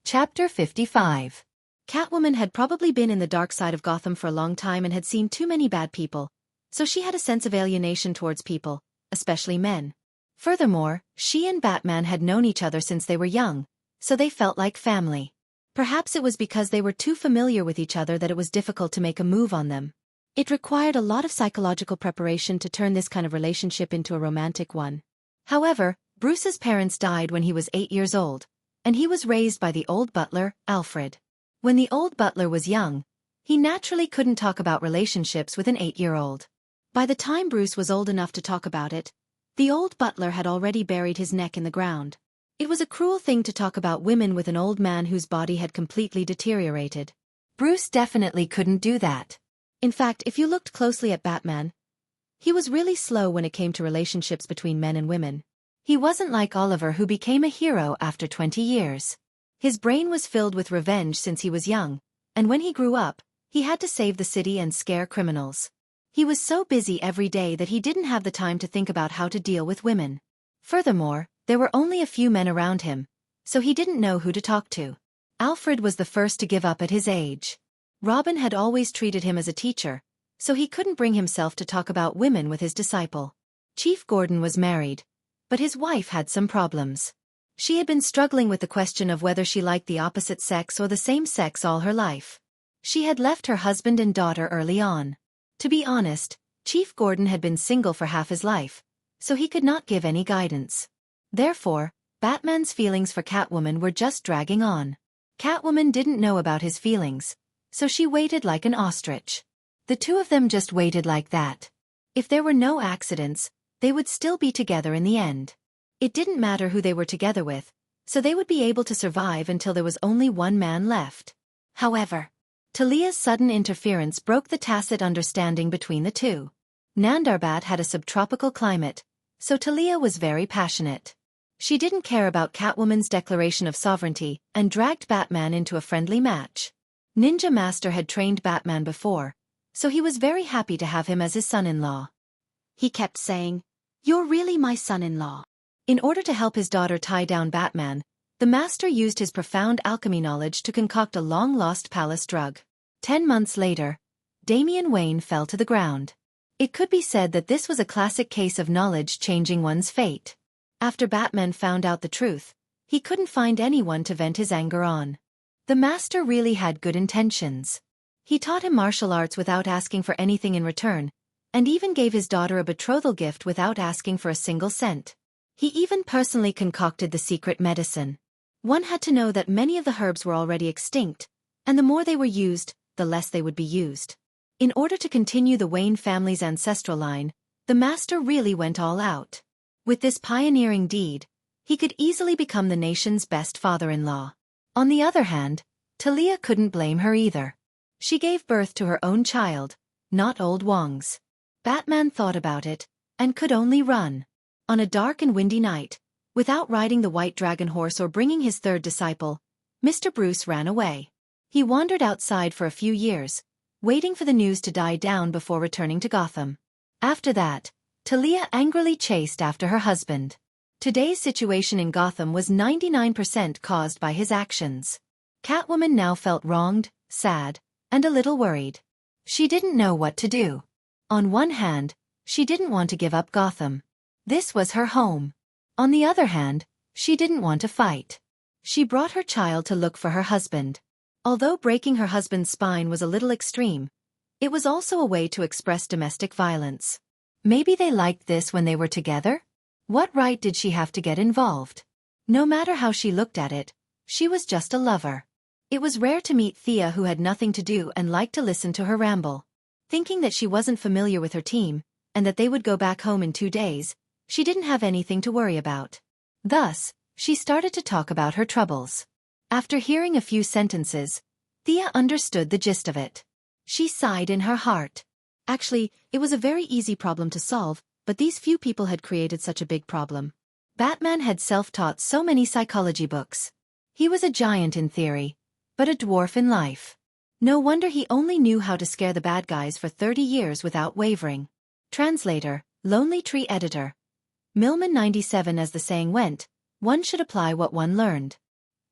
Chapter 55. Catwoman had probably been in the dark side of Gotham for a long time and had seen too many bad people, so she had a sense of alienation towards people, especially men. Furthermore, she and Batman had known each other since they were young, so they felt like family. Perhaps it was because they were too familiar with each other that it was difficult to make a move on them. It required a lot of psychological preparation to turn this kind of relationship into a romantic one. However, Bruce's parents died when he was 8 years old, and he was raised by the old butler, Alfred. When the old butler was young, he naturally couldn't talk about relationships with an 8-year-old. By the time Bruce was old enough to talk about it, the old butler had already buried his neck in the ground. It was a cruel thing to talk about women with an old man whose body had completely deteriorated. Bruce definitely couldn't do that. In fact, if you looked closely at Batman, he was really slow when it came to relationships between men and women. He wasn't like Oliver, who became a hero after 20 years. His brain was filled with revenge since he was young, and when he grew up, he had to save the city and scare criminals. He was so busy every day that he didn't have the time to think about how to deal with women. Furthermore, there were only a few men around him, so he didn't know who to talk to. Alfred was the first to give up at his age. Robin had always treated him as a teacher, so he couldn't bring himself to talk about women with his disciple. Chief Gordon was married, but his wife had some problems. She had been struggling with the question of whether she liked the opposite sex or the same sex all her life. She had left her husband and daughter early on. To be honest, Chief Gordon had been single for half his life, so he could not give any guidance. Therefore, Batman's feelings for Catwoman were just dragging on. Catwoman didn't know about his feelings, so she waited like an ostrich. The two of them just waited like that. If there were no accidents, they would still be together in the end. It didn't matter who they were together with, so they would be able to survive until there was only one man left. However, Talia's sudden interference broke the tacit understanding between the two. Nandarbat had a subtropical climate, so Talia was very passionate. She didn't care about Catwoman's declaration of sovereignty and dragged Batman into a friendly match. Ninja Master had trained Batman before, so he was very happy to have him as his son-in-law. He kept saying, "You're really my son-in-law." In order to help his daughter tie down Batman, the Master used his profound alchemy knowledge to concoct a long-lost palace drug. 10 months later, Damian Wayne fell to the ground. It could be said that this was a classic case of knowledge changing one's fate. After Batman found out the truth, he couldn't find anyone to vent his anger on. The Master really had good intentions. He taught him martial arts without asking for anything in return, and even gave his daughter a betrothal gift without asking for a single cent. He even personally concocted the secret medicine. One had to know that many of the herbs were already extinct, and the more they were used, the less they would be used. In order to continue the Wayne family's ancestral line, the Master really went all out. With this pioneering deed, he could easily become the nation's best father-in-law. On the other hand, Talia couldn't blame her either. She gave birth to her own child, not old Wong's. Batman thought about it, and could only run. On a dark and windy night, without riding the white dragon horse or bringing his third disciple, Mr. Bruce ran away. He wandered outside for a few years, waiting for the news to die down before returning to Gotham. After that, Talia angrily chased after her husband. Today's situation in Gotham was 99% caused by his actions. Catwoman now felt wronged, sad, and a little worried. She didn't know what to do. On one hand, she didn't want to give up Gotham. This was her home. On the other hand, she didn't want to fight. She brought her child to look for her husband. Although breaking her husband's spine was a little extreme, it was also a way to express domestic violence. Maybe they liked this when they were together? What right did she have to get involved? No matter how she looked at it, she was just a lover. It was rare to meet Thea who had nothing to do and liked to listen to her ramble. Thinking that she wasn't familiar with her team, and that they would go back home in 2 days, she didn't have anything to worry about. Thus, she started to talk about her troubles. After hearing a few sentences, Thea understood the gist of it. She sighed in her heart. Actually, it was a very easy problem to solve, but these few people had created such a big problem. Batman had self-taught so many psychology books. He was a giant in theory, but a dwarf in life. No wonder he only knew how to scare the bad guys for 30 years without wavering. Translator, Lonely Tree Editor. Millman 97. As the saying went, one should apply what one learned.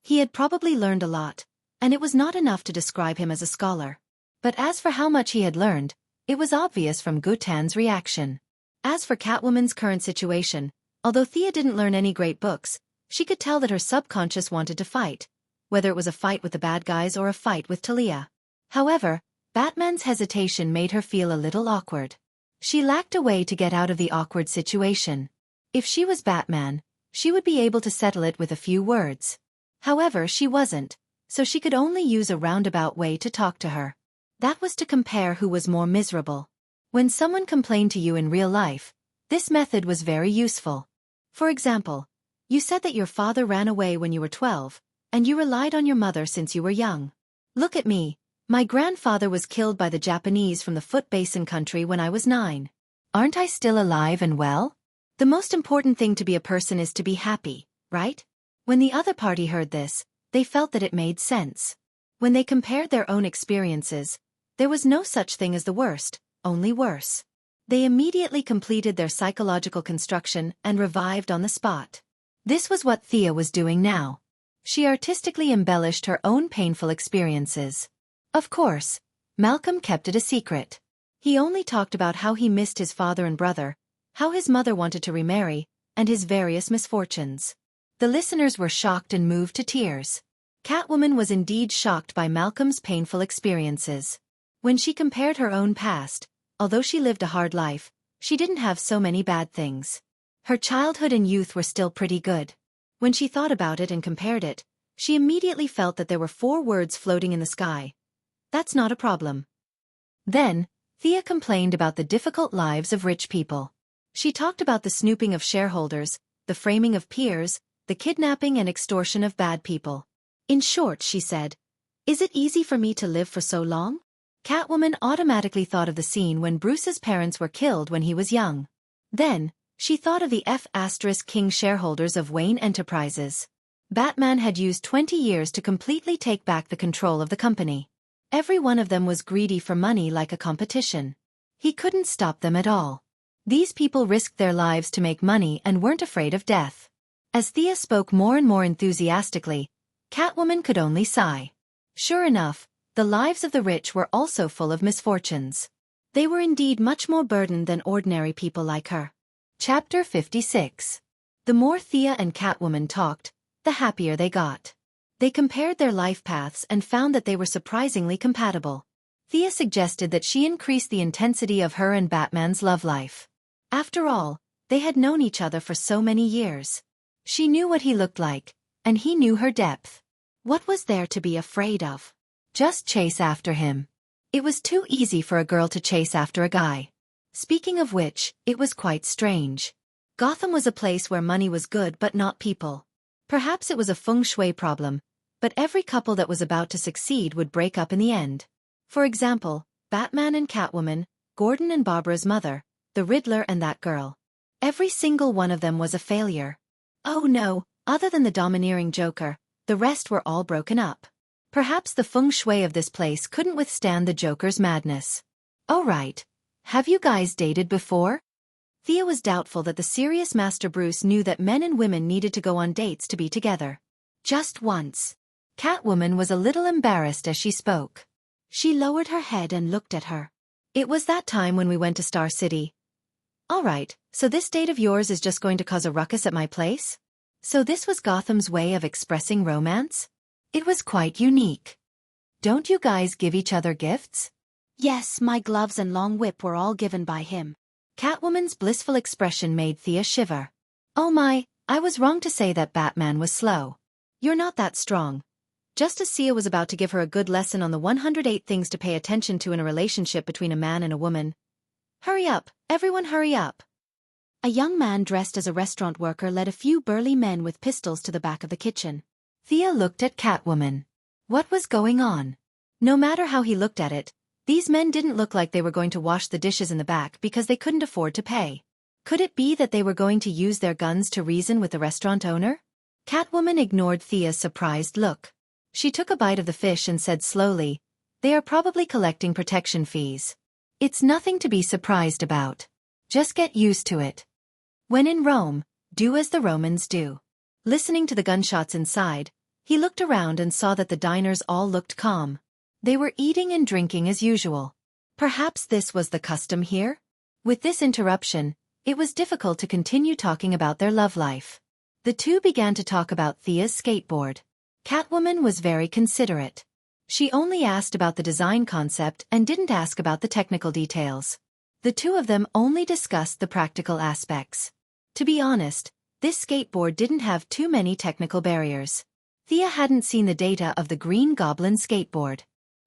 He had probably learned a lot, and it was not enough to describe him as a scholar. But as for how much he had learned, it was obvious from Gutan's reaction. As for Catwoman's current situation, although Thea didn't learn any great books, she could tell that her subconscious wanted to fight, whether it was a fight with the bad guys or a fight with Talia. However, Batman's hesitation made her feel a little awkward. She lacked a way to get out of the awkward situation. If she was Batman, she would be able to settle it with a few words. However, she wasn't, so she could only use a roundabout way to talk to her. That was to compare who was more miserable. When someone complained to you in real life, this method was very useful. For example, you said that your father ran away when you were 12, and you relied on your mother since you were young. Look at me. My grandfather was killed by the Japanese from the Foot Basin country when I was 9. Aren't I still alive and well? The most important thing to be a person is to be happy, right? When the other party heard this, they felt that it made sense. When they compared their own experiences, there was no such thing as the worst, only worse. They immediately completed their psychological construction and revived on the spot. This was what Thea was doing now. She artistically embellished her own painful experiences. Of course, Malcolm kept it a secret. He only talked about how he missed his father and brother, how his mother wanted to remarry, and his various misfortunes. The listeners were shocked and moved to tears. Catwoman was indeed shocked by Malcolm's painful experiences. When she compared her own past, although she lived a hard life, she didn't have so many bad things. Her childhood and youth were still pretty good. When she thought about it and compared it, she immediately felt that there were 4 words floating in the sky. That's not a problem. Then, Thea complained about the difficult lives of rich people. She talked about the snooping of shareholders, the framing of peers, the kidnapping and extortion of bad people. In short, she said, "Is it easy for me to live for so long?" Catwoman automatically thought of the scene when Bruce's parents were killed when he was young. Then, she thought of the F*King shareholders of Wayne Enterprises. Batman had used 20 years to completely take back the control of the company. Every one of them was greedy for money like a competition. He couldn't stop them at all. These people risked their lives to make money and weren't afraid of death. As Thea spoke more and more enthusiastically, Catwoman could only sigh. Sure enough, the lives of the rich were also full of misfortunes. They were indeed much more burdened than ordinary people like her. Chapter 56. The more Thea and Catwoman talked, the happier they got. They compared their life paths and found that they were surprisingly compatible. Thea suggested that she increase the intensity of her and Batman's love life. After all, they had known each other for so many years. She knew what he looked like, and he knew her depth. What was there to be afraid of? Just chase after him. It was too easy for a girl to chase after a guy. Speaking of which, it was quite strange. Gotham was a place where money was good but not people. Perhaps it was a feng shui problem, but every couple that was about to succeed would break up in the end. For example, Batman and Catwoman, Gordon and Barbara's mother, the Riddler and that girl. Every single one of them was a failure. Oh no, other than the domineering Joker, the rest were all broken up. Perhaps the feng shui of this place couldn't withstand the Joker's madness. Oh right. Have you guys dated before? Thea was doubtful that the serious Master Bruce knew that men and women needed to go on dates to be together. Just once. Catwoman was a little embarrassed as she spoke. She lowered her head and looked at her. It was that time when we went to Star City. All right, so this date of yours is just going to cause a ruckus at my place? So this was Gotham's way of expressing romance? It was quite unique. Don't you guys give each other gifts? Yes, my gloves and long whip were all given by him. Catwoman's blissful expression made Thea shiver. Oh my, I was wrong to say that Batman was slow. You're not that strong. Just as Thea was about to give her a good lesson on the 108 things to pay attention to in a relationship between a man and a woman. Hurry up, everyone hurry up. A young man dressed as a restaurant worker led a few burly men with pistols to the back of the kitchen. Thea looked at Catwoman. What was going on? No matter how he looked at it, these men didn't look like they were going to wash the dishes in the back because they couldn't afford to pay. Could it be that they were going to use their guns to reason with the restaurant owner? Catwoman ignored Thea's surprised look. She took a bite of the fish and said slowly, "They are probably collecting protection fees. It's nothing to be surprised about. Just get used to it. When in Rome, do as the Romans do." Listening to the gunshots inside, He looked around and saw that the diners all looked calm. They were eating and drinking as usual. Perhaps this was the custom here? With this interruption, it was difficult to continue talking about their love life. The two began to talk about Thea's skateboard. Catwoman was very considerate. She only asked about the design concept and didn't ask about the technical details. The two of them only discussed the practical aspects. To be honest, this skateboard didn't have too many technical barriers. Thea hadn't seen the data of the Green Goblin skateboard.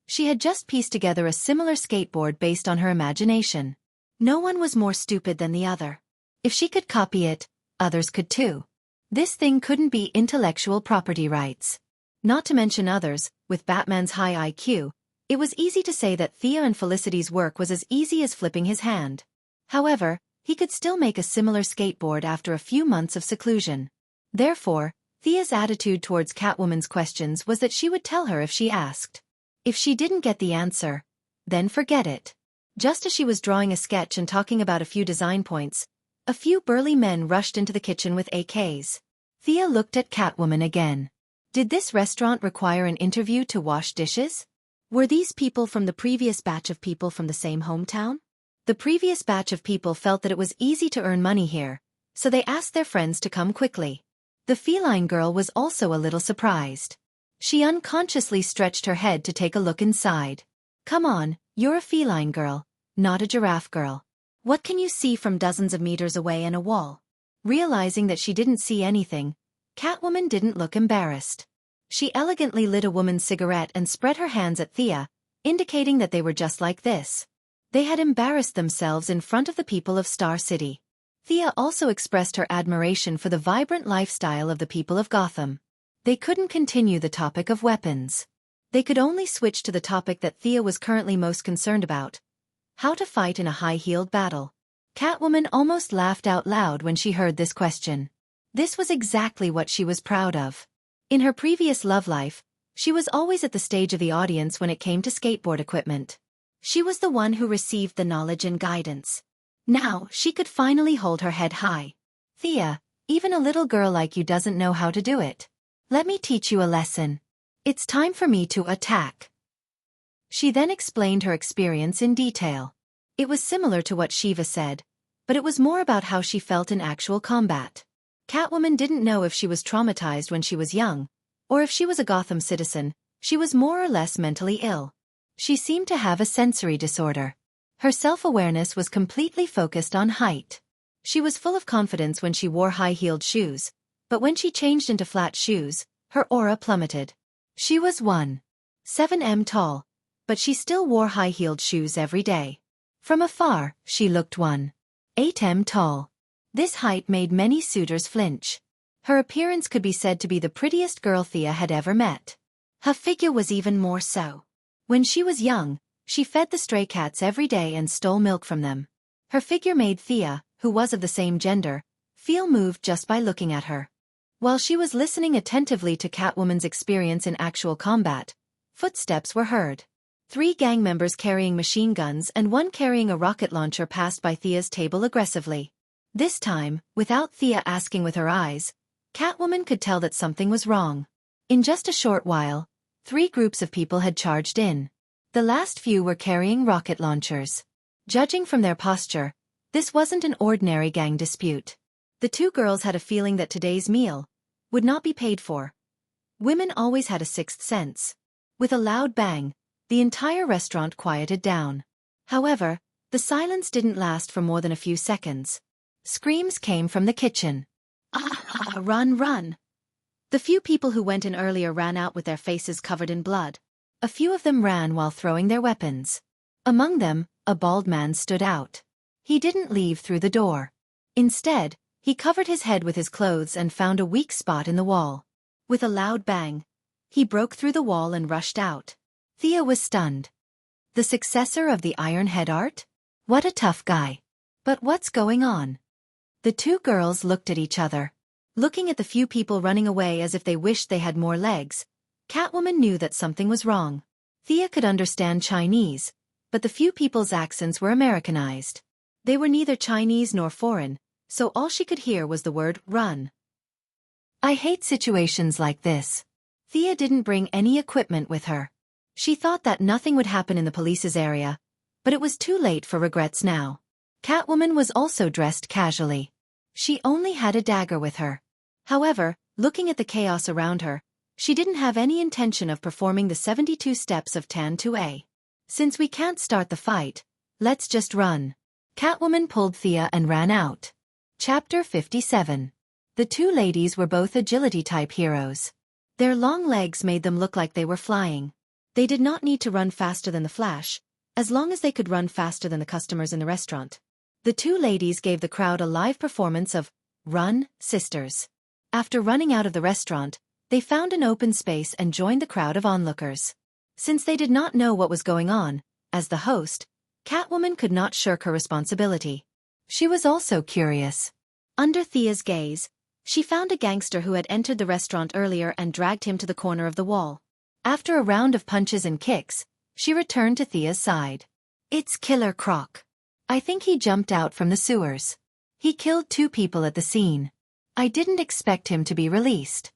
She had just pieced together a similar skateboard based on her imagination. No one was more stupid than the other. If she could copy it, others could too. This thing couldn't be intellectual property rights. Not to mention others, with Batman's high IQ, it was easy to say that Thea and Felicity's work was as easy as flipping his hand. However, he could still make a similar skateboard after a few months of seclusion. Therefore, Thea's attitude towards Catwoman's questions was that she would tell her if she asked. If she didn't get the answer, then forget it. Just as she was drawing a sketch and talking about a few design points, a few burly men rushed into the kitchen with AKs. Thea looked at Catwoman again. Did this restaurant require an interview to wash dishes? Were these people from the previous batch of people from the same hometown? The previous batch of people felt that it was easy to earn money here, so they asked their friends to come quickly. The feline girl was also a little surprised. She unconsciously stretched her head to take a look inside. Come on, you're a feline girl, not a giraffe girl. What can you see from dozens of meters away in a wall? Realizing that she didn't see anything, Catwoman didn't look embarrassed. She elegantly lit a woman's cigarette and spread her hands at Thea, indicating that they were just like this. They had embarrassed themselves in front of the people of Star City. Thea also expressed her admiration for the vibrant lifestyle of the people of Gotham. They couldn't continue the topic of weapons. They could only switch to the topic that Thea was currently most concerned about: how to fight in a high-heeled battle. Catwoman almost laughed out loud when she heard this question. This was exactly what she was proud of. In her previous love life, she was always at the stage of the audience when it came to skateboard equipment. She was the one who received the knowledge and guidance. Now, she could finally hold her head high. Thea, even a little girl like you doesn't know how to do it. Let me teach you a lesson. It's time for me to attack. She then explained her experience in detail. It was similar to what Shiva said, but it was more about how she felt in actual combat. Catwoman didn't know if she was traumatized when she was young, or if she was a Gotham citizen. She was more or less mentally ill. She seemed to have a sensory disorder. Her self-awareness was completely focused on height. She was full of confidence when she wore high-heeled shoes, but when she changed into flat shoes, her aura plummeted. She was 1.7 tall, but she still wore high-heeled shoes every day. From afar, she looked 1.8 tall. This height made many suitors flinch. Her appearance could be said to be the prettiest girl Thea had ever met. Her figure was even more so. When she was young, she fed the stray cats every day and stole milk from them. Her figure made Thea, who was of the same gender, feel moved just by looking at her. While she was listening attentively to Catwoman's experience in actual combat, footsteps were heard. 3 gang members carrying machine guns and 1 carrying a rocket launcher passed by Thea's table aggressively. This time, without Thea asking with her eyes, Catwoman could tell that something was wrong. In just a short while, 3 groups of people had charged in. The last few were carrying rocket launchers. Judging from their posture, this wasn't an ordinary gang dispute. The 2 girls had a feeling that today's meal would not be paid for. Women always had a sixth sense. With a loud bang, the entire restaurant quieted down. However, the silence didn't last for more than a few seconds. Screams came from the kitchen. Ah, run, run! The few people who went in earlier ran out with their faces covered in blood. A few of them ran while throwing their weapons. Among them, a bald man stood out. He didn't leave through the door. Instead, he covered his head with his clothes and found a weak spot in the wall. With a loud bang, he broke through the wall and rushed out. Thea was stunned. The successor of the Iron Head art? What a tough guy. But what's going on? The 2 girls looked at each other. Looking at the few people running away as if they wished they had more legs, Catwoman knew that something was wrong. Thea could understand Chinese, but the few people's accents were Americanized. They were neither Chinese nor foreign, so all she could hear was the word, run. I hate situations like this. Thea didn't bring any equipment with her. She thought that nothing would happen in the police's area, but it was too late for regrets now. Catwoman was also dressed casually. She only had a dagger with her. However, looking at the chaos around her, she didn't have any intention of performing the 72 steps of Tan 2A. Since we can't start the fight, let's just run. Catwoman pulled Thea and ran out. Chapter 57. The two ladies were both agility-type heroes. Their long legs made them look like they were flying. They did not need to run faster than the Flash, as long as they could run faster than the customers in the restaurant. The two ladies gave the crowd a live performance of Run, Sisters. After running out of the restaurant, they found an open space and joined the crowd of onlookers. Since they did not know what was going on, as the host, Catwoman could not shirk her responsibility. She was also curious. Under Thea's gaze, she found a gangster who had entered the restaurant earlier and dragged him to the corner of the wall. After a round of punches and kicks, she returned to Thea's side. It's Killer Croc. I think he jumped out from the sewers. He killed 2 people at the scene. I didn't expect him to be released.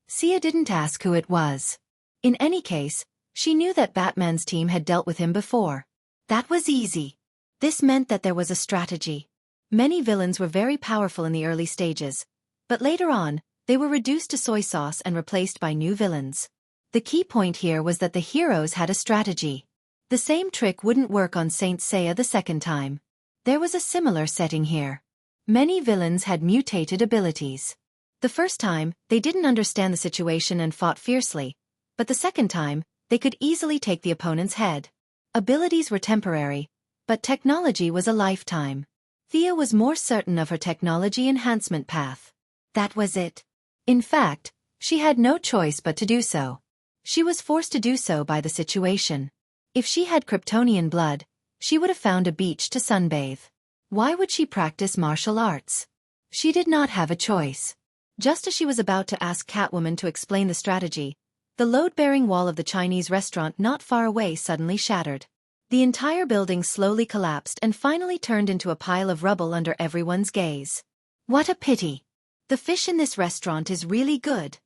Thea didn't ask who it was. In any case, she knew that Batman's team had dealt with him before. That was easy. This meant that there was a strategy. Many villains were very powerful in the early stages, but later on, they were reduced to soy sauce and replaced by new villains. The key point here was that the heroes had a strategy. The same trick wouldn't work on Saint Seiya the second time. There was a similar setting here. Many villains had mutated abilities. The first time, they didn't understand the situation and fought fiercely, but the second time, they could easily take the opponent's head. Abilities were temporary, but technology was a lifetime. Thea was more certain of her technology enhancement path. That was it. In fact, she had no choice but to do so. She was forced to do so by the situation. If she had Kryptonian blood, she would have found a beach to sunbathe. Why would she practice martial arts? She did not have a choice. Just as she was about to ask Catwoman to explain the strategy, the load-bearing wall of the Chinese restaurant not far away suddenly shattered. The entire building slowly collapsed and finally turned into a pile of rubble under everyone's gaze. What a pity. The fish in this restaurant is really good.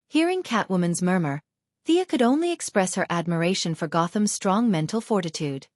Hearing Catwoman's murmur, Thea could only express her admiration for Gotham's strong mental fortitude.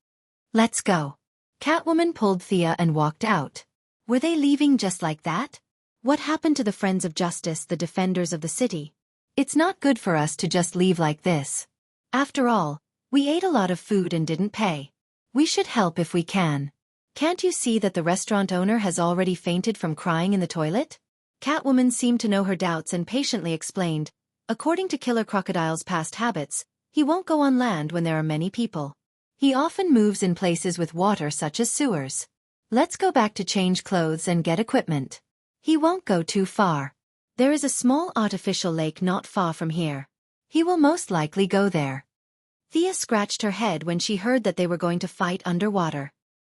Let's go. Catwoman pulled Thea and walked out. Were they leaving just like that? What happened to the Friends of Justice, the defenders of the city? It's not good for us to just leave like this. After all, we ate a lot of food and didn't pay. We should help if we can. Can't you see that the restaurant owner has already fainted from crying in the toilet? Catwoman seemed to know her doubts and patiently explained, according to Killer Crocodile's past habits, he won't go on land when there are many people. He often moves in places with water such as sewers. Let's go back to change clothes and get equipment. He won't go too far. There is a small artificial lake not far from here. He will most likely go there. Thea scratched her head when she heard that they were going to fight underwater.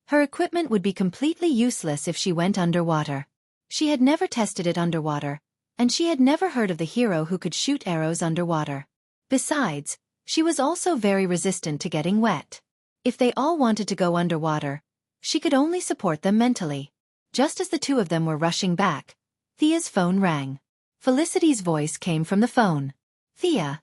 Her equipment would be completely useless if she went underwater. She had never tested it underwater, and she had never heard of the hero who could shoot arrows underwater. Besides, she was also very resistant to getting wet. If they all wanted to go underwater, she could only support them mentally. Just as the two of them were rushing back, Thea's phone rang. Felicity's voice came from the phone. Thea,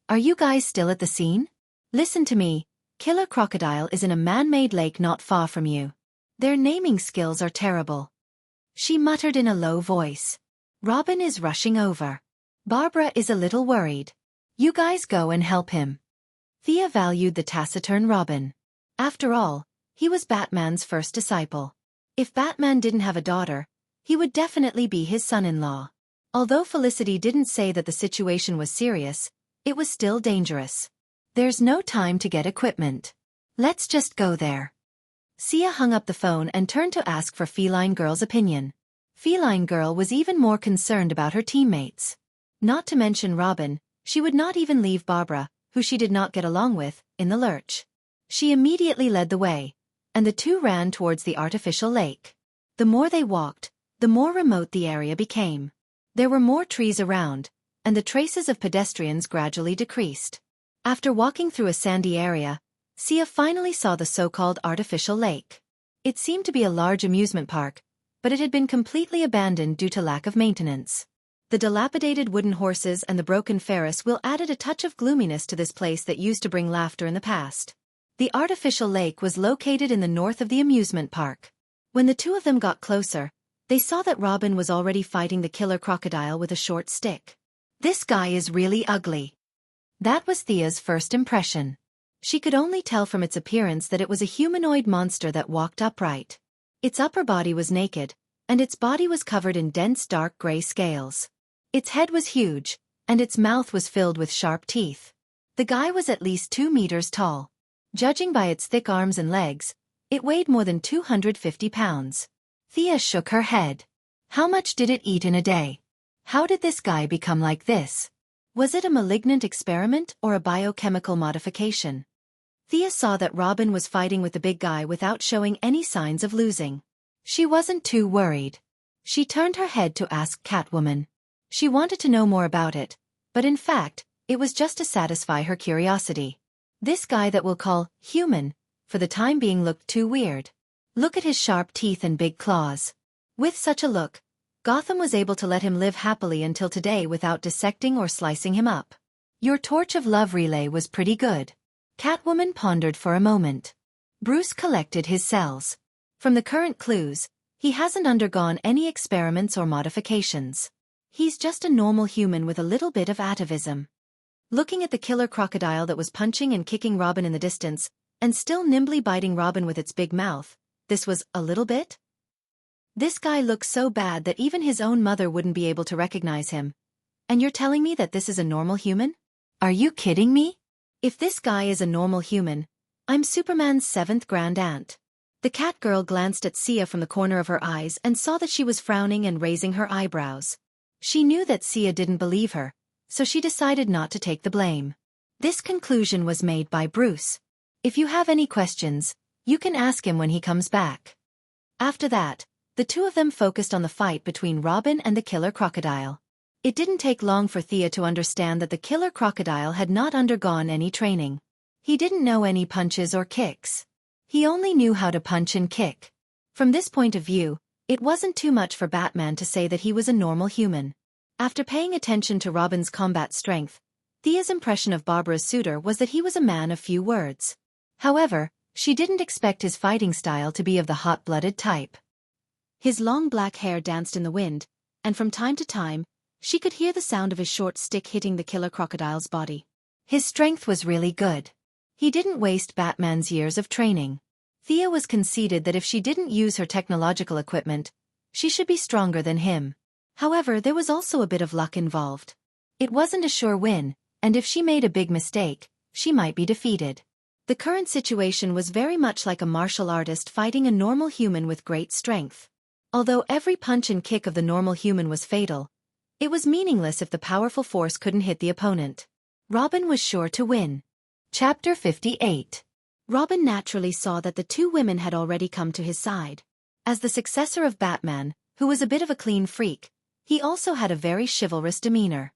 are you guys still at the scene? Listen to me, Killer Crocodile is in a man-made lake not far from you. Their naming skills are terrible. She muttered in a low voice. Robin is rushing over. Barbara is a little worried. You guys go and help him. Thea valued the taciturn Robin. After all, he was Batman's first disciple. If Batman didn't have a daughter, he would definitely be his son-in-law. Although Felicity didn't say that the situation was serious, it was still dangerous. There's no time to get equipment. Let's just go there. Sia hung up the phone and turned to ask for Feline Girl's opinion. Feline Girl was even more concerned about her teammates. Not to mention Robin, she would not even leave Barbara, who she did not get along with, in the lurch. She immediately led the way, and the two ran towards the artificial lake. The more they walked, the more remote the area became. There were more trees around, and the traces of pedestrians gradually decreased. After walking through a sandy area, Sia finally saw the so-called artificial lake. It seemed to be a large amusement park, but it had been completely abandoned due to lack of maintenance. The dilapidated wooden horses and the broken Ferris wheel added a touch of gloominess to this place that used to bring laughter in the past. The artificial lake was located in the north of the amusement park. When the two of them got closer, they saw that Robin was already fighting the killer crocodile with a short stick. This guy is really ugly. That was Thea's first impression. She could only tell from its appearance that it was a humanoid monster that walked upright. Its upper body was naked, and its body was covered in dense dark gray scales. Its head was huge, and its mouth was filled with sharp teeth. The guy was at least 2 meters tall. Judging by its thick arms and legs, it weighed more than 250 pounds. Thea shook her head. How much did it eat in a day? How did this guy become like this? Was it a malignant experiment or a biochemical modification? Thea saw that Robin was fighting with the big guy without showing any signs of losing. She wasn't too worried. She turned her head to ask Catwoman. She wanted to know more about it, but in fact, it was just to satisfy her curiosity. This guy that we'll call human, for the time being looked too weird. Look at his sharp teeth and big claws. With such a look, Gotham was able to let him live happily until today without dissecting or slicing him up. Your torch of love relay was pretty good. Catwoman pondered for a moment. Bruce collected his cells. From the current clues, he hasn't undergone any experiments or modifications. He's just a normal human with a little bit of atavism. Looking at the killer crocodile that was punching and kicking Robin in the distance, and still nimbly biting Robin with its big mouth, this was a little bit? This guy looks so bad that even his own mother wouldn't be able to recognize him. And you're telling me that this is a normal human? Are you kidding me? If this guy is a normal human, I'm Superman's 7th grand aunt. The cat girl glanced at Sia from the corner of her eyes and saw that she was frowning and raising her eyebrows. She knew that Sia didn't believe her, so she decided not to take the blame. This conclusion was made by Bruce. If you have any questions, you can ask him when he comes back. After that, the two of them focused on the fight between Robin and the killer crocodile. It didn't take long for Thea to understand that the killer crocodile had not undergone any training. He didn't know any punches or kicks. He only knew how to punch and kick. From this point of view, it wasn't too much for Batman to say that he was a normal human. After paying attention to Robin's combat strength, Thea's impression of Barbara's suitor was that he was a man of few words. However, she didn't expect his fighting style to be of the hot-blooded type. His long black hair danced in the wind, and from time to time, she could hear the sound of his short stick hitting the killer crocodile's body. His strength was really good. He didn't waste Batman's years of training. Thea was conceded that if she didn't use her technological equipment, she should be stronger than him. However, there was also a bit of luck involved. It wasn't a sure win, and if she made a big mistake, she might be defeated. The current situation was very much like a martial artist fighting a normal human with great strength. Although every punch and kick of the normal human was fatal, it was meaningless if the powerful force couldn't hit the opponent. Robin was sure to win. Chapter 58. Robin naturally saw that the two women had already come to his side. As the successor of Batman, who was a bit of a clean freak, he also had a very chivalrous demeanor.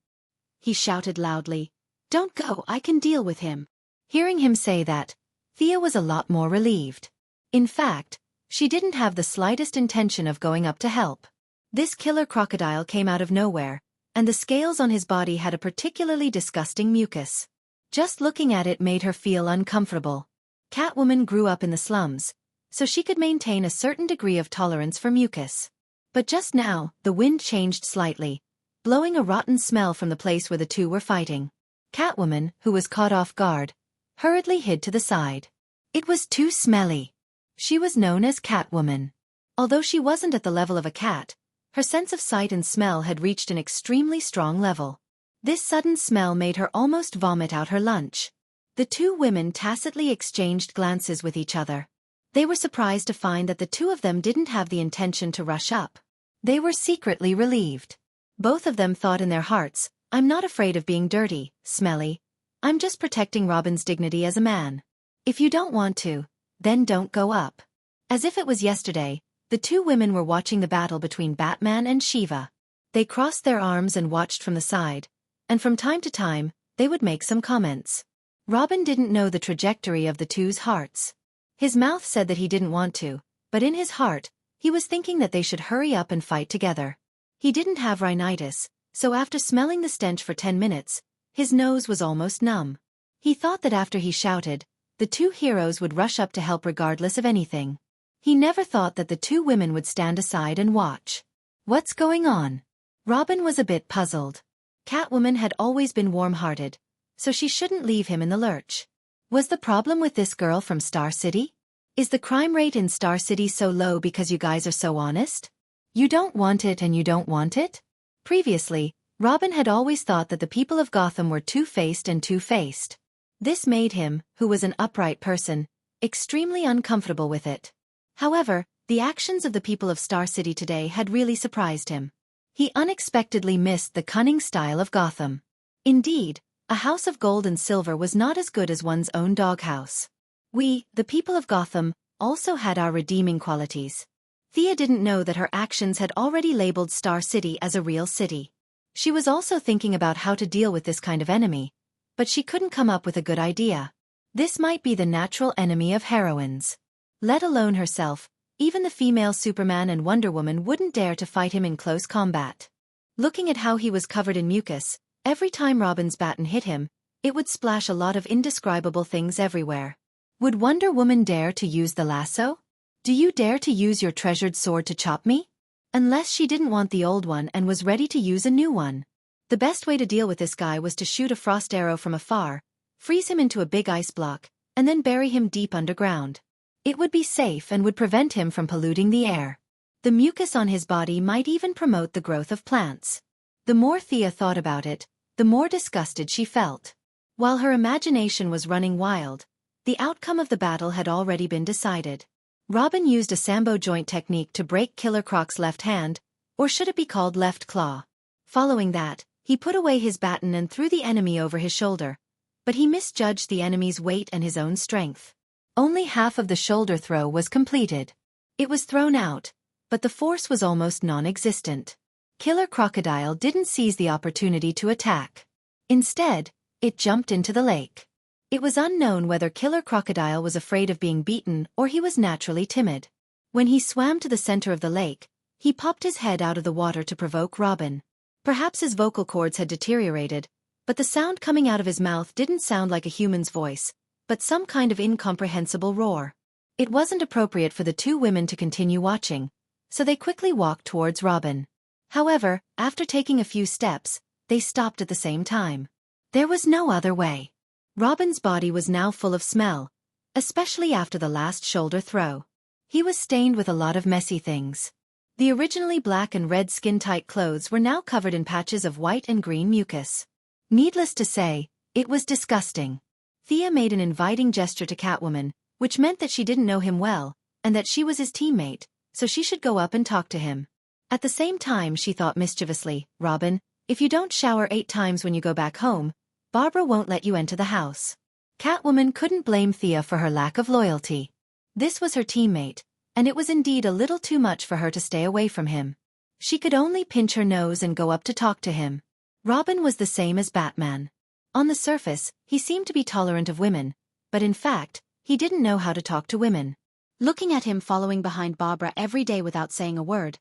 He shouted loudly, "Don't go, I can deal with him." Hearing him say that, Thea was a lot more relieved. In fact, she didn't have the slightest intention of going up to help. This killer crocodile came out of nowhere, and the scales on his body had a particularly disgusting mucus. Just looking at it made her feel uncomfortable. Catwoman grew up in the slums, so she could maintain a certain degree of tolerance for mucus. But just now, the wind changed slightly, blowing a rotten smell from the place where the two were fighting. Catwoman, who was caught off guard, hurriedly hid to the side. It was too smelly. She was known as Catwoman. Although she wasn't at the level of a cat, her sense of sight and smell had reached an extremely strong level. This sudden smell made her almost vomit out her lunch. The two women tacitly exchanged glances with each other. They were surprised to find that the two of them didn't have the intention to rush up. They were secretly relieved. Both of them thought in their hearts, "I'm not afraid of being dirty, smelly. I'm just protecting Robin's dignity as a man. If you don't want to, then don't go up." As if it was yesterday, the two women were watching the battle between Batman and Shiva. They crossed their arms and watched from the side, and from time to time, they would make some comments. Robin didn't know the trajectory of the two's hearts. His mouth said that he didn't want to, but in his heart, he was thinking that they should hurry up and fight together. He didn't have rhinitis, So after smelling the stench for 10 minutes, his nose was almost numb. He thought that after he shouted, the two heroes would rush up to help regardless of anything. He never thought that the two women would stand aside and watch. What's going on? Robin was a bit puzzled. Catwoman had always been warm-hearted, so she shouldn't leave him in the lurch. Was the problem with this girl from Star City? Is the crime rate in Star City so low because you guys are so honest? You don't want it and you don't want it? Previously, Robin had always thought that the people of Gotham were two-faced and two-faced. This made him, who was an upright person, extremely uncomfortable with it. However, the actions of the people of Star City today had really surprised him. He unexpectedly missed the cunning style of Gotham. Indeed, a house of gold and silver was not as good as one's own doghouse. We, the people of Gotham, also had our redeeming qualities. Thea didn't know that her actions had already labeled Star City as a real city. She was also thinking about how to deal with this kind of enemy, but she couldn't come up with a good idea. This might be the natural enemy of heroines. Let alone herself, even the female Superman and Wonder Woman wouldn't dare to fight him in close combat. Looking at how he was covered in mucus, every time Robin's baton hit him, it would splash a lot of indescribable things everywhere. Would Wonder Woman dare to use the lasso? Do you dare to use your treasured sword to chop me? Unless she didn't want the old one and was ready to use a new one. The best way to deal with this guy was to shoot a frost arrow from afar, freeze him into a big ice block, and then bury him deep underground. It would be safe and would prevent him from polluting the air. The mucus on his body might even promote the growth of plants. The more Thea thought about it, the more disgusted she felt. While her imagination was running wild, the outcome of the battle had already been decided. Robin used a Sambo joint technique to break Killer Croc's left hand, or should it be called left claw. Following that, he put away his baton and threw the enemy over his shoulder, but he misjudged the enemy's weight and his own strength. Only half of the shoulder throw was completed. It was thrown out, but the force was almost non-existent. Killer Crocodile didn't seize the opportunity to attack. Instead, it jumped into the lake. It was unknown whether Killer Crocodile was afraid of being beaten or he was naturally timid. When he swam to the center of the lake, he popped his head out of the water to provoke Robin. Perhaps his vocal cords had deteriorated, but the sound coming out of his mouth didn't sound like a human's voice, but some kind of incomprehensible roar. It wasn't appropriate for the two women to continue watching, so they quickly walked towards Robin. However, after taking a few steps, they stopped at the same time. There was no other way. Robin's body was now full of smell, especially after the last shoulder throw. He was stained with a lot of messy things. The originally black and red skin-tight clothes were now covered in patches of white and green mucus. Needless to say, it was disgusting. Thea made an inviting gesture to Catwoman, which meant that she didn't know him well, and that she was his teammate, so she should go up and talk to him. At the same time she thought mischievously, Robin, if you don't shower 8 times when you go back home, Barbara won't let you enter the house. Catwoman couldn't blame Thea for her lack of loyalty. This was her teammate, and it was indeed a little too much for her to stay away from him. She could only pinch her nose and go up to talk to him. Robin was the same as Batman. On the surface, he seemed to be tolerant of women, but in fact, he didn't know how to talk to women. Looking at him following behind Barbara every day without saying a word,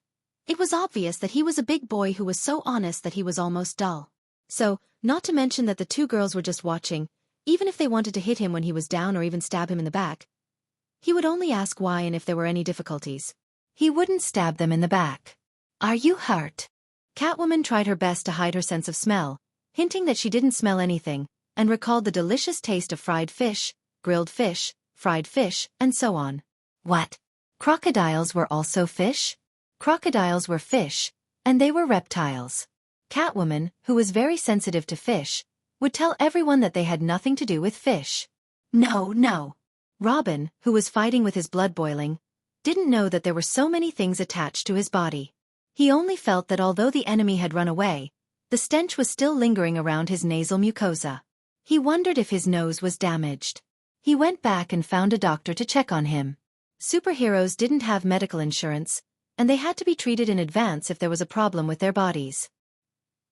it was obvious that he was a big boy who was so honest that he was almost dull. So, not to mention that the two girls were just watching, even if they wanted to hit him when he was down or even stab him in the back, he would only ask why and if there were any difficulties. He wouldn't stab them in the back. Are you hurt? Catwoman tried her best to hide her sense of smell, hinting that she didn't smell anything, and recalled the delicious taste of fried fish, grilled fish, fried fish, and so on. What? Crocodiles were also fish? Crocodiles were fish, and they were reptiles. Catwoman, who was very sensitive to fish, would tell everyone that they had nothing to do with fish. No. Robin, who was fighting with his blood boiling, didn't know that there were so many things attached to his body. He only felt that although the enemy had run away, the stench was still lingering around his nasal mucosa. He wondered if his nose was damaged. He went back and found a doctor to check on him. Superheroes didn't have medical insurance, and they had to be treated in advance if there was a problem with their bodies.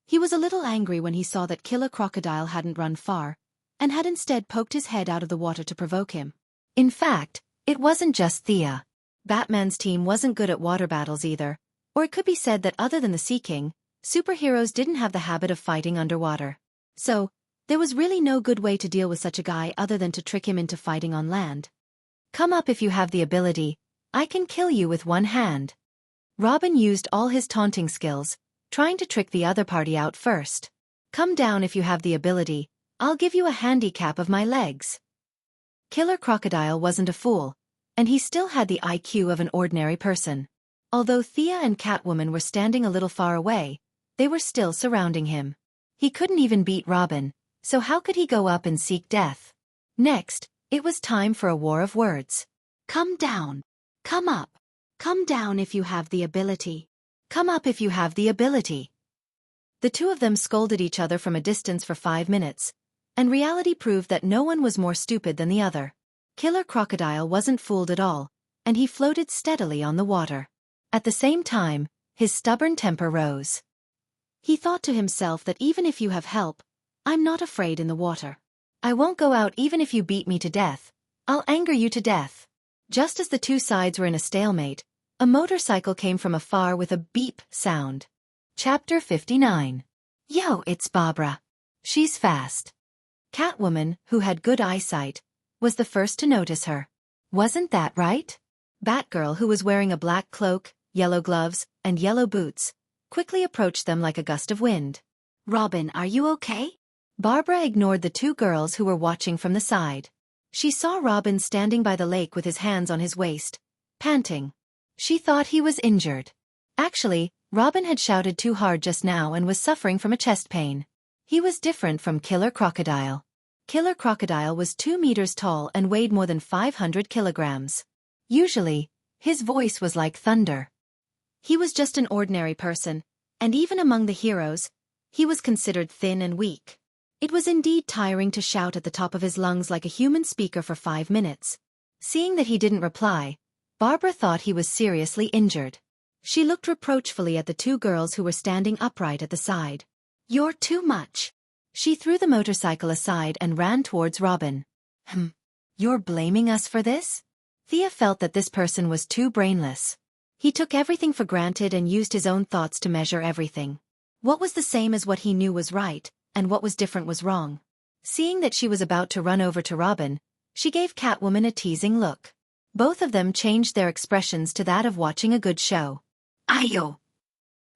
He was a little angry when he saw that Killer Crocodile hadn't run far, and had instead poked his head out of the water to provoke him. In fact, it wasn't just Thea. Batman's team wasn't good at water battles either, or it could be said that other than the Sea King, Superheroes didn't have the habit of fighting underwater. So, there was really no good way to deal with such a guy other than to trick him into fighting on land. Come up if you have the ability. I can kill you with one hand. Robin used all his taunting skills, trying to trick the other party out first. Come down if you have the ability. I'll give you a handicap of my legs. Killer Crocodile wasn't a fool, and he still had the IQ of an ordinary person. Although Thea and Catwoman were standing a little far away, they were still surrounding him. He couldn't even beat Robin, so how could he go up and seek death? Next, it was time for a war of words. Come down. Come up. Come down if you have the ability. Come up if you have the ability. The two of them scolded each other from a distance for 5 minutes, and reality proved that no one was more stupid than the other. Killer Crocodile wasn't fooled at all, and he floated steadily on the water. At the same time, his stubborn temper rose. He thought to himself that even if you have help, I'm not afraid in the water. I won't go out even if you beat me to death. I'll anger you to death. Just as the two sides were in a stalemate, a motorcycle came from afar with a beep sound. Chapter 59. Yo, it's Barbara. She's fast. Catwoman, who had good eyesight, was the first to notice her. Wasn't that right? Batgirl, who was wearing a black cloak, yellow gloves, and yellow boots, quickly approached them like a gust of wind. Robin, are you okay? Barbara ignored the two girls who were watching from the side. She saw Robin standing by the lake with his hands on his waist, panting. She thought he was injured. Actually, Robin had shouted too hard just now and was suffering from a chest pain. He was different from Killer Crocodile. Killer Crocodile was 2 meters tall and weighed more than 500 kilograms. Usually, his voice was like thunder. He was just an ordinary person, and even among the heroes, he was considered thin and weak. It was indeed tiring to shout at the top of his lungs like a human speaker for 5 minutes. Seeing that he didn't reply, Barbara thought he was seriously injured. She looked reproachfully at the two girls who were standing upright at the side. You're too much. She threw the motorcycle aside and ran towards Robin. You're blaming us for this? Thea felt that this person was too brainless. He took everything for granted and used his own thoughts to measure everything. What was the same as what he knew was right, and what was different was wrong. Seeing that she was about to run over to Robin, she gave Catwoman a teasing look. Both of them changed their expressions to that of watching a good show. Ayo!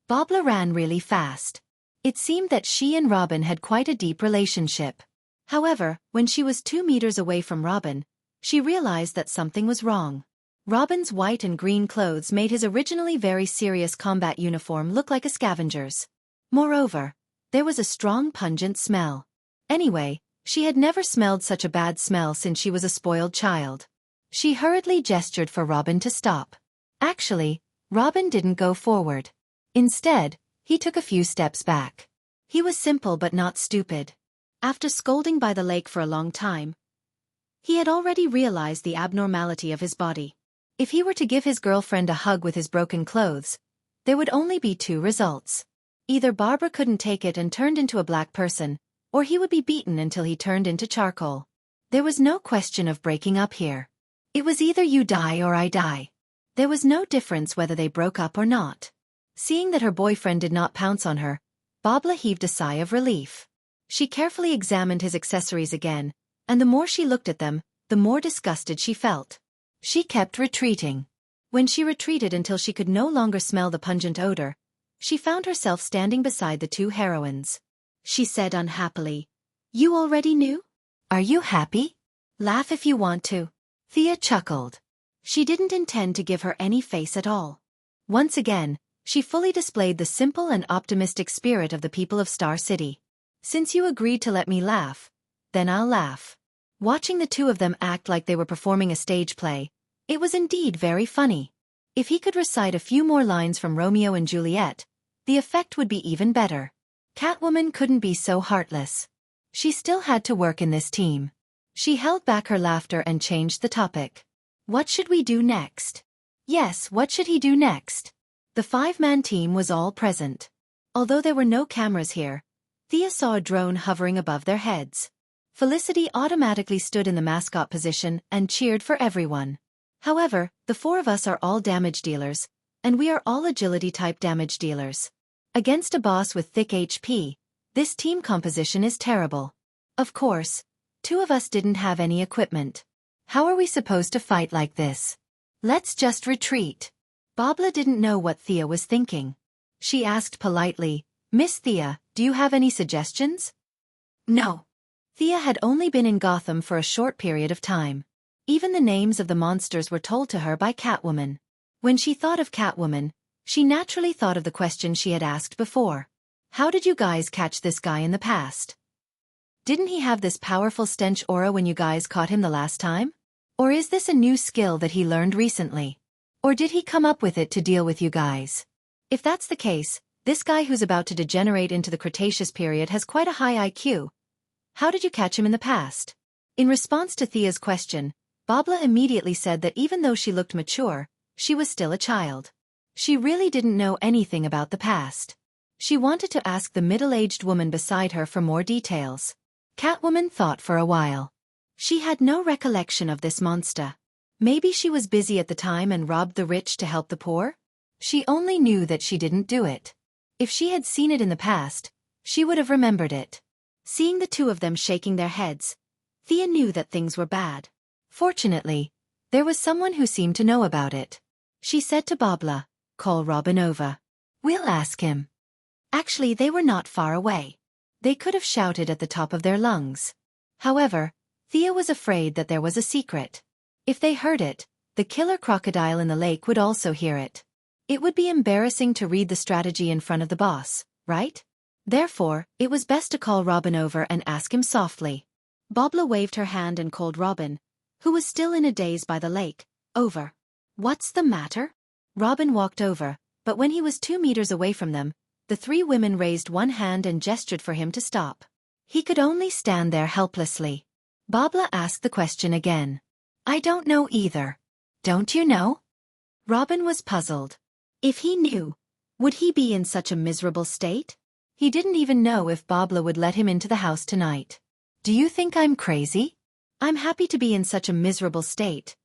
Barbara ran really fast. It seemed that she and Robin had quite a deep relationship. However, when she was 2 meters away from Robin, she realized that something was wrong. Robin's white and green clothes made his originally very serious combat uniform look like a scavenger's. Moreover, there was a strong pungent smell. Anyway, she had never smelled such a bad smell since she was a spoiled child. She hurriedly gestured for Robin to stop. Actually, Robin didn't go forward. Instead, he took a few steps back. He was simple but not stupid. After scolding by the lake for a long time, he had already realized the abnormality of his body. If he were to give his girlfriend a hug with his broken clothes, there would only be 2 results. Either Barbara couldn't take it and turned into a black person, or he would be beaten until he turned into charcoal. There was no question of breaking up here. It was either you die or I die. There was no difference whether they broke up or not. Seeing that her boyfriend did not pounce on her, Barbara heaved a sigh of relief. She carefully examined his accessories again, and the more she looked at them, the more disgusted she felt. She kept retreating. When she retreated until she could no longer smell the pungent odor, she found herself standing beside the 2 heroines. She said unhappily, "You already knew? Are you happy? Laugh if you want to." Thea chuckled. She didn't intend to give her any face at all. Once again, she fully displayed the simple and optimistic spirit of the people of Star City. Since you agreed to let me laugh, then I'll laugh. Watching the 2 of them act like they were performing a stage play, it was indeed very funny. If he could recite a few more lines from Romeo and Juliet, the effect would be even better. Catwoman couldn't be so heartless. She still had to work in this team. She held back her laughter and changed the topic. What should we do next? Yes, what should he do next? The 5-man team was all present. Although there were no cameras here, Thea saw a drone hovering above their heads. Felicity automatically stood in the mascot position and cheered for everyone. However, the 4 of us are all damage dealers, and we are all agility-type damage dealers. Against a boss with thick HP, this team composition is terrible. Of course, two of us didn't have any equipment. How are we supposed to fight like this? Let's just retreat. Bobla didn't know what Thea was thinking. She asked politely, Miss Thea, do you have any suggestions? No. Thea had only been in Gotham for a short period of time. Even the names of the monsters were told to her by Catwoman. When she thought of Catwoman, she naturally thought of the question she had asked before. How did you guys catch this guy in the past? Didn't he have this powerful stench aura when you guys caught him the last time? Or is this a new skill that he learned recently? Or did he come up with it to deal with you guys? If that's the case, this guy who's about to degenerate into the Cretaceous period has quite a high IQ. How did you catch him in the past? In response to Thea's question, Bobla immediately said that even though she looked mature, she was still a child. She really didn't know anything about the past. She wanted to ask the middle-aged woman beside her for more details. Catwoman thought for a while. She had no recollection of this monster. Maybe she was busy at the time and robbed the rich to help the poor? She only knew that she didn't do it. If she had seen it in the past, she would have remembered it. Seeing the two of them shaking their heads, Thea knew that things were bad. Fortunately, there was someone who seemed to know about it. She said to Bobla, call Robin over. We'll ask him. Actually, they were not far away. They could have shouted at the top of their lungs. However, Thea was afraid that there was a secret. If they heard it, the killer crocodile in the lake would also hear it. It would be embarrassing to read the strategy in front of the boss, right? Therefore, it was best to call Robin over and ask him softly. Bobla waved her hand and called Robin, who was still in a daze by the lake, over. What's the matter? Robin walked over, but when he was 2 meters away from them, the three women raised one hand and gestured for him to stop. He could only stand there helplessly. Bobla asked the question again. I don't know either. Don't you know? Robin was puzzled. If he knew, would he be in such a miserable state? He didn't even know if Bobla would let him into the house tonight. Do you think I'm crazy? I'm happy to be in such a miserable state.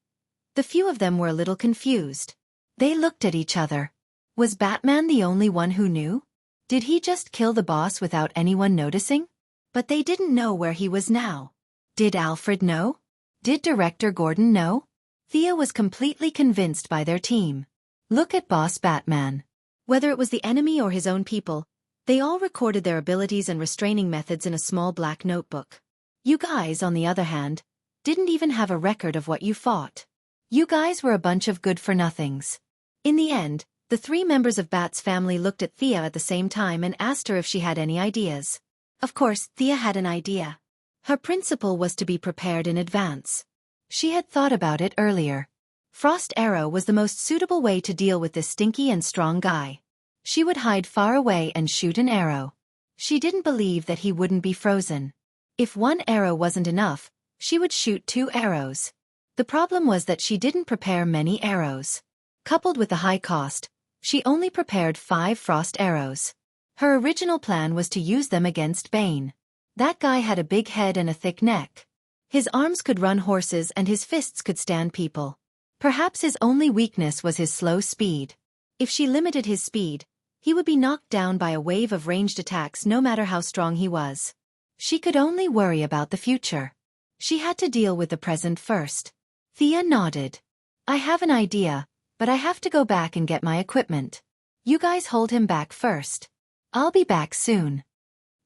The few of them were a little confused. They looked at each other. Was Batman the only one who knew? Did he just kill the boss without anyone noticing? But they didn't know where he was now. Did Alfred know? Did Director Gordon know? Thea was completely convinced by their team. Look at Boss Batman. Whether it was the enemy or his own people, they all recorded their abilities and restraining methods in a small black notebook. You guys, on the other hand, didn't even have a record of what you fought. You guys were a bunch of good-for-nothings. In the end, the three members of Bat's family looked at Thea at the same time and asked her if she had any ideas. Of course, Thea had an idea. Her principle was to be prepared in advance. She had thought about it earlier. Frost Arrow was the most suitable way to deal with this stinky and strong guy. She would hide far away and shoot an arrow. She didn't believe that he wouldn't be frozen. If one arrow wasn't enough, she would shoot 2 arrows. The problem was that she didn't prepare many arrows. Coupled with the high cost, she only prepared 5 frost arrows. Her original plan was to use them against Bane. That guy had a big head and a thick neck. His arms could run horses and his fists could stand people. Perhaps his only weakness was his slow speed. If she limited his speed, he would be knocked down by a wave of ranged attacks no matter how strong he was. She could only worry about the future. She had to deal with the present first. Thea nodded. I have an idea, but I have to go back and get my equipment. You guys hold him back first. I'll be back soon.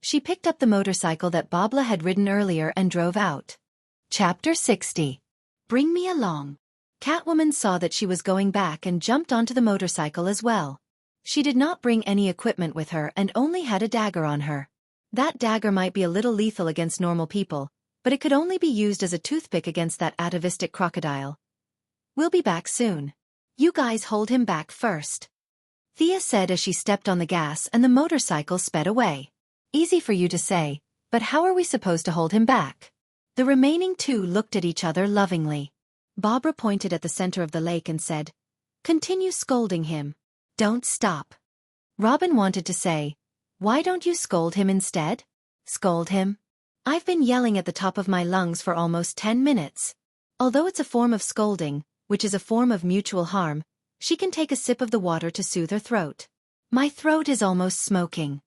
She picked up the motorcycle that Bobla had ridden earlier and drove out. Chapter 60. Bring me along. Catwoman saw that she was going back and jumped onto the motorcycle as well. She did not bring any equipment with her and only had a dagger on her. That dagger might be a little lethal against normal people, but it could only be used as a toothpick against that atavistic crocodile. We'll be back soon. You guys hold him back first. Thea said as she stepped on the gas and the motorcycle sped away. Easy for you to say, but how are we supposed to hold him back? The remaining 2 looked at each other lovingly. Barbara pointed at the center of the lake and said, Continue scolding him. Don't stop. Robin wanted to say, Why don't you scold him instead? Scold him? I've been yelling at the top of my lungs for almost 10 minutes. Although it's a form of scolding, which is a form of mutual harm, she can take a sip of the water to soothe her throat. My throat is almost smoking.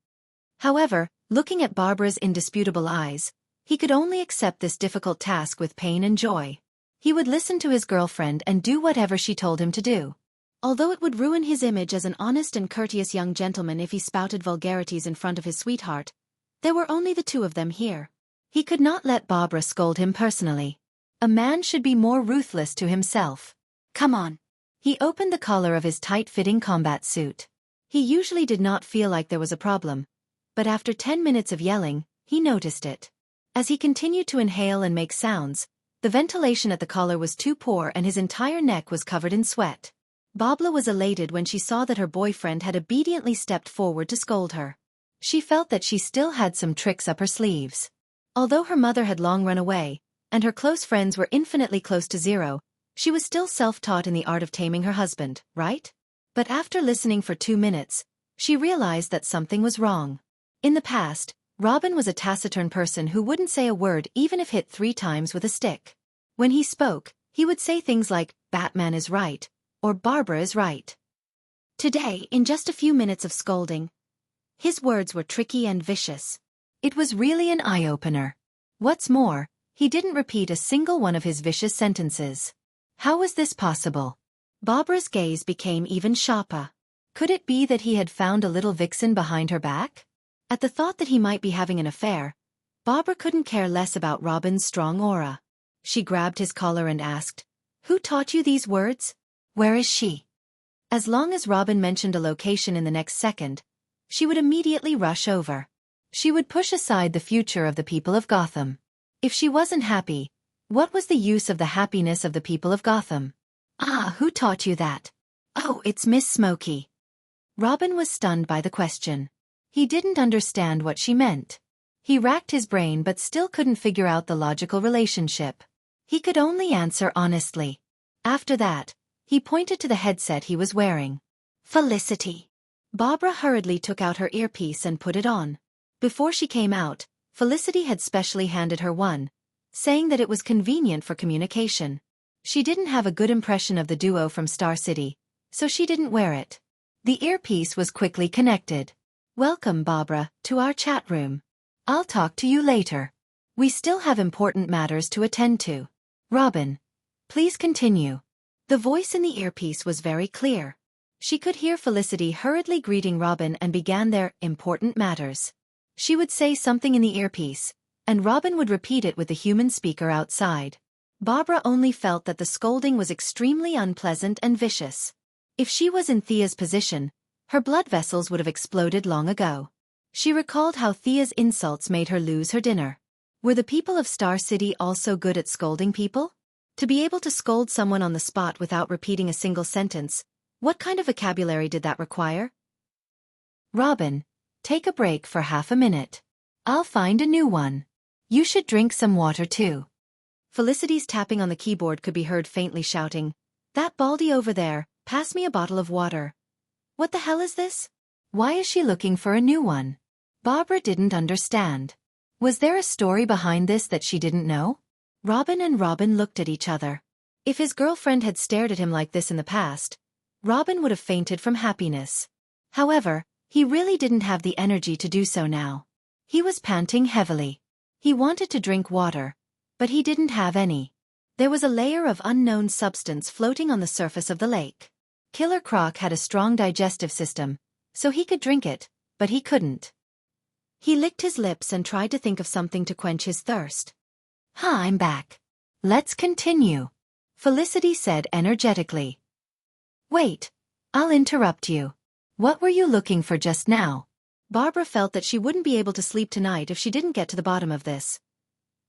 However, looking at Barbara's indisputable eyes, he could only accept this difficult task with pain and joy. He would listen to his girlfriend and do whatever she told him to do. Although it would ruin his image as an honest and courteous young gentleman if he spouted vulgarities in front of his sweetheart, there were only the two of them here. He could not let Barbara scold him personally. A man should be more ruthless to himself. Come on. He opened the collar of his tight-fitting combat suit. He usually did not feel like there was a problem, but after 10 minutes of yelling, he noticed it. As he continued to inhale and make sounds, the ventilation at the collar was too poor and his entire neck was covered in sweat. Barbara was elated when she saw that her boyfriend had obediently stepped forward to scold her. She felt that she still had some tricks up her sleeves. Although her mother had long run away, and her close friends were infinitely close to zero, she was still self-taught in the art of taming her husband, right? But after listening for 2 minutes, she realized that something was wrong. In the past, Robin was a taciturn person who wouldn't say a word even if hit 3 times with a stick. When he spoke, he would say things like, "Batman is right," or "Barbara is right." Today, in just a few minutes of scolding, his words were tricky and vicious. It was really an eye-opener. What's more, he didn't repeat a single one of his vicious sentences. How was this possible? Barbara's gaze became even sharper. Could it be that he had found a little vixen behind her back? At the thought that he might be having an affair, Barbara couldn't care less about Robin's strong aura. She grabbed his collar and asked, "Who taught you these words? Where is she?" As long as Robin mentioned a location in the next second, she would immediately rush over. She would push aside the future of the people of Gotham. If she wasn't happy, what was the use of the happiness of the people of Gotham? "Ah, who taught you that?" "Oh, it's Miss Smokey." Robin was stunned by the question. He didn't understand what she meant. He racked his brain but still couldn't figure out the logical relationship. He could only answer honestly. After that, he pointed to the headset he was wearing. "Felicity." Barbara hurriedly took out her earpiece and put it on. Before she came out, Felicity had specially handed her one, saying that it was convenient for communication. She didn't have a good impression of the duo from Star City, so she didn't wear it. The earpiece was quickly connected. "Welcome, Barbara, to our chat room. I'll talk to you later. We still have important matters to attend to. Robin, please continue." The voice in the earpiece was very clear. She could hear Felicity hurriedly greeting Robin and began their important matters. She would say something in the earpiece, and Robin would repeat it with the human speaker outside. Barbara only felt that the scolding was extremely unpleasant and vicious. If she was in Thea's position, her blood vessels would have exploded long ago. She recalled how Thea's insults made her lose her dinner. Were the people of Star City also good at scolding people? To be able to scold someone on the spot without repeating a single sentence, what kind of vocabulary did that require? "Robin, take a break for half a minute. I'll find a new one. You should drink some water too." Felicity's tapping on the keyboard could be heard faintly shouting, "That baldy over there, pass me a bottle of water. What the hell is this? Why is she looking for a new one?" Barbara didn't understand. Was there a story behind this that she didn't know? Robin looked at each other. If his girlfriend had stared at him like this in the past, Robin would have fainted from happiness. However, he really didn't have the energy to do so now. He was panting heavily. He wanted to drink water, but he didn't have any. There was a layer of unknown substance floating on the surface of the lake. Killer Croc had a strong digestive system, so he could drink it, but he couldn't. He licked his lips and tried to think of something to quench his thirst. I'm back. Let's continue," Felicity said energetically. "Wait, I'll interrupt you. What were you looking for just now?" Barbara felt that she wouldn't be able to sleep tonight if she didn't get to the bottom of this.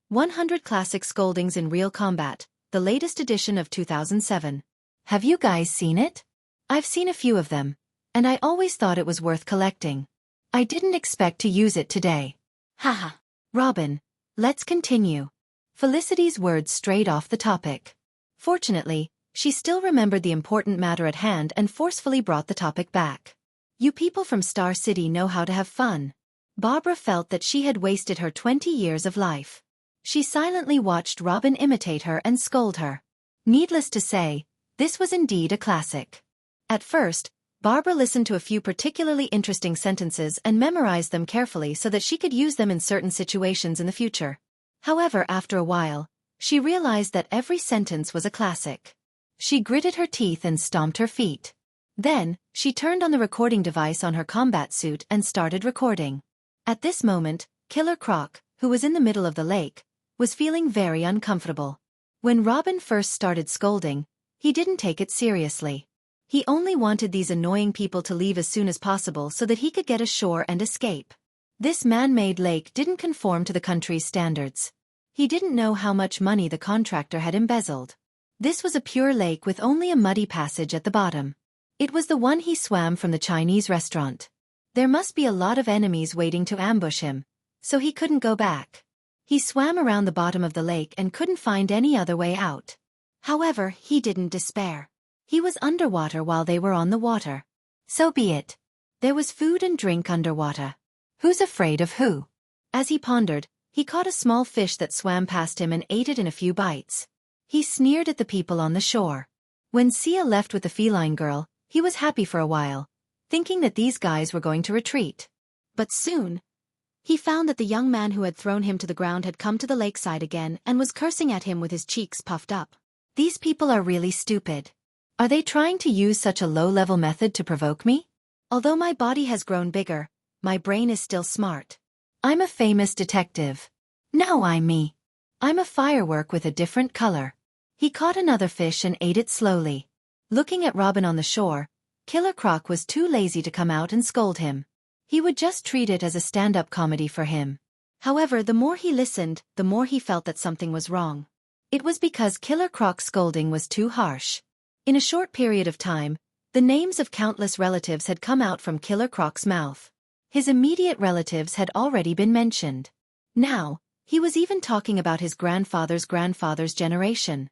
100 Classic Scoldings in Real Combat, the latest edition of 2007. Have you guys seen it? I've seen a few of them, and I always thought it was worth collecting. I didn't expect to use it today. Haha. Robin, let's continue. Felicity's words strayed off the topic. Fortunately, she still remembered the important matter at hand and forcefully brought the topic back. "You people from Star City know how to have fun." Barbara felt that she had wasted her 20 years of life. She silently watched Robin imitate her and scold her. Needless to say, this was indeed a classic. At first, Barbara listened to a few particularly interesting sentences and memorized them carefully so that she could use them in certain situations in the future. However, after a while, she realized that every sentence was a classic. She gritted her teeth and stomped her feet. Then, she turned on the recording device on her combat suit and started recording. At this moment, Killer Croc, who was in the middle of the lake, was feeling very uncomfortable. When Robin first started scolding, he didn't take it seriously. He only wanted these annoying people to leave as soon as possible so that he could get ashore and escape. This man-made lake didn't conform to the country's standards. He didn't know how much money the contractor had embezzled. This was a pure lake with only a muddy passage at the bottom. It was the one he swam from the Chinese restaurant. There must be a lot of enemies waiting to ambush him, so he couldn't go back. He swam around the bottom of the lake and couldn't find any other way out. However, he didn't despair. He was underwater while they were on the water. So be it. There was food and drink underwater. Who's afraid of who? As he pondered, he caught a small fish that swam past him and ate it in a few bites. He sneered at the people on the shore. When Sia left with the feline girl, he was happy for a while, thinking that these guys were going to retreat. But soon, he found that the young man who had thrown him to the ground had come to the lakeside again and was cursing at him with his cheeks puffed up. These people are really stupid. Are they trying to use such a low-level method to provoke me? Although my body has grown bigger, my brain is still smart. I'm a famous detective. Now I'm me. I'm a firework with a different color. He caught another fish and ate it slowly. Looking at Robin on the shore, Killer Croc was too lazy to come out and scold him. He would just treat it as a stand-up comedy for him. However, the more he listened, the more he felt that something was wrong. It was because Killer Croc's scolding was too harsh. In a short period of time, the names of countless relatives had come out from Killer Croc's mouth. His immediate relatives had already been mentioned. Now, he was even talking about his grandfather's grandfather's generation.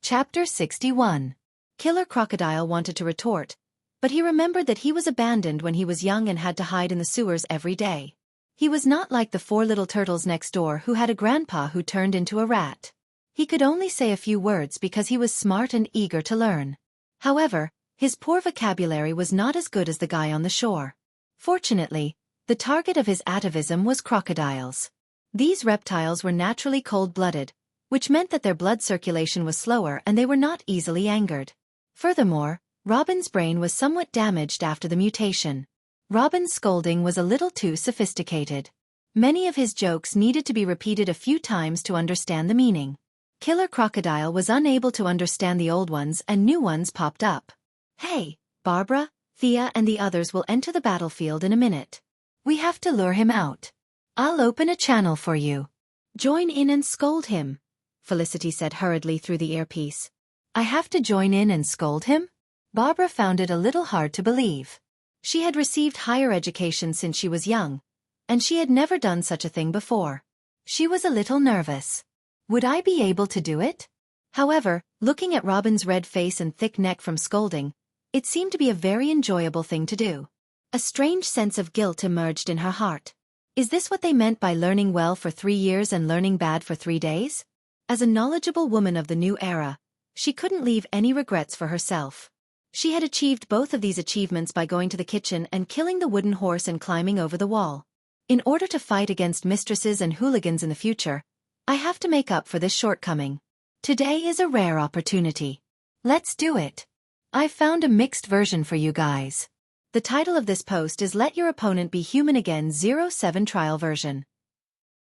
Chapter 61. Killer Crocodile wanted to retort, but he remembered that he was abandoned when he was young and had to hide in the sewers every day. He was not like the 4 little turtles next door who had a grandpa who turned into a rat. He could only say a few words because he was smart and eager to learn. However, his poor vocabulary was not as good as the guy on the shore. Fortunately, the target of his atavism was crocodiles. These reptiles were naturally cold-blooded, which meant that their blood circulation was slower and they were not easily angered. Furthermore, Robin's brain was somewhat damaged after the mutation. Robin's scolding was a little too sophisticated. Many of his jokes needed to be repeated a few times to understand the meaning. Killer Crocodile was unable to understand the old ones and new ones popped up. Hey, Barbara, Thea and the others will enter the battlefield in a minute. We have to lure him out. I'll open a channel for you. Join in and scold him, Felicity said hurriedly through the earpiece. I have to join in and scold him? Barbara found it a little hard to believe. She had received higher education since she was young, and she had never done such a thing before. She was a little nervous. Would I be able to do it? However, looking at Robin's red face and thick neck from scolding, it seemed to be a very enjoyable thing to do. A strange sense of guilt emerged in her heart. Is this what they meant by learning well for 3 years and learning bad for 3 days? As a knowledgeable woman of the new era, she couldn't leave any regrets for herself. She had achieved both of these achievements by going to the kitchen and killing the wooden horse and climbing over the wall. In order to fight against mistresses and hooligans in the future, I have to make up for this shortcoming. Today is a rare opportunity. Let's do it. I've found a mixed version for you guys. The title of this post is Let Your Opponent Be Human Again 07 Trial Version.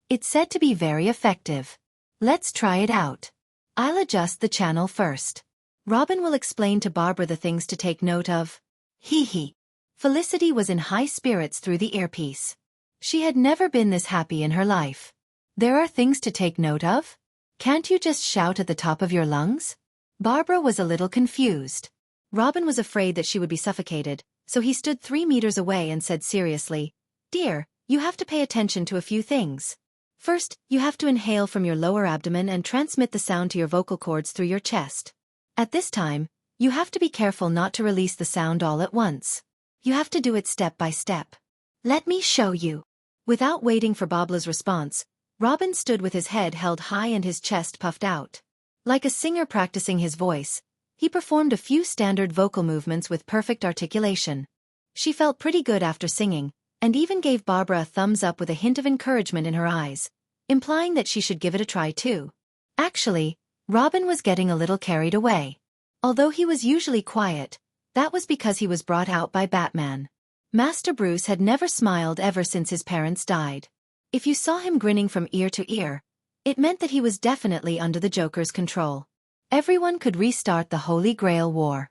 It's said to be very effective. Let's try it out. I'll adjust the channel first. Robin will explain to Barbara the things to take note of. Hee hee. Felicity was in high spirits through the earpiece. She had never been this happy in her life. There are things to take note of? Can't you just shout at the top of your lungs? Barbara was a little confused. Robin was afraid that she would be suffocated, so he stood 3 meters away and said seriously, Dear, you have to pay attention to a few things. First, you have to inhale from your lower abdomen and transmit the sound to your vocal cords through your chest. At this time, you have to be careful not to release the sound all at once. You have to do it step by step. Let me show you. Without waiting for Barbara's response, Robin stood with his head held high and his chest puffed out. Like a singer practicing his voice, He performed a few standard vocal movements with perfect articulation. She felt pretty good after singing, and even gave Barbara a thumbs up with a hint of encouragement in her eyes, implying that she should give it a try too. Actually, Robin was getting a little carried away. Although he was usually quiet, that was because he was brought out by Batman. Master Bruce had never smiled ever since his parents died. If you saw him grinning from ear to ear, it meant that he was definitely under the Joker's control. Everyone could restart the Holy Grail War.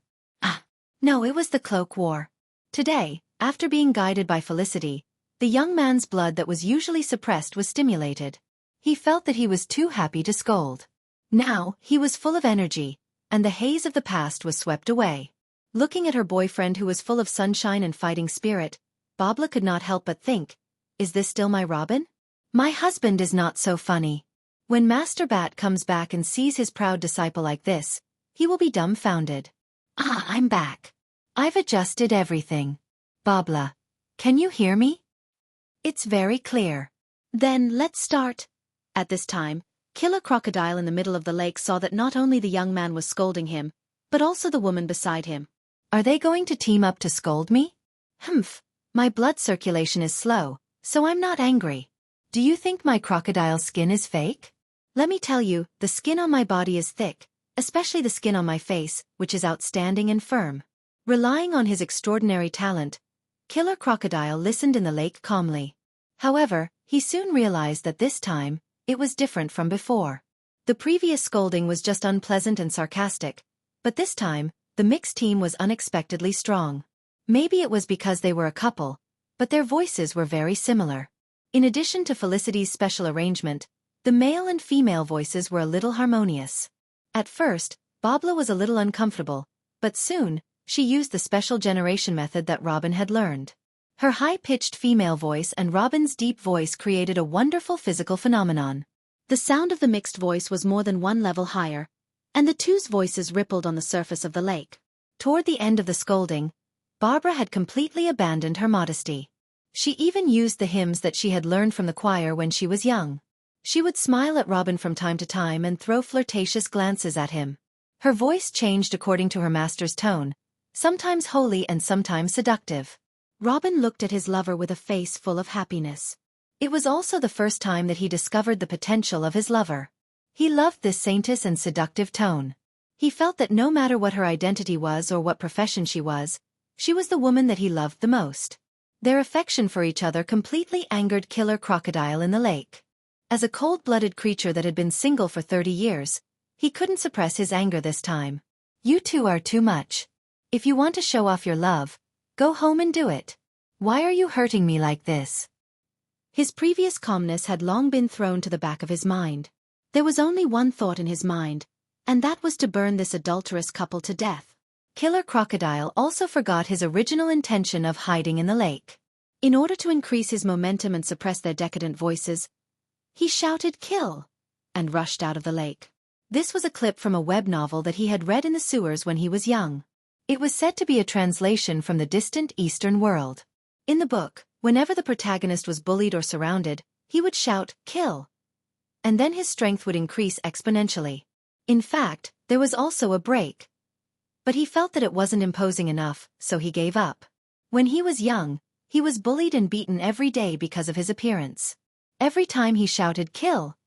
No, it was the Cloak War. Today, after being guided by Felicity, the young man's blood that was usually suppressed was stimulated. He felt that he was too happy to scold. Now, he was full of energy, and the haze of the past was swept away. Looking at her boyfriend who was full of sunshine and fighting spirit, Barbara could not help but think, is this still my Robin? My husband is not so funny. When Master Bat comes back and sees his proud disciple like this, he will be dumbfounded. I'm back. I've adjusted everything. Barbara, can you hear me? It's very clear. Then let's start. At this time, Killer Crocodile in the middle of the lake saw that not only the young man was scolding him, but also the woman beside him. Are they going to team up to scold me? Humph, my blood circulation is slow, so I'm not angry. Do you think my crocodile skin is fake? Let me tell you, the skin on my body is thick, especially the skin on my face, which is outstanding and firm. Relying on his extraordinary talent, Killer Crocodile listened in the lake calmly. However, he soon realized that this time, it was different from before. The previous scolding was just unpleasant and sarcastic, but this time, the mixed team was unexpectedly strong. Maybe it was because they were a couple, but their voices were very similar. In addition to Felicity's special arrangement, the male and female voices were a little harmonious. At first, Barbara was a little uncomfortable, but soon, she used the special generation method that Robin had learned. Her high-pitched female voice and Robin's deep voice created a wonderful physical phenomenon. The sound of the mixed voice was more than one level higher, and the two's voices rippled on the surface of the lake. Toward the end of the scolding, Barbara had completely abandoned her modesty. She even used the hymns that she had learned from the choir when she was young. She would smile at Robin from time to time and throw flirtatious glances at him. Her voice changed according to her master's tone, sometimes holy and sometimes seductive. Robin looked at his lover with a face full of happiness. It was also the first time that he discovered the potential of his lover. He loved this saintess and seductive tone. He felt that no matter what her identity was or what profession she was the woman that he loved the most. Their affection for each other completely angered Killer Crocodile in the lake. As a cold-blooded creature that had been single for 30 years, he couldn't suppress his anger this time. You two are too much. If you want to show off your love, go home and do it. Why are you hurting me like this? His previous calmness had long been thrown to the back of his mind. There was only one thought in his mind, and that was to burn this adulterous couple to death. Killer Crocodile also forgot his original intention of hiding in the lake. In order to increase his momentum and suppress their decadent voices, he shouted "Kill!" and rushed out of the lake. This was a clip from a web novel that he had read in the sewers when he was young. It was said to be a translation from the distant Eastern world. In the book, whenever the protagonist was bullied or surrounded, he would shout "Kill!" and then his strength would increase exponentially. In fact, there was also a break. But he felt that it wasn't imposing enough, so he gave up. When he was young, he was bullied and beaten every day because of his appearance. Every time he shouted "Kill!"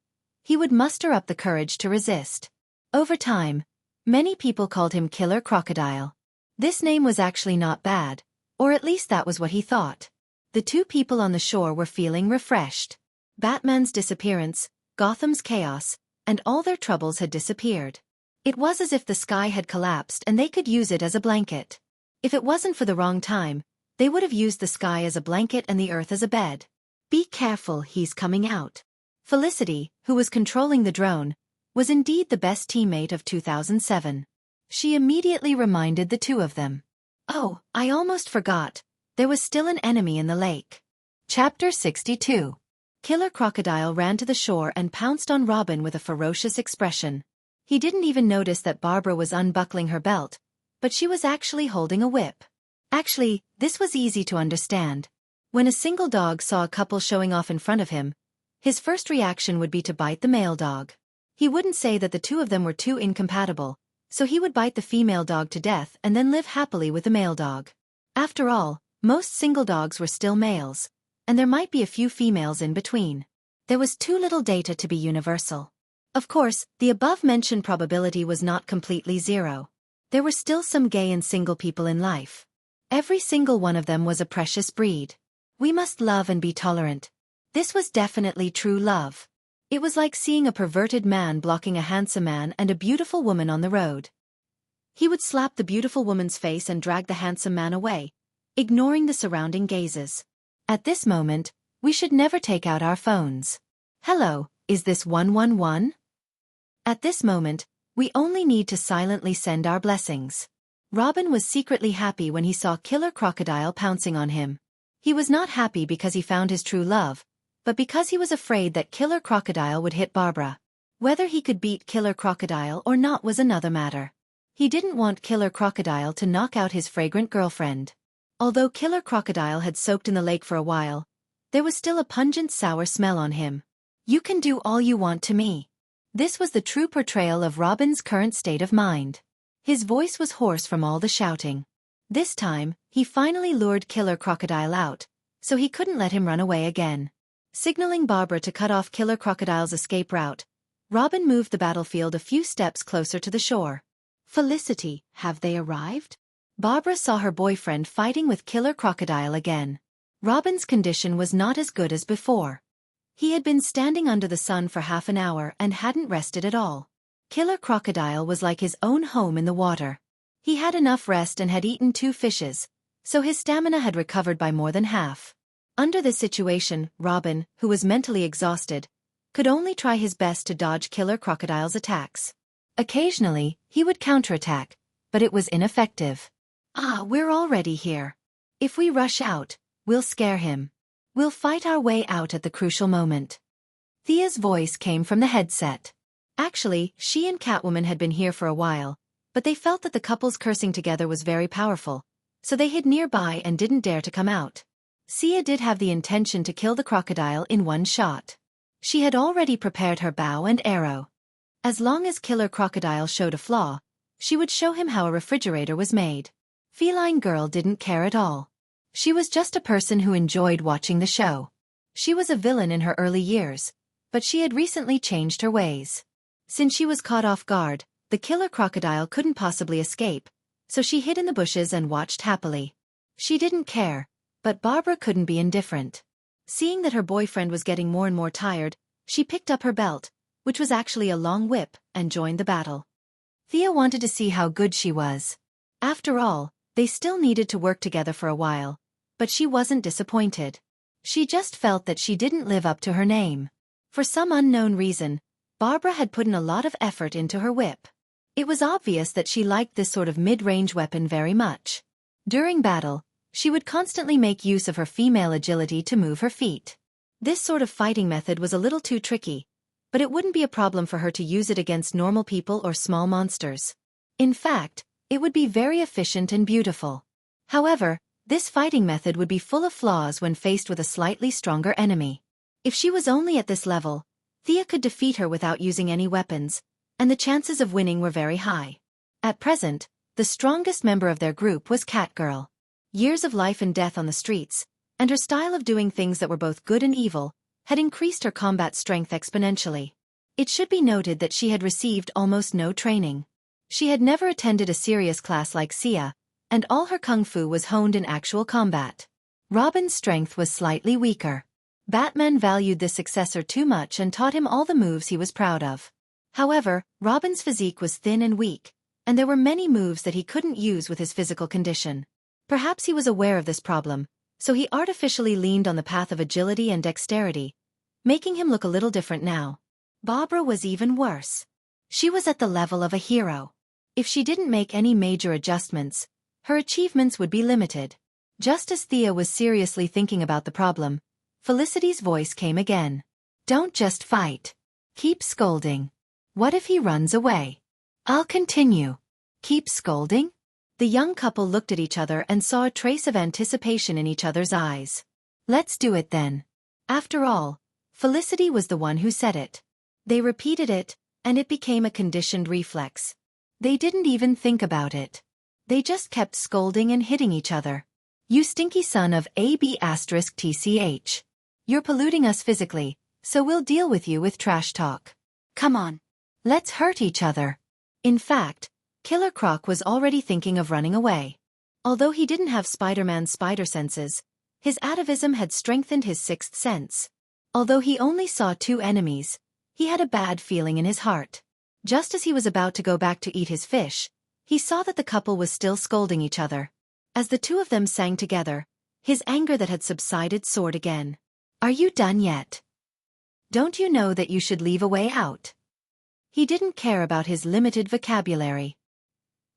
he would muster up the courage to resist. Over time, many people called him Killer Crocodile. This name was actually not bad, or at least that was what he thought. The two people on the shore were feeling refreshed. Batman's disappearance, Gotham's chaos, and all their troubles had disappeared. It was as if the sky had collapsed and they could use it as a blanket. If it wasn't for the wrong time, they would have used the sky as a blanket and the earth as a bed. Be careful, he's coming out. Felicity, who was controlling the drone, was indeed the best teammate of 2007. She immediately reminded the two of them. Oh, I almost forgot. There was still an enemy in the lake. Chapter 62. Killer Crocodile ran to the shore and pounced on Robin with a ferocious expression. He didn't even notice that Barbara was unbuckling her belt, but she was actually holding a whip. Actually, this was easy to understand. When a single dog saw a couple showing off in front of him, his first reaction would be to bite the male dog. He wouldn't say that the two of them were too incompatible, so he would bite the female dog to death and then live happily with the male dog. After all, most single dogs were still males, and there might be a few females in between. There was too little data to be universal. Of course, the above-mentioned probability was not completely zero. There were still some gay and single people in life. Every single one of them was a precious breed. We must love and be tolerant. This was definitely true love. It was like seeing a perverted man blocking a handsome man and a beautiful woman on the road. He would slap the beautiful woman's face and drag the handsome man away, ignoring the surrounding gazes. At this moment, we should never take out our phones. Hello, is this 111? At this moment, we only need to silently send our blessings. Robin was secretly happy when he saw Killer Crocodile pouncing on him. He was not happy because he found his true love, but because he was afraid that Killer Crocodile would hit Barbara. Whether he could beat Killer Crocodile or not was another matter. He didn't want Killer Crocodile to knock out his fragrant girlfriend. Although Killer Crocodile had soaked in the lake for a while, there was still a pungent sour smell on him. You can do all you want to me. This was the true portrayal of Robin's current state of mind. His voice was hoarse from all the shouting. This time, he finally lured Killer Crocodile out, so he couldn't let him run away again. Signaling Barbara to cut off Killer Crocodile's escape route, Robin moved the battlefield a few steps closer to the shore. Felicity, have they arrived? Barbara saw her boyfriend fighting with Killer Crocodile again. Robin's condition was not as good as before. He had been standing under the sun for half an hour and hadn't rested at all. Killer Crocodile was like his own home in the water. He had enough rest and had eaten 2 fishes, so his stamina had recovered by more than half. Under this situation, Robin, who was mentally exhausted, could only try his best to dodge Killer Crocodile's attacks. Occasionally, he would counterattack, but it was ineffective. We're already here. If we rush out, we'll scare him. We'll fight our way out at the crucial moment. Thea's voice came from the headset. Actually, she and Catwoman had been here for a while, but they felt that the couple's cursing together was very powerful, so they hid nearby and didn't dare to come out. Sia did have the intention to kill the crocodile in one shot. She had already prepared her bow and arrow. As long as Killer Crocodile showed a flaw, she would show him how a refrigerator was made. Feline Girl didn't care at all. She was just a person who enjoyed watching the show. She was a villain in her early years, but she had recently changed her ways. Since she was caught off guard, the Killer Crocodile couldn't possibly escape, so she hid in the bushes and watched happily. She didn't care, but Barbara couldn't be indifferent. Seeing that her boyfriend was getting more and more tired, she picked up her belt, which was actually a long whip, and joined the battle. Thea wanted to see how good she was. After all, they still needed to work together for a while, but she wasn't disappointed. She just felt that she didn't live up to her name. For some unknown reason, Barbara had put in a lot of effort into her whip. It was obvious that she liked this sort of mid-range weapon very much. During battle, she would constantly make use of her female agility to move her feet. This sort of fighting method was a little too tricky, but it wouldn't be a problem for her to use it against normal people or small monsters. In fact, it would be very efficient and beautiful. However, this fighting method would be full of flaws when faced with a slightly stronger enemy. If she was only at this level, Thea could defeat her without using any weapons, and the chances of winning were very high. At present, the strongest member of their group was Catgirl. Years of life and death on the streets, and her style of doing things that were both good and evil, had increased her combat strength exponentially. It should be noted that she had received almost no training. She had never attended a serious class like Sia, and all her kung fu was honed in actual combat. Robin's strength was slightly weaker. Batman valued this successor too much and taught him all the moves he was proud of. However, Robin's physique was thin and weak, and there were many moves that he couldn't use with his physical condition. Perhaps he was aware of this problem, so he artificially leaned on the path of agility and dexterity, making him look a little different now. Barbara was even worse. She was at the level of a hero. If she didn't make any major adjustments, her achievements would be limited. Just as Thea was seriously thinking about the problem, Felicity's voice came again. Don't just fight. Keep scolding. What if he runs away? I'll continue. Keep scolding? The young couple looked at each other and saw a trace of anticipation in each other's eyes. Let's do it then. After all, Felicity was the one who said it. They repeated it, and it became a conditioned reflex. They didn't even think about it. They just kept scolding and hitting each other. You stinky son of AB*TCH. You're polluting us physically, so we'll deal with you with trash talk. Come on. Let's hurt each other. In fact, Killer Croc was already thinking of running away. Although he didn't have Spider-Man's spider senses, his atavism had strengthened his sixth sense. Although he only saw two enemies, he had a bad feeling in his heart. Just as he was about to go back to eat his fish, he saw that the couple was still scolding each other. As the two of them sang together, his anger that had subsided soared again. Are you done yet? Don't you know that you should leave a way out? He didn't care about his limited vocabulary.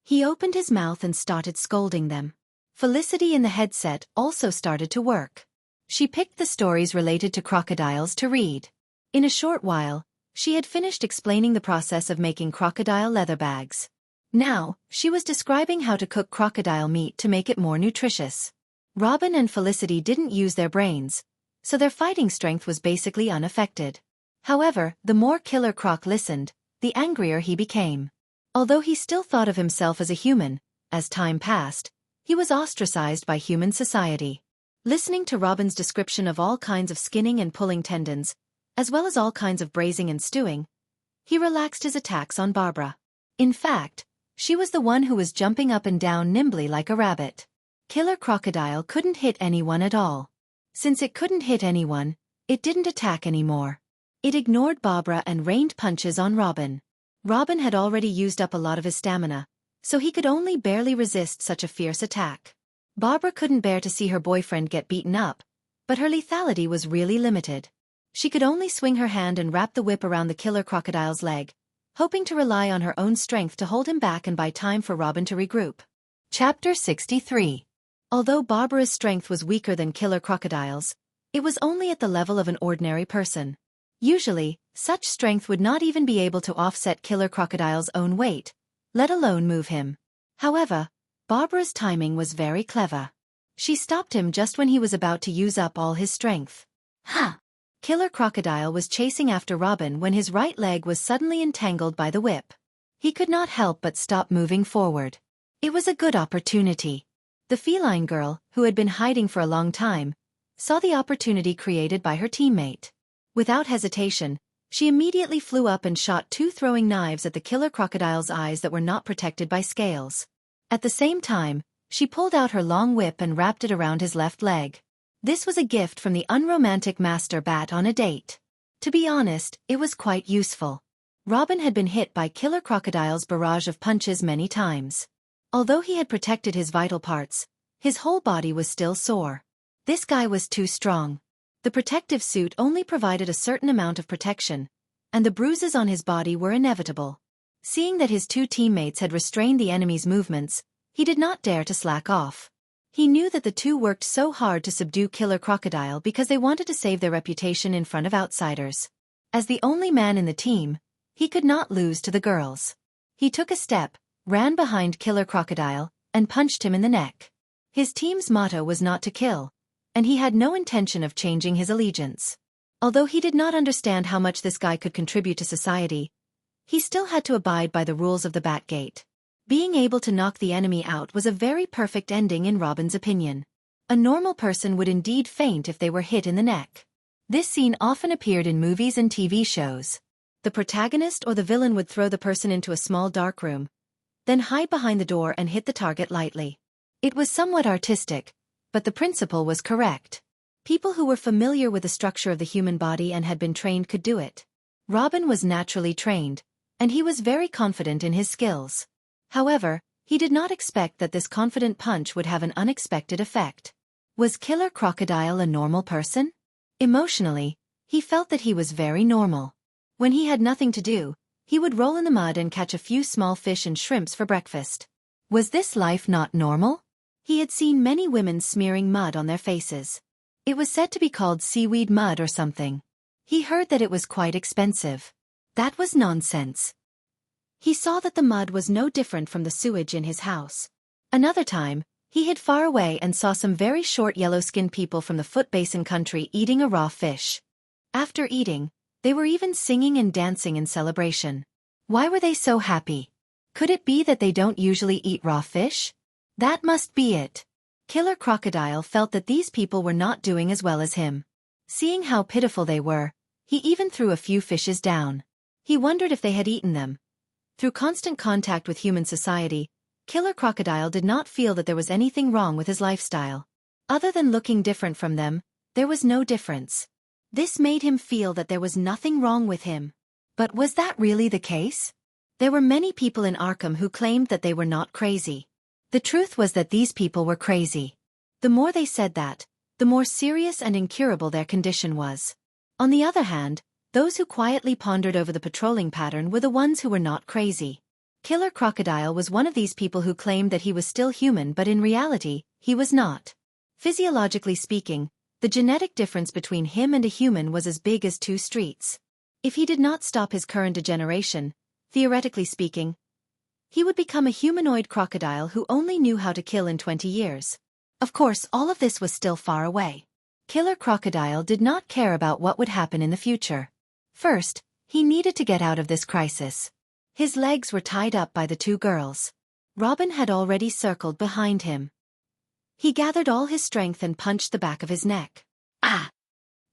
He opened his mouth and started scolding them. Felicity in the headset also started to work. She picked the stories related to crocodiles to read. In a short while, she had finished explaining the process of making crocodile leather bags. Now, she was describing how to cook crocodile meat to make it more nutritious. Robin and Felicity didn't use their brains, so their fighting strength was basically unaffected. However, the more Killer Croc listened, the angrier he became. Although he still thought of himself as a human, as time passed, he was ostracized by human society. Listening to Robin's description of all kinds of skinning and pulling tendons, as well as all kinds of braising and stewing, he relaxed his attacks on Barbara. In fact, she was the one who was jumping up and down nimbly like a rabbit. Killer Crocodile couldn't hit anyone at all. Since it couldn't hit anyone, it didn't attack anymore. It ignored Barbara and rained punches on Robin. Robin had already used up a lot of his stamina, so he could only barely resist such a fierce attack. Barbara couldn't bear to see her boyfriend get beaten up, but her lethality was really limited. She could only swing her hand and wrap the whip around the Killer Crocodile's leg, hoping to rely on her own strength to hold him back and buy time for Robin to regroup. Chapter 63. Although Barbara's strength was weaker than Killer Crocodile's, it was only at the level of an ordinary person. Usually, such strength would not even be able to offset Killer Crocodile's own weight, let alone move him. However, Barbara's timing was very clever. She stopped him just when he was about to use up all his strength. Ha! Killer Crocodile was chasing after Robin when his right leg was suddenly entangled by the whip. He could not help but stop moving forward. It was a good opportunity. The feline girl, who had been hiding for a long time, saw the opportunity created by her teammate. Without hesitation, she immediately flew up and shot two throwing knives at the Killer Crocodile's eyes that were not protected by scales. At the same time, she pulled out her long whip and wrapped it around his left leg. This was a gift from the unromantic Master Bat on a date. To be honest, it was quite useful. Robin had been hit by Killer Crocodile's barrage of punches many times. Although he had protected his vital parts, his whole body was still sore. This guy was too strong. The protective suit only provided a certain amount of protection, and the bruises on his body were inevitable. Seeing that his two teammates had restrained the enemy's movements, he did not dare to slack off. He knew that the two worked so hard to subdue Killer Crocodile because they wanted to save their reputation in front of outsiders. As the only man in the team, he could not lose to the girls. He took a step, ran behind Killer Crocodile, and punched him in the neck. His team's motto was not to kill, and he had no intention of changing his allegiance. Although he did not understand how much this guy could contribute to society, he still had to abide by the rules of the Batgate. Being able to knock the enemy out was a very perfect ending in Robin's opinion. A normal person would indeed faint if they were hit in the neck. This scene often appeared in movies and TV shows. The protagonist or the villain would throw the person into a small dark room, then hide behind the door and hit the target lightly. It was somewhat artistic, but the principle was correct. People who were familiar with the structure of the human body and had been trained could do it. Robin was naturally trained, and he was very confident in his skills. However, he did not expect that this confident punch would have an unexpected effect. Was Killer Crocodile a normal person? Emotionally, he felt that he was very normal. When he had nothing to do, he would roll in the mud and catch a few small fish and shrimps for breakfast. Was this life not normal? He had seen many women smearing mud on their faces. It was said to be called seaweed mud or something. He heard that it was quite expensive. That was nonsense. He saw that the mud was no different from the sewage in his house. Another time, he hid far away and saw some very short yellow-skinned people from the Foot Basin country eating a raw fish. After eating, they were even singing and dancing in celebration. Why were they so happy? Could it be that they don't usually eat raw fish? That must be it. Killer Crocodile felt that these people were not doing as well as him. Seeing how pitiful they were, he even threw a few fishes down. He wondered if they had eaten them. Through constant contact with human society, Killer Crocodile did not feel that there was anything wrong with his lifestyle. Other than looking different from them, there was no difference. This made him feel that there was nothing wrong with him. But was that really the case? There were many people in Arkham who claimed that they were not crazy. The truth was that these people were crazy. The more they said that, the more serious and incurable their condition was. On the other hand, those who quietly pondered over the patrolling pattern were the ones who were not crazy. Killer Crocodile was one of these people who claimed that he was still human, but in reality, he was not. Physiologically speaking, the genetic difference between him and a human was as big as two streets. If he did not stop his current degeneration, theoretically speaking, he would become a humanoid crocodile who only knew how to kill in 20 years. Of course, all of this was still far away. Killer Crocodile did not care about what would happen in the future. First, he needed to get out of this crisis. His legs were tied up by the two girls. Robin had already circled behind him. He gathered all his strength and punched the back of his neck. Ah!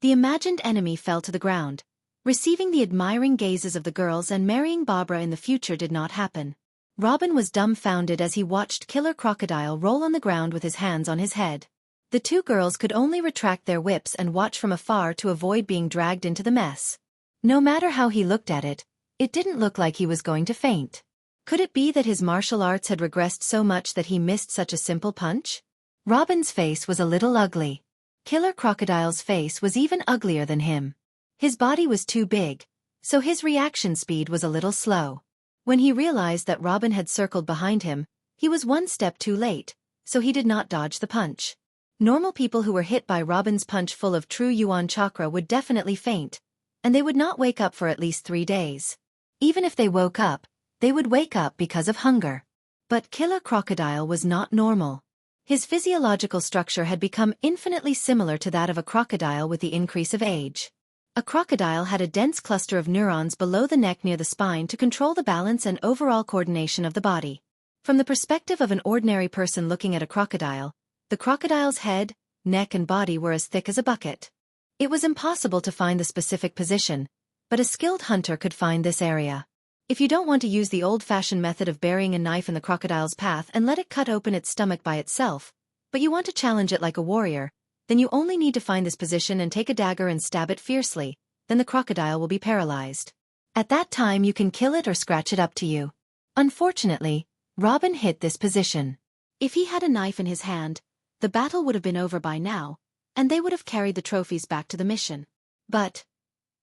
The imagined enemy fell to the ground. Receiving the admiring gazes of the girls and marrying Barbara in the future did not happen. Robin was dumbfounded as he watched Killer Crocodile roll on the ground with his hands on his head. The two girls could only retract their whips and watch from afar to avoid being dragged into the mess. No matter how he looked at it, it didn't look like he was going to faint. Could it be that his martial arts had regressed so much that he missed such a simple punch? Robin's face was a little ugly. Killer Crocodile's face was even uglier than him. His body was too big, so his reaction speed was a little slow. When he realized that Robin had circled behind him, he was one step too late, so he did not dodge the punch. Normal people who were hit by Robin's punch full of true Yuan chakra would definitely faint, and they would not wake up for at least 3 days. Even if they woke up, they would wake up because of hunger. But Killer Crocodile was not normal. His physiological structure had become infinitely similar to that of a crocodile with the increase of age. A crocodile had a dense cluster of neurons below the neck near the spine to control the balance and overall coordination of the body. From the perspective of an ordinary person looking at a crocodile, the crocodile's head, neck and body were as thick as a bucket. It was impossible to find the specific position, but a skilled hunter could find this area. If you don't want to use the old-fashioned method of burying a knife in the crocodile's path and let it cut open its stomach by itself, but you want to challenge it like a warrior, then you only need to find this position and take a dagger and stab it fiercely, then the crocodile will be paralyzed. At that time you can kill it or scratch it, up to you. Unfortunately, Robin hit this position. If he had a knife in his hand, the battle would have been over by now, and they would have carried the trophies back to the mission. But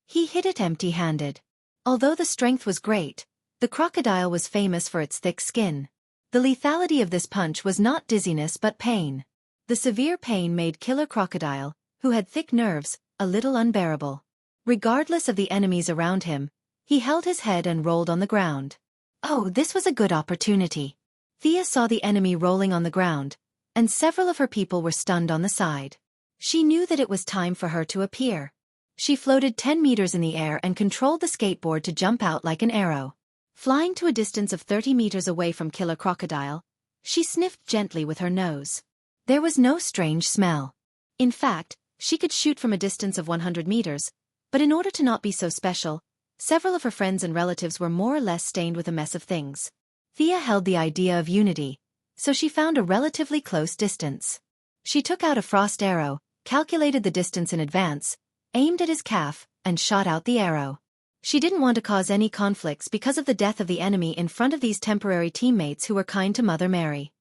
he hit it empty-handed. Although the strength was great, the crocodile was famous for its thick skin. The lethality of this punch was not dizziness but pain. The severe pain made Killer Crocodile, who had thick nerves, a little unbearable. Regardless of the enemies around him, he held his head and rolled on the ground. Oh, this was a good opportunity. Thea saw the enemy rolling on the ground, and several of her people were stunned on the side. She knew that it was time for her to appear. She floated 10 meters in the air and controlled the skateboard to jump out like an arrow. Flying to a distance of 30 meters away from Killer Crocodile, she sniffed gently with her nose. There was no strange smell. In fact, she could shoot from a distance of 100 meters, but in order to not be so special, several of her friends and relatives were more or less stained with a mess of things. Thea held the idea of unity, so she found a relatively close distance. She took out a frost arrow, calculated the distance in advance, aimed at his calf, and shot out the arrow. She didn't want to cause any conflicts because of the death of the enemy in front of these temporary teammates who were kind to Mother Mary.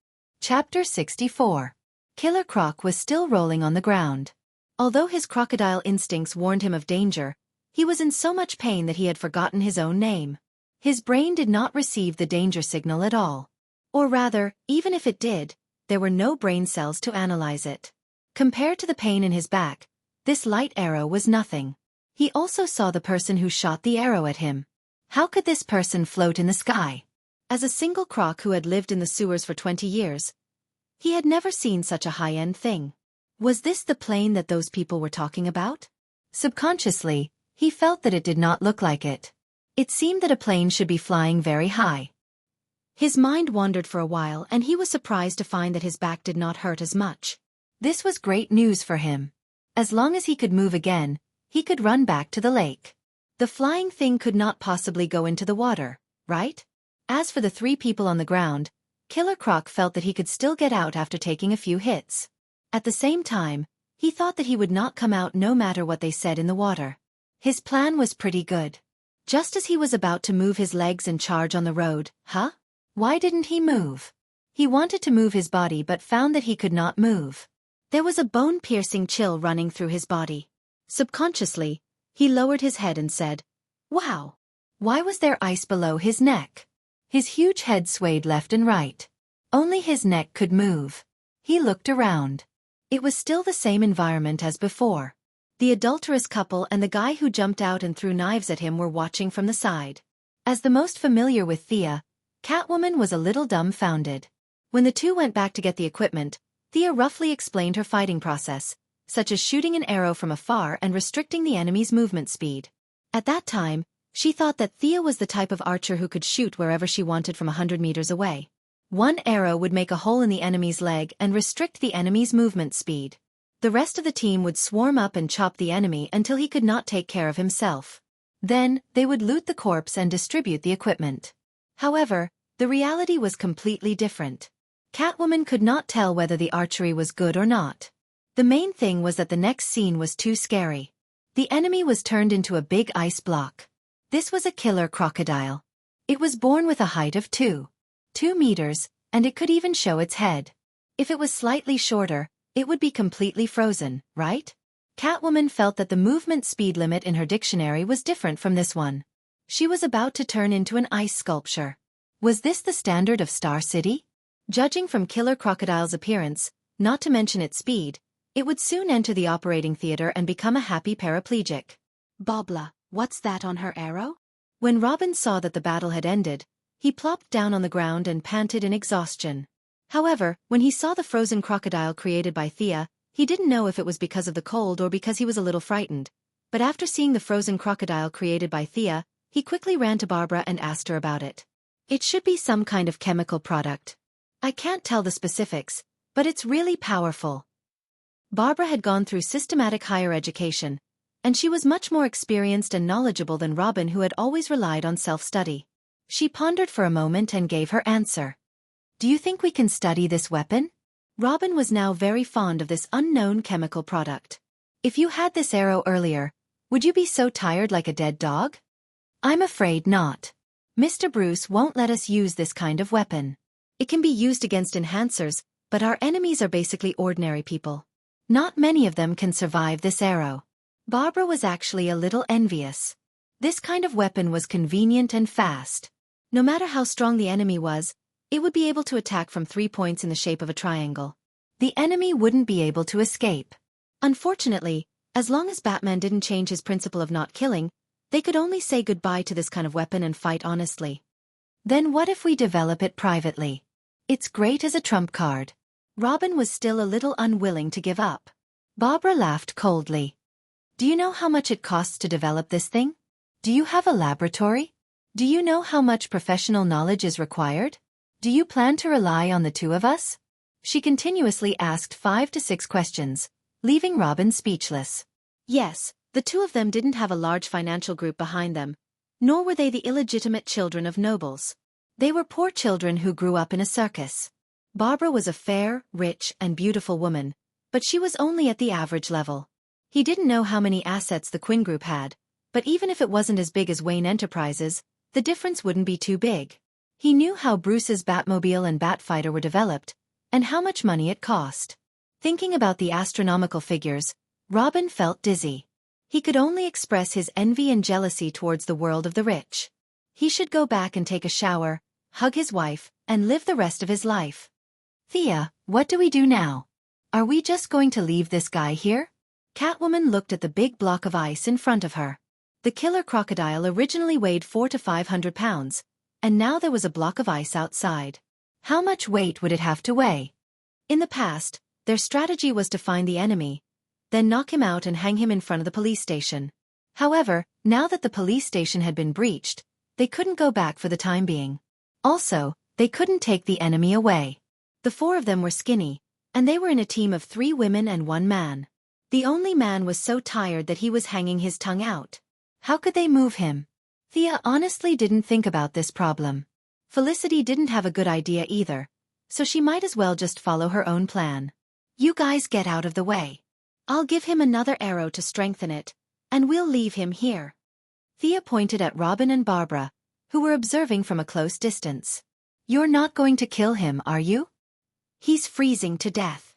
Chapter 64. Killer Croc was still rolling on the ground. Although his crocodile instincts warned him of danger, he was in so much pain that he had forgotten his own name. His brain did not receive the danger signal at all. Or rather, even if it did, there were no brain cells to analyze it. Compared to the pain in his back, this light arrow was nothing. He also saw the person who shot the arrow at him. How could this person float in the sky? As a single croc who had lived in the sewers for 20 years, he had never seen such a high-end thing. Was this the plane that those people were talking about? Subconsciously, he felt that it did not look like it. It seemed that a plane should be flying very high. His mind wandered for a while and he was surprised to find that his back did not hurt as much. This was great news for him. As long as he could move again, he could run back to the lake. The flying thing could not possibly go into the water, right? As for the 3 people on the ground, Killer Croc felt that he could still get out after taking a few hits. At the same time, he thought that he would not come out no matter what they said in the water. His plan was pretty good. Just as he was about to move his legs and charge on the road, why didn't he move? He wanted to move his body but found that he could not move. There was a bone-piercing chill running through his body. Subconsciously, he lowered his head and said, "Wow! Why was there ice below his neck?" His huge head swayed left and right. Only his neck could move. He looked around. It was still the same environment as before. The adulterous couple and the guy who jumped out and threw knives at him were watching from the side. As the most familiar with Thea, Catwoman was a little dumbfounded. When the two went back to get the equipment, Thea roughly explained her fighting process, such as shooting an arrow from afar and restricting the enemy's movement speed. At that time, she thought that Thea was the type of archer who could shoot wherever she wanted from 100 meters away. One arrow would make a hole in the enemy's leg and restrict the enemy's movement speed. The rest of the team would swarm up and chop the enemy until he could not take care of himself. Then, they would loot the corpse and distribute the equipment. However, the reality was completely different. Catwoman could not tell whether the archery was good or not. The main thing was that the next scene was too scary. The enemy was turned into a big ice block. This was a killer crocodile. It was born with a height of 2 meters, and it could even show its head. If it was slightly shorter, it would be completely frozen, right? Catwoman felt that the movement speed limit in her dictionary was different from this one. She was about to turn into an ice sculpture. Was this the standard of Star City? Judging from Killer Crocodile's appearance, not to mention its speed, it would soon enter the operating theater and become a happy paraplegic. Bobla, what's that on her arrow? When Robin saw that the battle had ended, he plopped down on the ground and panted in exhaustion. However, when he saw the frozen crocodile created by Thea, he didn't know if it was because of the cold or because he was a little frightened. But after seeing the frozen crocodile created by Thea, he quickly ran to Barbara and asked her about it. It should be some kind of chemical product. I can't tell the specifics, but it's really powerful. Barbara had gone through systematic higher education, and she was much more experienced and knowledgeable than Robin, who had always relied on self-study. She pondered for a moment and gave her answer. Do you think we can study this weapon? Robin was now very fond of this unknown chemical product. If you had this arrow earlier, would you be so tired like a dead dog? I'm afraid not. Mr. Bruce won't let us use this kind of weapon. It can be used against enhancers, but our enemies are basically ordinary people. Not many of them can survive this arrow. Barbara was actually a little envious. This kind of weapon was convenient and fast. No matter how strong the enemy was, it would be able to attack from 3 points in the shape of a triangle. The enemy wouldn't be able to escape. Unfortunately, as long as Batman didn't change his principle of not killing, they could only say goodbye to this kind of weapon and fight honestly. Then what if we develop it privately? It's great as a trump card. Robin was still a little unwilling to give up. Barbara laughed coldly. Do you know how much it costs to develop this thing? Do you have a laboratory? Do you know how much professional knowledge is required? Do you plan to rely on the two of us? She continuously asked 5 to 6 questions, leaving Robin speechless. Yes, the two of them didn't have a large financial group behind them, nor were they the illegitimate children of nobles. They were poor children who grew up in a circus. Barbara was a fair, rich, and beautiful woman, but she was only at the average level. He didn't know how many assets the Quinn Group had, but even if it wasn't as big as Wayne Enterprises, the difference wouldn't be too big. He knew how Bruce's Batmobile and Batfighter were developed, and how much money it cost. Thinking about the astronomical figures, Robin felt dizzy. He could only express his envy and jealousy towards the world of the rich. He should go back and take a shower, hug his wife, and live the rest of his life. Thea, what do we do now? Are we just going to leave this guy here? Catwoman looked at the big block of ice in front of her. The killer crocodile originally weighed 400 to 500 pounds, and now there was a block of ice outside. How much weight would it have to weigh? In the past, their strategy was to find the enemy, then knock him out and hang him in front of the police station. However, now that the police station had been breached, they couldn't go back for the time being. Also, They couldn't take the enemy away. The four of them were skinny, and they were in a team of 3 women and 1 man. The only man was so tired that he was hanging his tongue out. How could they move him? Thea honestly didn't think about this problem. Felicity didn't have a good idea either, so she might as well just follow her own plan. You guys get out of the way. I'll give him another arrow to strengthen it, and we'll leave him here. Thea pointed at Robin and Barbara, who were observing from a close distance. You're not going to kill him, are you? He's freezing to death.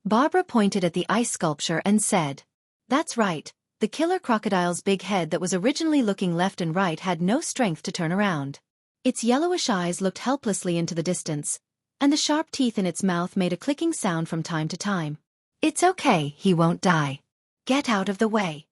Barbara pointed at the ice sculpture and said, That's right, the killer crocodile's big head that was originally looking left and right had no strength to turn around. Its yellowish eyes looked helplessly into the distance, and the sharp teeth in its mouth made a clicking sound from time to time. It's okay, he won't die. Get out of the way.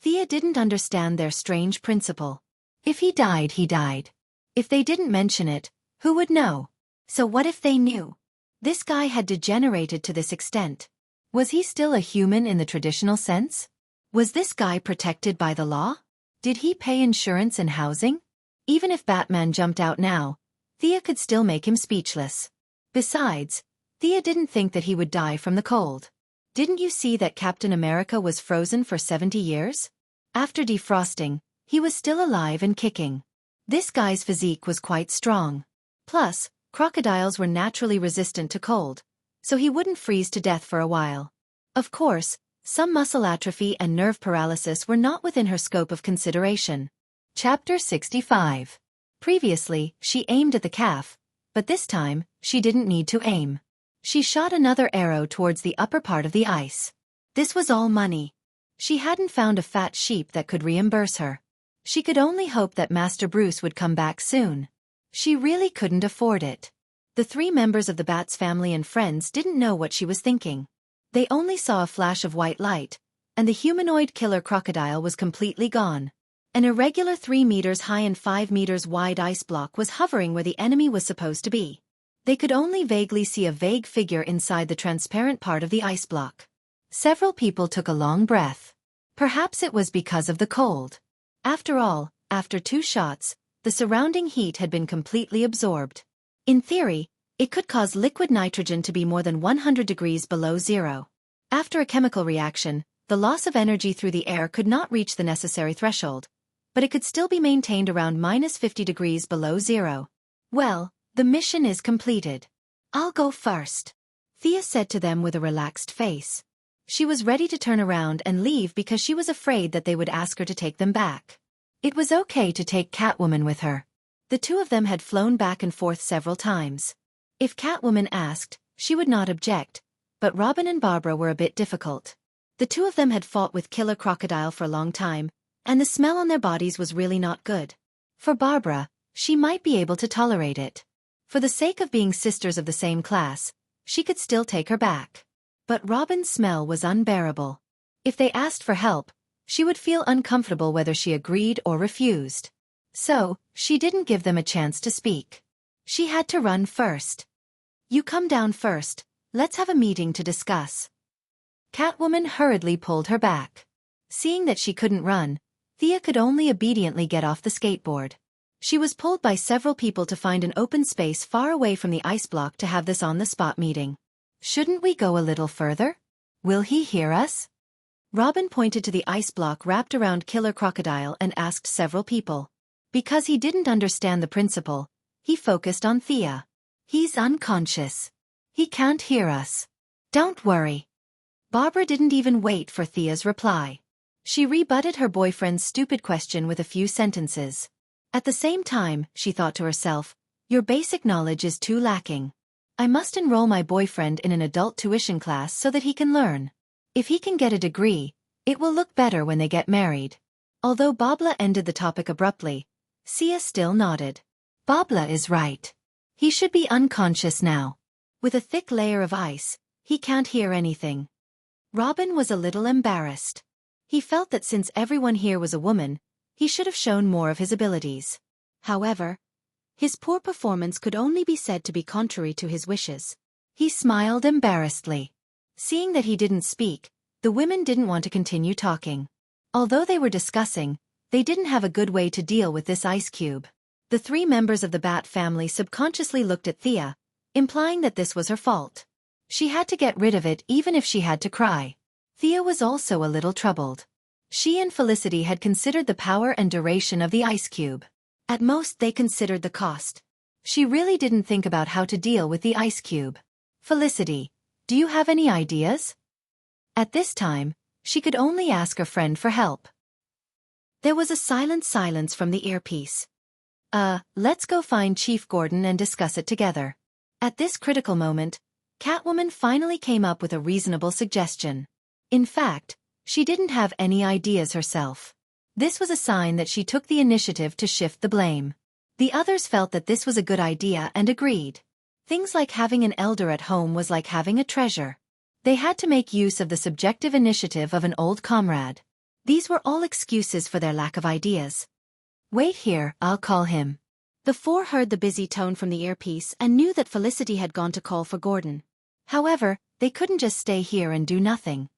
Thea didn't understand their strange principle. If he died, he died. If they didn't mention it, who would know? So what if they knew? This guy had degenerated to this extent. Was he still a human in the traditional sense? Was this guy protected by the law? Did he pay insurance and housing? Even if Batman jumped out now, Thea could still make him speechless. Besides, Thea didn't think that he would die from the cold. Didn't you see that Captain America was frozen for 70 years? After defrosting, he was still alive and kicking. This guy's physique was quite strong. Plus, crocodiles were naturally resistant to cold, so he wouldn't freeze to death for a while. Of course, some muscle atrophy and nerve paralysis were not within her scope of consideration. Chapter 65. Previously, she aimed at the calf, but this time, she didn't need to aim. She shot another arrow towards the upper part of the ice. This was all money. She hadn't found a fat sheep that could reimburse her. She could only hope that Master Bruce would come back soon. She really couldn't afford it. The 3 members of the Bat's family and friends didn't know what she was thinking. They only saw a flash of white light, and the humanoid killer crocodile was completely gone. An irregular 3 meters high and 5 meters wide ice block was hovering where the enemy was supposed to be. They could only vaguely see a vague figure inside the transparent part of the ice block. Several people took a long breath. Perhaps it was because of the cold. After all, after 2 shots, the surrounding heat had been completely absorbed. In theory, it could cause liquid nitrogen to be more than 100 degrees below zero. After a chemical reaction, the loss of energy through the air could not reach the necessary threshold, but it could still be maintained around minus 50 degrees below zero. Well, the mission is completed. I'll go first, Thea said to them with a relaxed face. She was ready to turn around and leave because she was afraid that they would ask her to take them back. It was okay to take Catwoman with her. The 2 of them had flown back and forth several times. If Catwoman asked, she would not object, but Robin and Barbara were a bit difficult. The 2 of them had fought with Killer Crocodile for a long time, and the smell on their bodies was really not good. For Barbara, she might be able to tolerate it. For the sake of being sisters of the same class, she could still take her back. But Robin's smell was unbearable. If they asked for help, she would feel uncomfortable whether she agreed or refused. So, she didn't give them a chance to speak. She had to run first. You come down first, let's have a meeting to discuss. Catwoman hurriedly pulled her back. Seeing that she couldn't run, Thea could only obediently get off the skateboard. She was pulled by several people to find an open space far away from the ice block to have this on-the-spot meeting. Shouldn't we go a little further? Will he hear us? Robin pointed to the ice block wrapped around Killer Crocodile and asked several people. Because he didn't understand the principle, he focused on Thea. He's unconscious. He can't hear us. Don't worry. Barbara didn't even wait for Thea's reply. She rebutted her boyfriend's stupid question with a few sentences. At the same time, she thought to herself, your basic knowledge is too lacking. I must enroll my boyfriend in an adult tuition class so that he can learn. If he can get a degree, it will look better when they get married. Although Babla ended the topic abruptly, Sia still nodded. Babla is right. He should be unconscious now. With a thick layer of ice, he can't hear anything. Robin was a little embarrassed. He felt that since everyone here was a woman, he should have shown more of his abilities. However, his poor performance could only be said to be contrary to his wishes. He smiled embarrassedly. Seeing that he didn't speak, the women didn't want to continue talking. Although they were discussing, they didn't have a good way to deal with this ice cube. The three members of the bat family subconsciously looked at Thea, implying that this was her fault. She had to get rid of it even if she had to cry. Thea was also a little troubled. She and Felicity had considered the power and duration of the ice cube. At most they considered the cost. She really didn't think about how to deal with the ice cube. Felicity, do you have any ideas? At this time, she could only ask her friend for help. There was a silence from the earpiece. Let's go find Chief Gordon and discuss it together. At this critical moment, Catwoman finally came up with a reasonable suggestion. In fact, she didn't have any ideas herself. This was a sign that she took the initiative to shift the blame. The others felt that this was a good idea and agreed. Things like having an elder at home was like having a treasure. They had to make use of the subjective initiative of an old comrade. These were all excuses for their lack of ideas. Wait here, I'll call him. The four heard the busy tone from the earpiece and knew that Felicity had gone to call for Gordon. However, they couldn't just stay here and do nothing.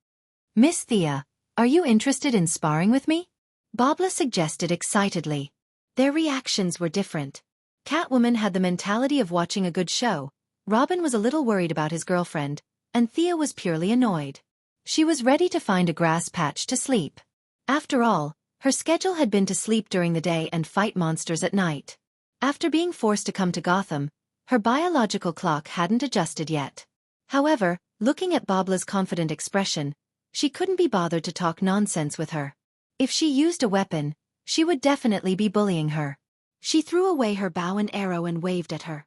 Miss Thea, are you interested in sparring with me? Bobla suggested excitedly. Their reactions were different. Catwoman had the mentality of watching a good show, Robin was a little worried about his girlfriend, and Thea was purely annoyed. She was ready to find a grass patch to sleep. After all, her schedule had been to sleep during the day and fight monsters at night. After being forced to come to Gotham, her biological clock hadn't adjusted yet. However, looking at Bobla's confident expression, she couldn't be bothered to talk nonsense with her. If she used a weapon, she would definitely be bullying her. She threw away her bow and arrow and waved at her.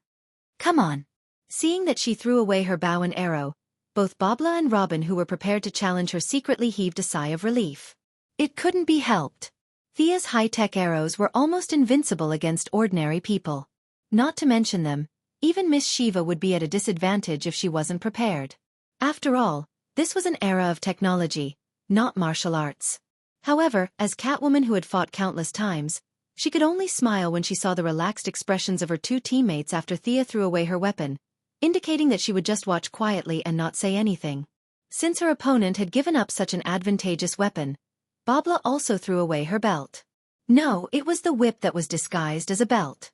Come on. Seeing that she threw away her bow and arrow, both Bobla and Robin, who were prepared to challenge her, secretly heaved a sigh of relief. It couldn't be helped. Thea's high-tech arrows were almost invincible against ordinary people. Not to mention them, even Miss Shiva would be at a disadvantage if she wasn't prepared. After all, this was an era of technology, not martial arts. However, as Catwoman who had fought countless times, she could only smile when she saw the relaxed expressions of her two teammates after Thea threw away her weapon, indicating that she would just watch quietly and not say anything. Since her opponent had given up such an advantageous weapon, Bobla also threw away her belt. No, it was the whip that was disguised as a belt.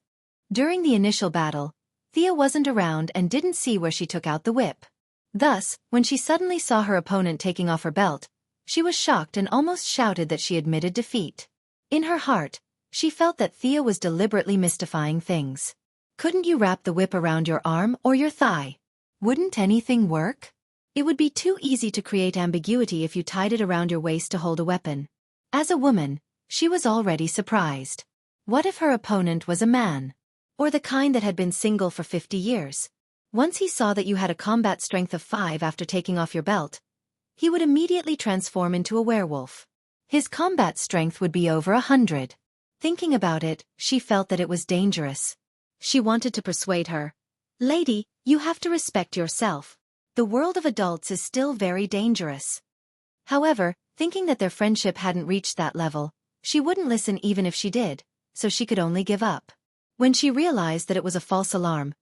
During the initial battle, Thea wasn't around and didn't see where she took out the whip. Thus, when she suddenly saw her opponent taking off her belt, she was shocked and almost shouted that she admitted defeat. In her heart, she felt that Thea was deliberately mystifying things. Couldn't you wrap the whip around your arm or your thigh? Wouldn't anything work? It would be too easy to create ambiguity if you tied it around your waist to hold a weapon. As a woman, she was already surprised. What if her opponent was a man? Or the kind that had been single for 50 years? Once he saw that you had a combat strength of 5 after taking off your belt, he would immediately transform into a werewolf. His combat strength would be over 100. Thinking about it, she felt that it was dangerous. She wanted to persuade her. Lady, you have to respect yourself. The world of adults is still very dangerous. However, thinking that their friendship hadn't reached that level, she wouldn't listen even if she did, so she could only give up. When she realized that it was a false alarm,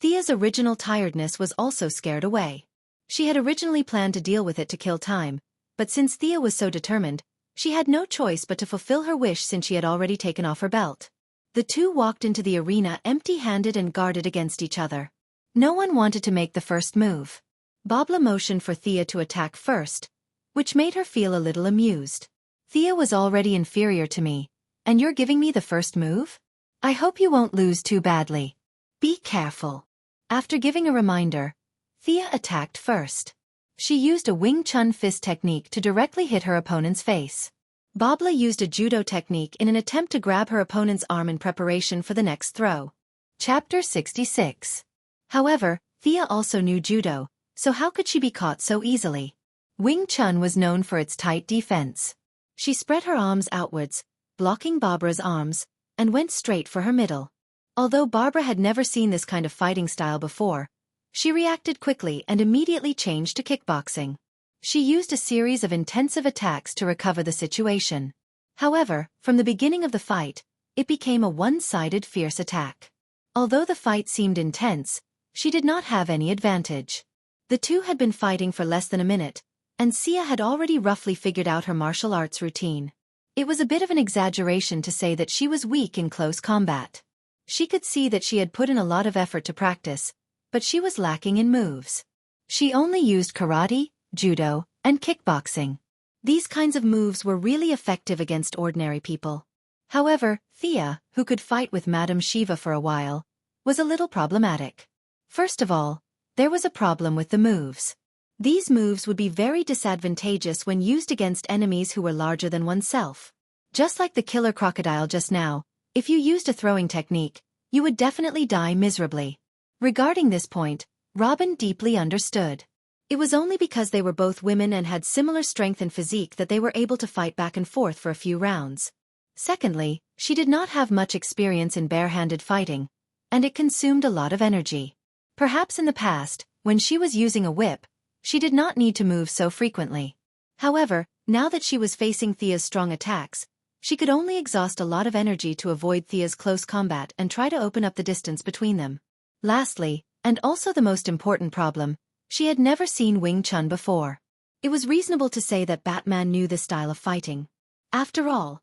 Thea's original tiredness was also scared away. She had originally planned to deal with it to kill time, but since Thea was so determined, she had no choice but to fulfill her wish since she had already taken off her belt. The two walked into the arena empty-handed and guarded against each other. No one wanted to make the first move. Bobla motioned for Thea to attack first, which made her feel a little amused. Thea was already inferior to me, and you're giving me the first move? I hope you won't lose too badly. Be careful. After giving a reminder, Thea attacked first. She used a Wing Chun fist technique to directly hit her opponent's face. Bobla used a judo technique in an attempt to grab her opponent's arm in preparation for the next throw. Chapter 66. However, Thea also knew judo, so how could she be caught so easily? Wing Chun was known for its tight defense. She spread her arms outwards, blocking Barbara's arms, and went straight for her middle. Although Barbara had never seen this kind of fighting style before, she reacted quickly and immediately changed to kickboxing. She used a series of intensive attacks to recover the situation. However, from the beginning of the fight, it became a one-sided fierce attack. Although the fight seemed intense, she did not have any advantage. The two had been fighting for less than a minute, and Sia had already roughly figured out her martial arts routine. It was a bit of an exaggeration to say that she was weak in close combat. She could see that she had put in a lot of effort to practice, but she was lacking in moves. She only used karate, judo, and kickboxing. These kinds of moves were really effective against ordinary people. However, Thea, who could fight with Madame Shiva for a while, was a little problematic. First of all, there was a problem with the moves. These moves would be very disadvantageous when used against enemies who were larger than oneself. Just like the killer crocodile just now, if you used a throwing technique, you would definitely die miserably. Regarding this point, Robin deeply understood. It was only because they were both women and had similar strength and physique that they were able to fight back and forth for a few rounds. Secondly, she did not have much experience in bare-handed fighting, and it consumed a lot of energy. Perhaps in the past, when she was using a whip, she did not need to move so frequently. However, now that she was facing Thea's strong attacks, she could only exhaust a lot of energy to avoid Thea's close combat and try to open up the distance between them. Lastly, and also the most important problem, she had never seen Wing Chun before. It was reasonable to say that Batman knew this style of fighting. After all,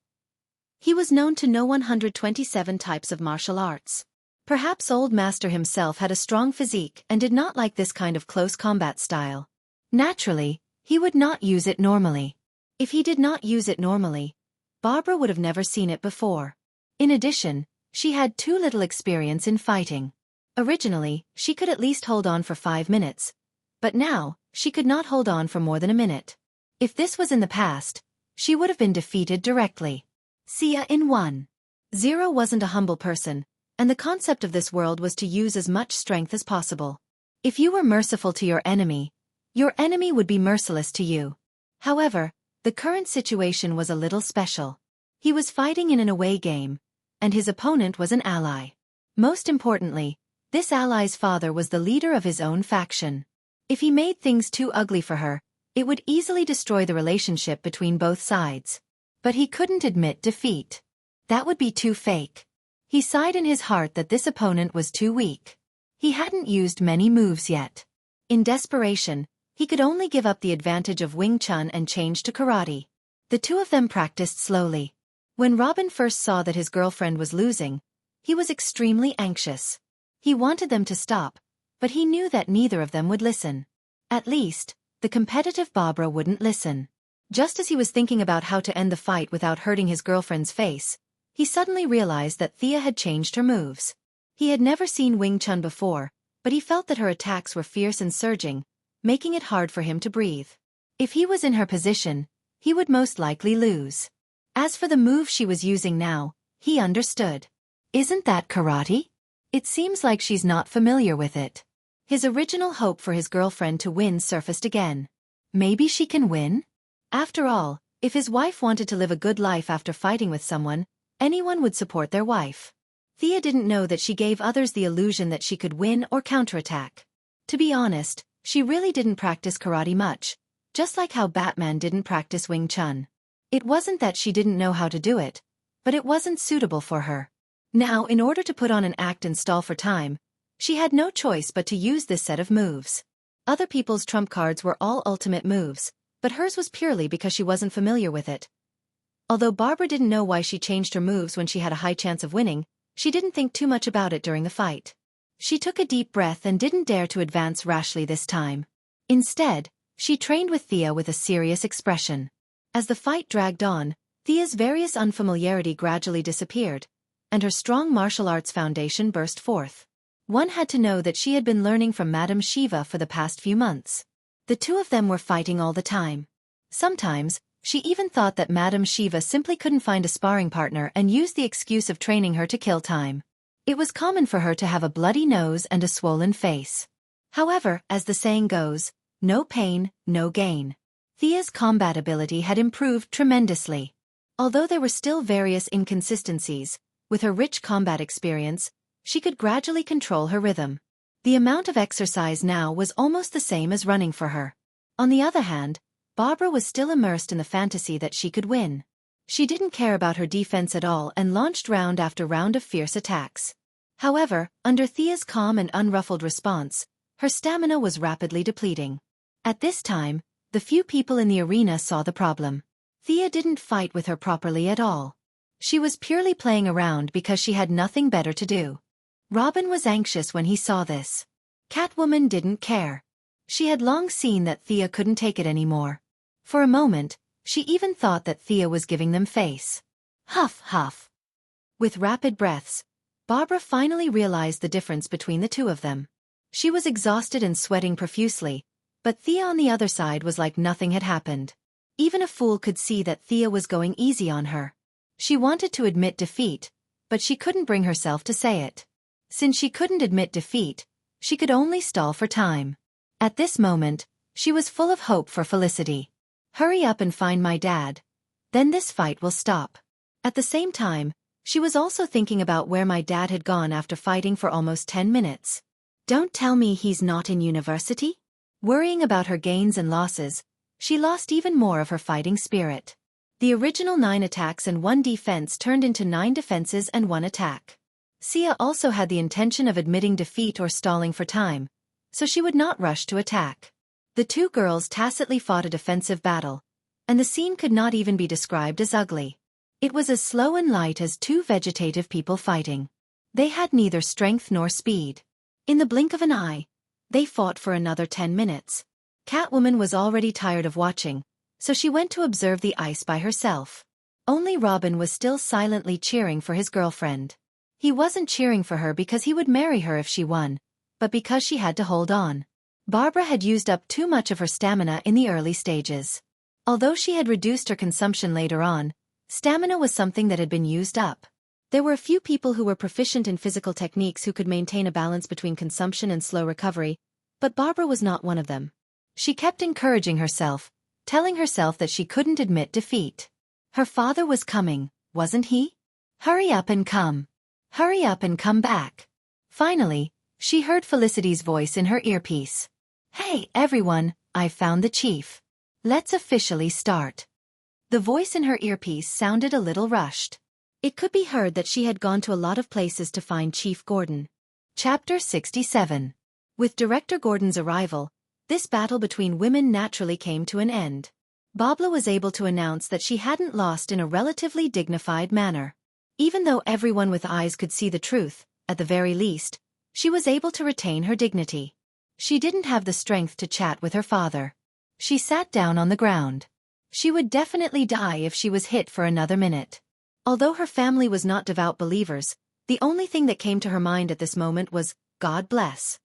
he was known to know 127 types of martial arts. Perhaps Old Master himself had a strong physique and did not like this kind of close combat style. Naturally, he would not use it normally. If he did not use it normally, Barbara would have never seen it before. In addition, she had too little experience in fighting. Originally, she could at least hold on for 5 minutes, but now, she could not hold on for more than a minute. If this was in the past, she would have been defeated directly. Sia in 1-0 wasn't a humble person, and the concept of this world was to use as much strength as possible. If you were merciful to your enemy would be merciless to you. However, the current situation was a little special. He was fighting in an away game, and his opponent was an ally. Most importantly, this ally's father was the leader of his own faction. If he made things too ugly for her, it would easily destroy the relationship between both sides. But he couldn't admit defeat. That would be too fake. He sighed in his heart that this opponent was too weak. He hadn't used many moves yet. In desperation, he could only give up the advantage of Wing Chun and change to karate. The two of them practiced slowly. When Robin first saw that his girlfriend was losing, he was extremely anxious. He wanted them to stop, but he knew that neither of them would listen. At least, the competitive Barbara wouldn't listen. Just as he was thinking about how to end the fight without hurting his girlfriend's face, he suddenly realized that Thea had changed her moves. He had never seen Wing Chun before, but he felt that her attacks were fierce and surging, making it hard for him to breathe. If he was in her position, he would most likely lose. As for the move she was using now, he understood. Isn't that karate? It seems like she's not familiar with it. His original hope for his girlfriend to win surfaced again. Maybe she can win? After all, if his wife wanted to live a good life after fighting with someone, anyone would support their wife. Thea didn't know that she gave others the illusion that she could win or counterattack. To be honest, she really didn't practice karate much, just like how Batman didn't practice Wing Chun. It wasn't that she didn't know how to do it, but it wasn't suitable for her. Now, in order to put on an act and stall for time, she had no choice but to use this set of moves. Other people's trump cards were all ultimate moves, but hers was purely because she wasn't familiar with it. Although Barbara didn't know why she changed her moves when she had a high chance of winning, she didn't think too much about it during the fight. She took a deep breath and didn't dare to advance rashly this time. Instead, she trained with Thea with a serious expression. As the fight dragged on, Thea's various unfamiliarity gradually disappeared, and her strong martial arts foundation burst forth. One had to know that she had been learning from Madame Shiva for the past few months. The two of them were fighting all the time. Sometimes, she even thought that Madame Shiva simply couldn't find a sparring partner and used the excuse of training her to kill time. It was common for her to have a bloody nose and a swollen face. However, as the saying goes, no pain, no gain. Thea's combat ability had improved tremendously. Although there were still various inconsistencies, with her rich combat experience, she could gradually control her rhythm. The amount of exercise now was almost the same as running for her. On the other hand, Barbara was still immersed in the fantasy that she could win. She didn't care about her defense at all and launched round after round of fierce attacks. However, under Thea's calm and unruffled response, her stamina was rapidly depleting. At this time, the few people in the arena saw the problem. Thea didn't fight with her properly at all. She was purely playing around because she had nothing better to do. Robin was anxious when he saw this. Catwoman didn't care. She had long seen that Thea couldn't take it anymore. For a moment, she even thought that Thea was giving them face. Huff, huff. With rapid breaths, Barbara finally realized the difference between the two of them. She was exhausted and sweating profusely, but Thea on the other side was like nothing had happened. Even a fool could see that Thea was going easy on her. She wanted to admit defeat, but she couldn't bring herself to say it. Since she couldn't admit defeat, she could only stall for time. At this moment, she was full of hope for Felicity. Hurry up and find my dad. Then this fight will stop. At the same time, she was also thinking about where my dad had gone after fighting for almost 10 minutes. Don't tell me he's not in university? Worrying about her gains and losses, she lost even more of her fighting spirit. The original 9 attacks and 1 defense turned into 9 defenses and 1 attack. Sia also had the intention of admitting defeat or stalling for time, so she would not rush to attack. The two girls tacitly fought a defensive battle, and the scene could not even be described as ugly. It was as slow and light as 2 vegetative people fighting. They had neither strength nor speed. In the blink of an eye, they fought for another 10 minutes. Catwoman was already tired of watching, so she went to observe the ice by herself. Only Robin was still silently cheering for his girlfriend. He wasn't cheering for her because he would marry her if she won, but because she had to hold on. Barbara had used up too much of her stamina in the early stages. Although she had reduced her consumption later on, stamina was something that had been used up. There were a few people who were proficient in physical techniques who could maintain a balance between consumption and slow recovery, but Barbara was not one of them. She kept encouraging herself, telling herself that she couldn't admit defeat. Her father was coming, wasn't he? Hurry up and come. Hurry up and come back. Finally, she heard Felicity's voice in her earpiece. Hey, everyone, I found the chief. Let's officially start. The voice in her earpiece sounded a little rushed. It could be heard that she had gone to a lot of places to find Chief Gordon. Chapter 67. With Director Gordon's arrival, this battle between women naturally came to an end. Barbara was able to announce that she hadn't lost in a relatively dignified manner. Even though everyone with eyes could see the truth, at the very least, she was able to retain her dignity. She didn't have the strength to chat with her father. She sat down on the ground. She would definitely die if she was hit for another minute. Although her family was not devout believers, the only thing that came to her mind at this moment was, God bless.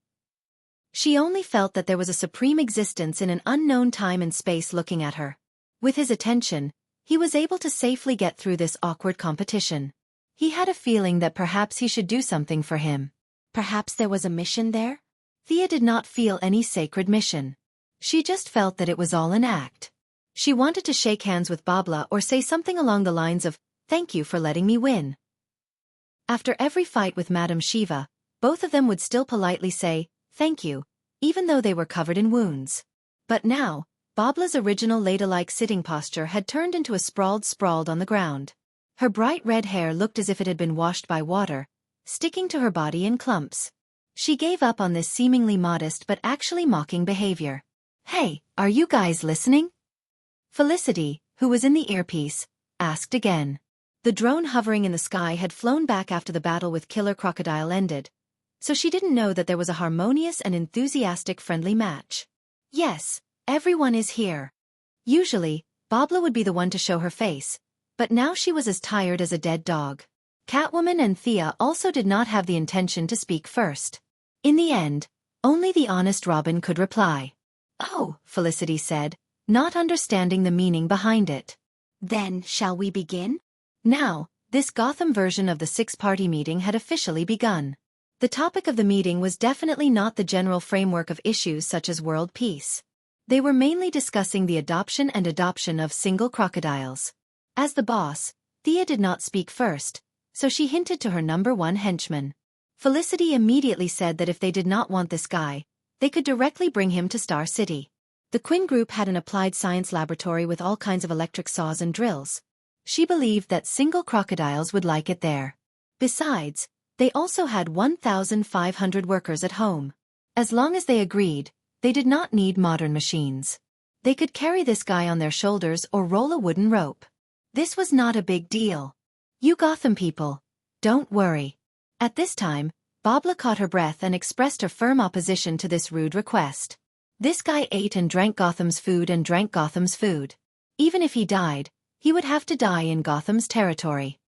She only felt that there was a supreme existence in an unknown time and space looking at her. With his attention, he was able to safely get through this awkward competition. He had a feeling that perhaps he should do something for him. Perhaps there was a mission there? Thea did not feel any sacred mission. She just felt that it was all an act. She wanted to shake hands with Barbara or say something along the lines of, "Thank you for letting me win." After every fight with Madame Shiva, both of them would still politely say, "Thank you," even though they were covered in wounds. But now, Barbara's original ladylike sitting posture had turned into a sprawled on the ground. Her bright red hair looked as if it had been washed by water, sticking to her body in clumps. She gave up on this seemingly modest but actually mocking behavior. "Hey, are you guys listening?" Felicity, who was in the earpiece, asked again. The drone hovering in the sky had flown back after the battle with Killer Crocodile ended, so she didn't know that there was a harmonious and enthusiastic friendly match. Yes, everyone is here. Usually, Barbara would be the one to show her face, but now she was as tired as a dead dog. Catwoman and Thea also did not have the intention to speak first. In the end, only the honest Robin could reply. "Oh," Felicity said, not understanding the meaning behind it. "Then, shall we begin?" Now, this Gotham version of the six-party meeting had officially begun. The topic of the meeting was definitely not the general framework of issues such as world peace. They were mainly discussing the adoption of single crocodiles. As the boss, Thea did not speak first, so she hinted to her number 1 henchman. Felicity immediately said that if they did not want this guy, they could directly bring him to Star City. The Quinn group had an applied science laboratory with all kinds of electric saws and drills. She believed that single crocodiles would like it there. Besides, they also had 1,500 workers at home. As long as they agreed, they did not need modern machines. They could carry this guy on their shoulders or roll a wooden rope. This was not a big deal. You Gotham people. Don't worry. At this time, Bobla caught her breath and expressed her firm opposition to this rude request. This guy ate and drank Gotham's food and drank Gotham's food. Even if he died, he would have to die in Gotham's territory.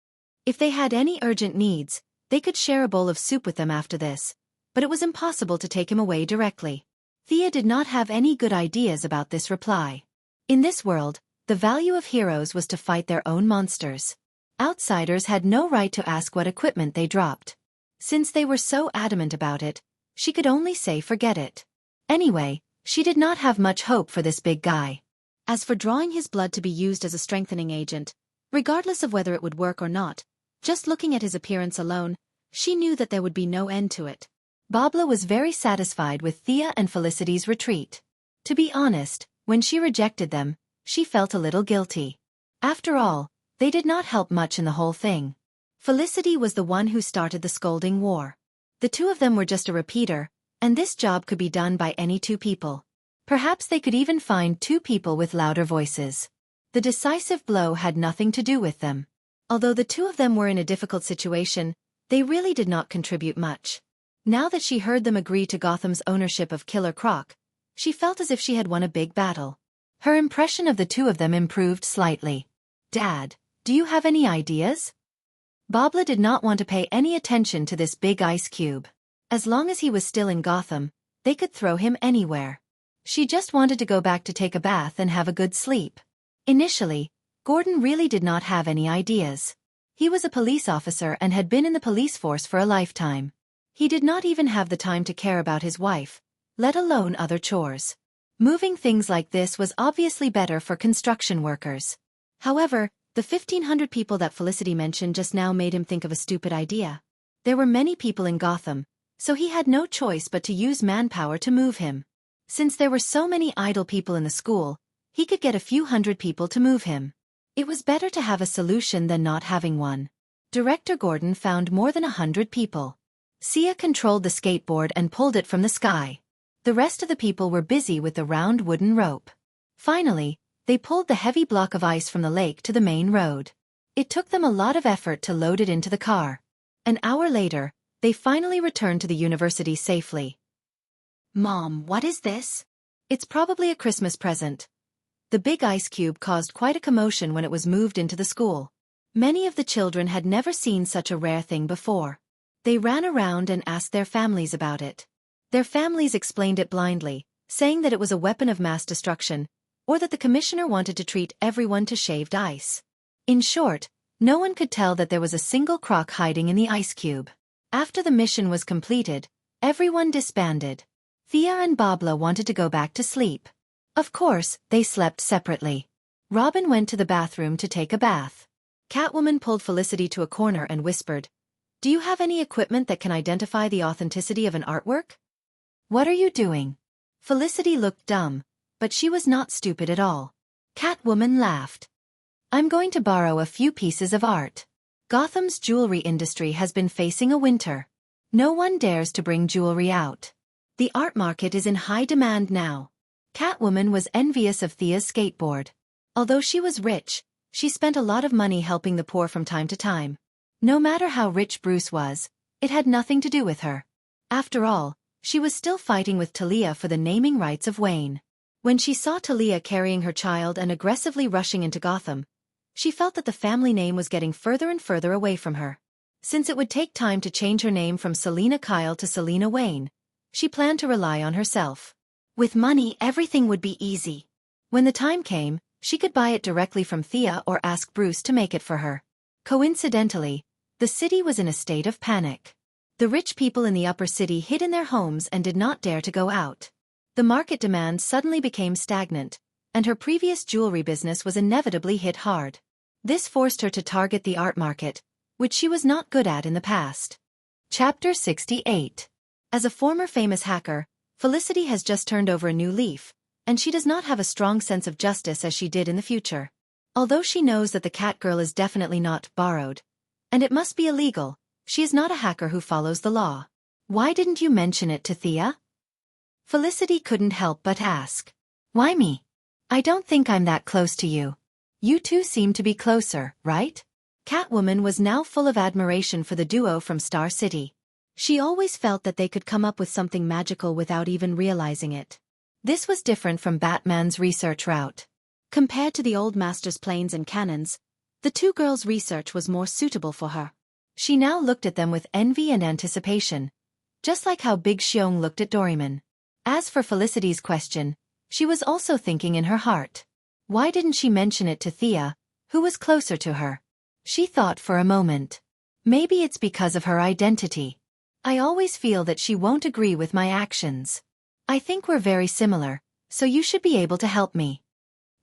If they had any urgent needs, they could share a bowl of soup with them after this, but it was impossible to take him away directly. Thea did not have any good ideas about this reply. In this world, the value of heroes was to fight their own monsters. Outsiders had no right to ask what equipment they dropped. Since they were so adamant about it, she could only say forget it. Anyway, she did not have much hope for this big guy. As for drawing his blood to be used as a strengthening agent, regardless of whether it would work or not, just looking at his appearance alone, she knew that there would be no end to it. Bobla was very satisfied with Thea and Felicity's retreat. To be honest, when she rejected them, she felt a little guilty. After all, they did not help much in the whole thing. Felicity was the one who started the scolding war. The two of them were just a repeater, and this job could be done by any two people. Perhaps they could even find two people with louder voices. The decisive blow had nothing to do with them. Although the two of them were in a difficult situation, they really did not contribute much. Now that she heard them agree to Gotham's ownership of Killer Croc, she felt as if she had won a big battle. Her impression of the two of them improved slightly. Dad, do you have any ideas? Bobla did not want to pay any attention to this big ice cube. As long as he was still in Gotham, they could throw him anywhere. She just wanted to go back to take a bath and have a good sleep. Initially, Gordon really did not have any ideas. He was a police officer and had been in the police force for a lifetime. He did not even have the time to care about his wife, let alone other chores. Moving things like this was obviously better for construction workers. However, the 1,500 people that Felicity mentioned just now made him think of a stupid idea. There were many people in Gotham, so he had no choice but to use manpower to move him. Since there were so many idle people in the school, he could get a few hundred people to move him. It was better to have a solution than not having one. Director Gordon found more than 100 people. Sia controlled the skateboard and pulled it from the sky. The rest of the people were busy with the round wooden rope. Finally, they pulled the heavy block of ice from the lake to the main road. It took them a lot of effort to load it into the car. An hour later, they finally returned to the university safely. Mom, what is this? It's probably a Christmas present. The big ice cube caused quite a commotion when it was moved into the school. Many of the children had never seen such a rare thing before. They ran around and asked their families about it. Their families explained it blindly, saying that it was a weapon of mass destruction, or that the commissioner wanted to treat everyone to shaved ice. In short, no one could tell that there was a single croc hiding in the ice cube. After the mission was completed, everyone disbanded. Thea and Bobla wanted to go back to sleep. Of course, they slept separately. Robin went to the bathroom to take a bath. Catwoman pulled Felicity to a corner and whispered, "Do you have any equipment that can identify the authenticity of an artwork?" "What are you doing?" Felicity looked dumb, but she was not stupid at all. Catwoman laughed. "I'm going to borrow a few pieces of art. Gotham's jewelry industry has been facing a winter. No one dares to bring jewelry out. The art market is in high demand now." Catwoman was envious of Thea's skateboard. Although she was rich, she spent a lot of money helping the poor from time to time. No matter how rich Bruce was, it had nothing to do with her. After all, she was still fighting with Talia for the naming rights of Wayne. When she saw Talia carrying her child and aggressively rushing into Gotham, she felt that the family name was getting further and further away from her. Since it would take time to change her name from Selina Kyle to Selina Wayne, she planned to rely on herself. With money, everything would be easy. When the time came, she could buy it directly from Thea or ask Bruce to make it for her. Coincidentally, the city was in a state of panic. The rich people in the upper city hid in their homes and did not dare to go out. The market demand suddenly became stagnant, and her previous jewelry business was inevitably hit hard. This forced her to target the art market, which she was not good at in the past. Chapter 68. As a former famous hacker, Felicity has just turned over a new leaf, and she does not have a strong sense of justice as she did in the future. Although she knows that the cat girl is definitely not borrowed, and it must be illegal, she is not a hacker who follows the law. "Why didn't you mention it to Thea?" Felicity couldn't help but ask. "Why me? I don't think I'm that close to you. You two seem to be closer, right?" Catwoman was now full of admiration for the duo from Star City. She always felt that they could come up with something magical without even realizing it. This was different from Batman's research route. Compared to the old master's planes and cannons, the two girls' research was more suitable for her. She now looked at them with envy and anticipation, just like how Big Xiong looked at Doraemon. As for Felicity's question, she was also thinking in her heart. Why didn't she mention it to Thea, who was closer to her? She thought for a moment. Maybe it's because of her identity. I always feel that she won't agree with my actions. I think we're very similar, so you should be able to help me.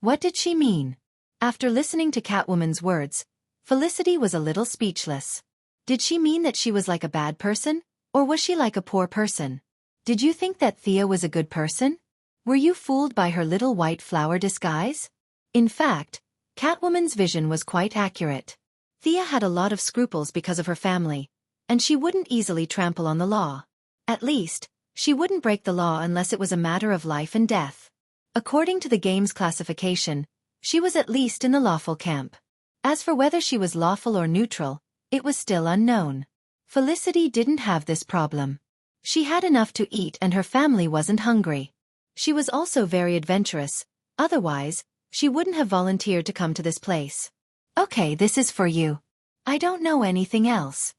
What did she mean? After listening to Catwoman's words, Felicity was a little speechless. Did she mean that she was like a bad person, or was she like a poor person? Did you think that Thea was a good person? Were you fooled by her little white flower disguise? In fact, Catwoman's vision was quite accurate. Thea had a lot of scruples because of her family, and she wouldn't easily trample on the law. At least, she wouldn't break the law unless it was a matter of life and death. According to the game's classification, she was at least in the lawful camp. As for whether she was lawful or neutral, it was still unknown. Felicity didn't have this problem. She had enough to eat and her family wasn't hungry. She was also very adventurous, otherwise, she wouldn't have volunteered to come to this place. Okay, this is for you. I don't know anything else.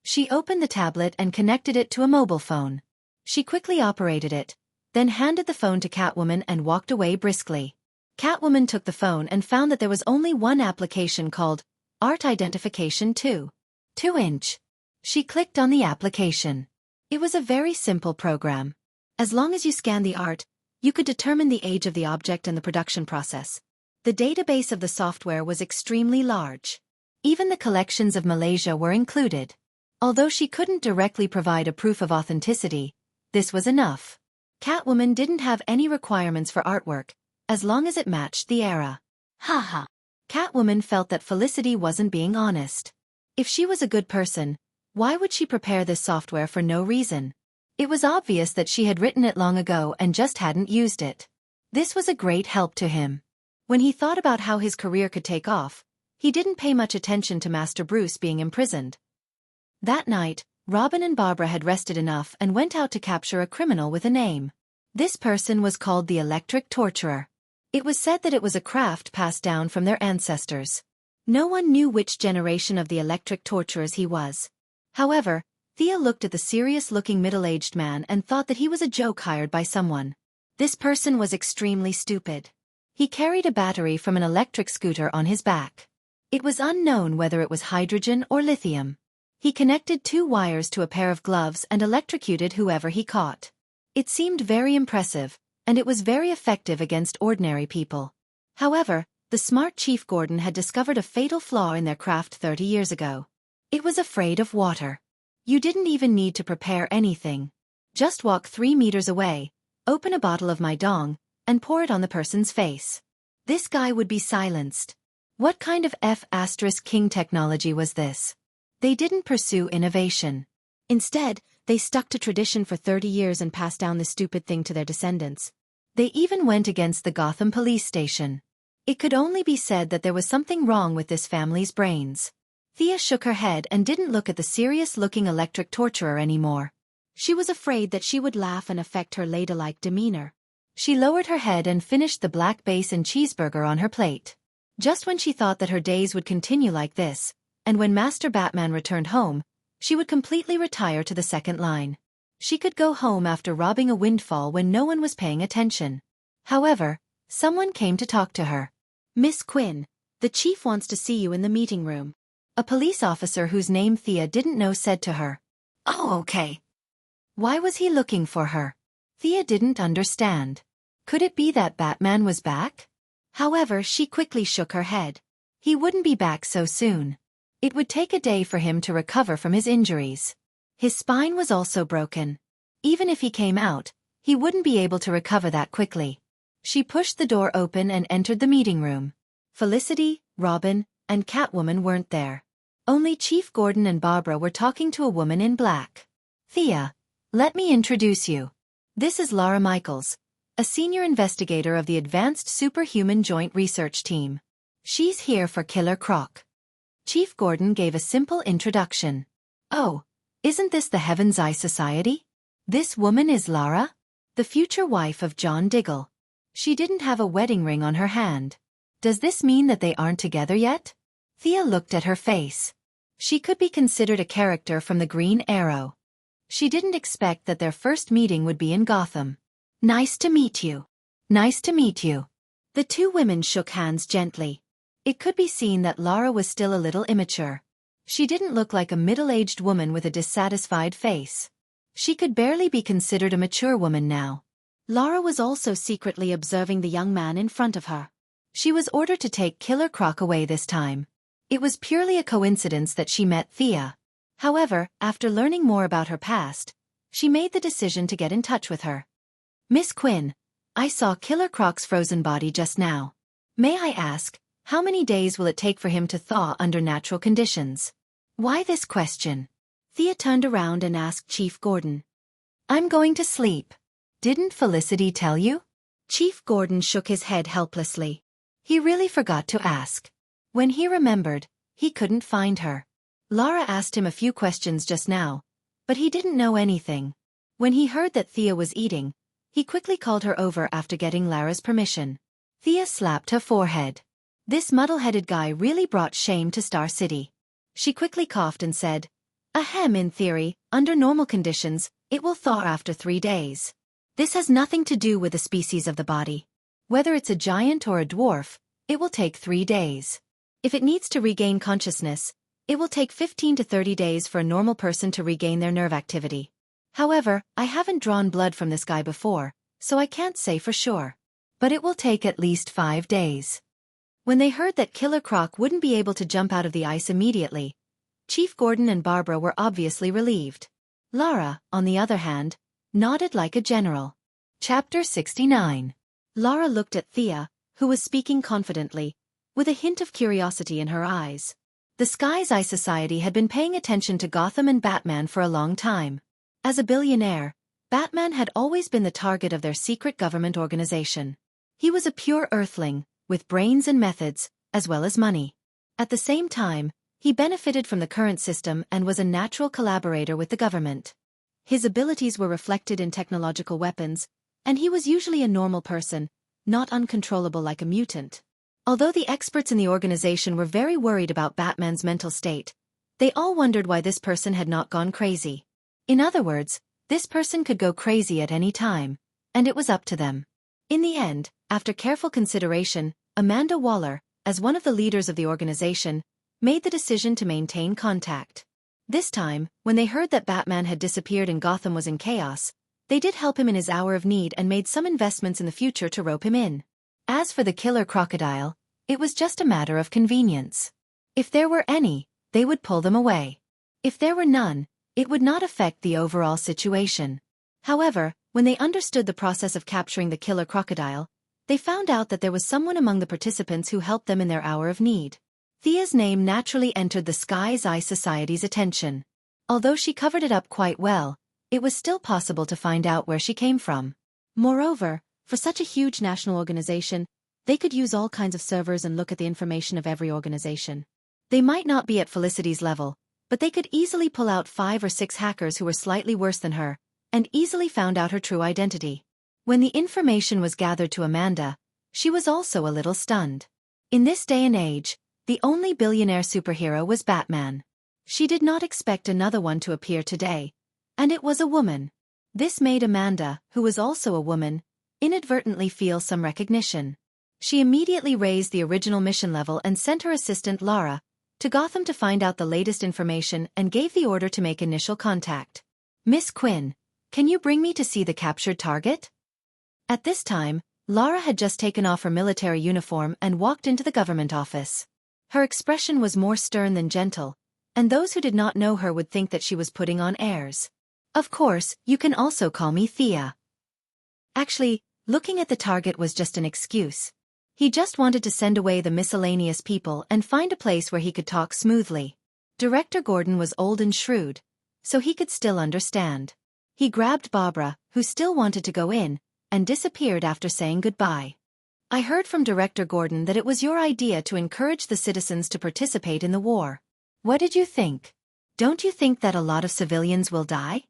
She opened the tablet and connected it to a mobile phone. She quickly operated it, then handed the phone to Catwoman and walked away briskly. Catwoman took the phone and found that there was only one application called Art Identification 2-inch. She clicked on the application. It was a very simple program. As long as you scanned the art, you could determine the age of the object and the production process. The database of the software was extremely large. Even the collections of Malaysia were included. Although she couldn't directly provide a proof of authenticity, this was enough. Catwoman didn't have any requirements for artwork, as long as it matched the era. Haha. Catwoman felt that Felicity wasn't being honest. If she was a good person, why would she prepare this software for no reason? It was obvious that she had written it long ago and just hadn't used it. This was a great help to him. When he thought about how his career could take off, he didn't pay much attention to Master Bruce being imprisoned. That night, Robin and Barbara had rested enough and went out to capture a criminal with a name. This person was called the Electric Torturer. It was said that it was a craft passed down from their ancestors. No one knew which generation of the Electric Torturers he was. However, Thea looked at the serious-looking middle-aged man and thought that he was a joke hired by someone. This person was extremely stupid. He carried a battery from an electric scooter on his back. It was unknown whether it was hydrogen or lithium. He connected two wires to a pair of gloves and electrocuted whoever he caught. It seemed very impressive, and it was very effective against ordinary people. However, the smart Chief Gordon had discovered a fatal flaw in their craft 30 years ago. It was afraid of water. You didn't even need to prepare anything. Just walk 3 meters away, open a bottle of my dong, and pour it on the person's face. This guy would be silenced. What kind of F***king technology was this? They didn't pursue innovation. Instead, they stuck to tradition for 30 years and passed down this stupid thing to their descendants. They even went against the Gotham police station. It could only be said that there was something wrong with this family's brains. Thea shook her head and didn't look at the serious-looking electric torturer anymore. She was afraid that she would laugh and affect her ladylike demeanor. She lowered her head and finished the black bacon cheeseburger on her plate. Just when she thought that her days would continue like this, and when Master Batman returned home, she would completely retire to the second line. She could go home after robbing a windfall when no one was paying attention. However, someone came to talk to her. Miss Quinn, the chief wants to see you in the meeting room. A police officer whose name Thea didn't know said to her. Oh, okay. Why was he looking for her? Thea didn't understand. Could it be that Batman was back? However, she quickly shook her head. He wouldn't be back so soon. It would take a day for him to recover from his injuries. His spine was also broken. Even if he came out, he wouldn't be able to recover that quickly. She pushed the door open and entered the meeting room. Felicity, Robin, and Catwoman weren't there. Only Chief Gordon and Barbara were talking to a woman in black. Thea, let me introduce you. This is Lara Michaels, a senior investigator of the Advanced Superhuman Joint Research Team. She's here for Killer Croc. Chief Gordon gave a simple introduction. "Oh, isn't this the Heaven's Eye Society? This woman is Lara, the future wife of John Diggle. She didn't have a wedding ring on her hand. Does this mean that they aren't together yet?" Thea looked at her face. She could be considered a character from the Green Arrow. She didn't expect that their first meeting would be in Gotham. "Nice to meet you." "Nice to meet you." The two women shook hands gently. It could be seen that Lara was still a little immature. She didn't look like a middle-aged woman with a dissatisfied face. She could barely be considered a mature woman now. Lara was also secretly observing the young man in front of her. She was ordered to take Killer Croc away this time. It was purely a coincidence that she met Thea. However, after learning more about her past, she made the decision to get in touch with her. "Miss Quinn, I saw Killer Croc's frozen body just now. May I ask, how many days will it take for him to thaw under natural conditions?" "Why this question?" Thea turned around and asked Chief Gordon. "I'm going to sleep. Didn't Felicity tell you?" Chief Gordon shook his head helplessly. He really forgot to ask. When he remembered, he couldn't find her. Lara asked him a few questions just now, but he didn't know anything. When he heard that Thea was eating, he quickly called her over after getting Lara's permission. Thea slapped her forehead. This muddle-headed guy really brought shame to Star City. She quickly coughed and said, "Ahem, in theory, under normal conditions, it will thaw after 3 days. This has nothing to do with the species of the body. Whether it's a giant or a dwarf, it will take 3 days. If it needs to regain consciousness, it will take 15 to 30 days for a normal person to regain their nerve activity. However, I haven't drawn blood from this guy before, so I can't say for sure. But it will take at least 5 days." When they heard that Killer Croc wouldn't be able to jump out of the ice immediately, Chief Gordon and Barbara were obviously relieved. Lara, on the other hand, nodded like a general. Chapter 69. Lara looked at Thea, who was speaking confidently, with a hint of curiosity in her eyes. The Sky's Eye Society had been paying attention to Gotham and Batman for a long time. As a billionaire, Batman had always been the target of their secret government organization. He was a pure earthling, with brains and methods, as well as money. At the same time, he benefited from the current system and was a natural collaborator with the government. His abilities were reflected in technological weapons, and he was usually a normal person, not uncontrollable like a mutant. Although the experts in the organization were very worried about Batman's mental state, they all wondered why this person had not gone crazy. In other words, this person could go crazy at any time, and it was up to them. In the end, after careful consideration, Amanda Waller, as one of the leaders of the organization, made the decision to maintain contact. This time, when they heard that Batman had disappeared and Gotham was in chaos, they did help him in his hour of need and made some investments in the future to rope him in. As for the killer crocodile, it was just a matter of convenience. If there were any, they would pull them away. If there were none, it would not affect the overall situation. However, when they understood the process of capturing the killer crocodile, they found out that there was someone among the participants who helped them in their hour of need. Thea's name naturally entered the Sky's Eye Society's attention. Although she covered it up quite well, it was still possible to find out where she came from. Moreover, for such a huge national organization, they could use all kinds of servers and look at the information of every organization. They might not be at Felicity's level, but they could easily pull out 5 or 6 hackers who were slightly worse than her, and easily found out her true identity. When the information was gathered to Amanda, she was also a little stunned. In this day and age, the only billionaire superhero was Batman. She did not expect another one to appear today, and it was a woman. This made Amanda, who was also a woman, inadvertently feel some recognition. She immediately raised the original mission level and sent her assistant Lara to Gotham to find out the latest information and gave the order to make initial contact. "Miss Quinn, can you bring me to see the captured target?" At this time, Lara had just taken off her military uniform and walked into the government office. Her expression was more stern than gentle, and those who did not know her would think that she was putting on airs. "Of course, you can also call me Thea." Actually, looking at the target was just an excuse. He just wanted to send away the miscellaneous people and find a place where he could talk smoothly. Director Gordon was old and shrewd, so he could still understand. He grabbed Barbara, who still wanted to go in, and disappeared after saying goodbye. I heard from Director Gordon that it was your idea to encourage the citizens to participate in the war. What did you think? Don't you think that a lot of civilians will die?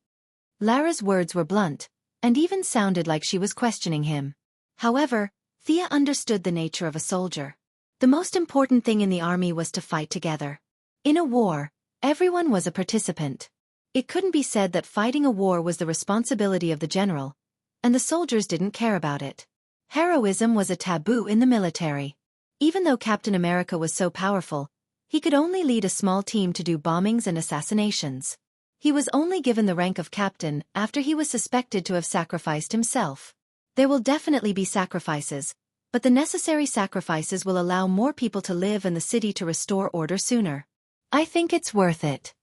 Lara's words were blunt, and even sounded like she was questioning him. However, Thea understood the nature of a soldier. The most important thing in the army was to fight together. In a war, everyone was a participant. It couldn't be said that fighting a war was the responsibility of the general, and the soldiers didn't care about it. Heroism was a taboo in the military. Even though Captain America was so powerful, he could only lead a small team to do bombings and assassinations. He was only given the rank of captain after he was suspected to have sacrificed himself. There will definitely be sacrifices, but the necessary sacrifices will allow more people to live and the city to restore order sooner. I think it's worth it.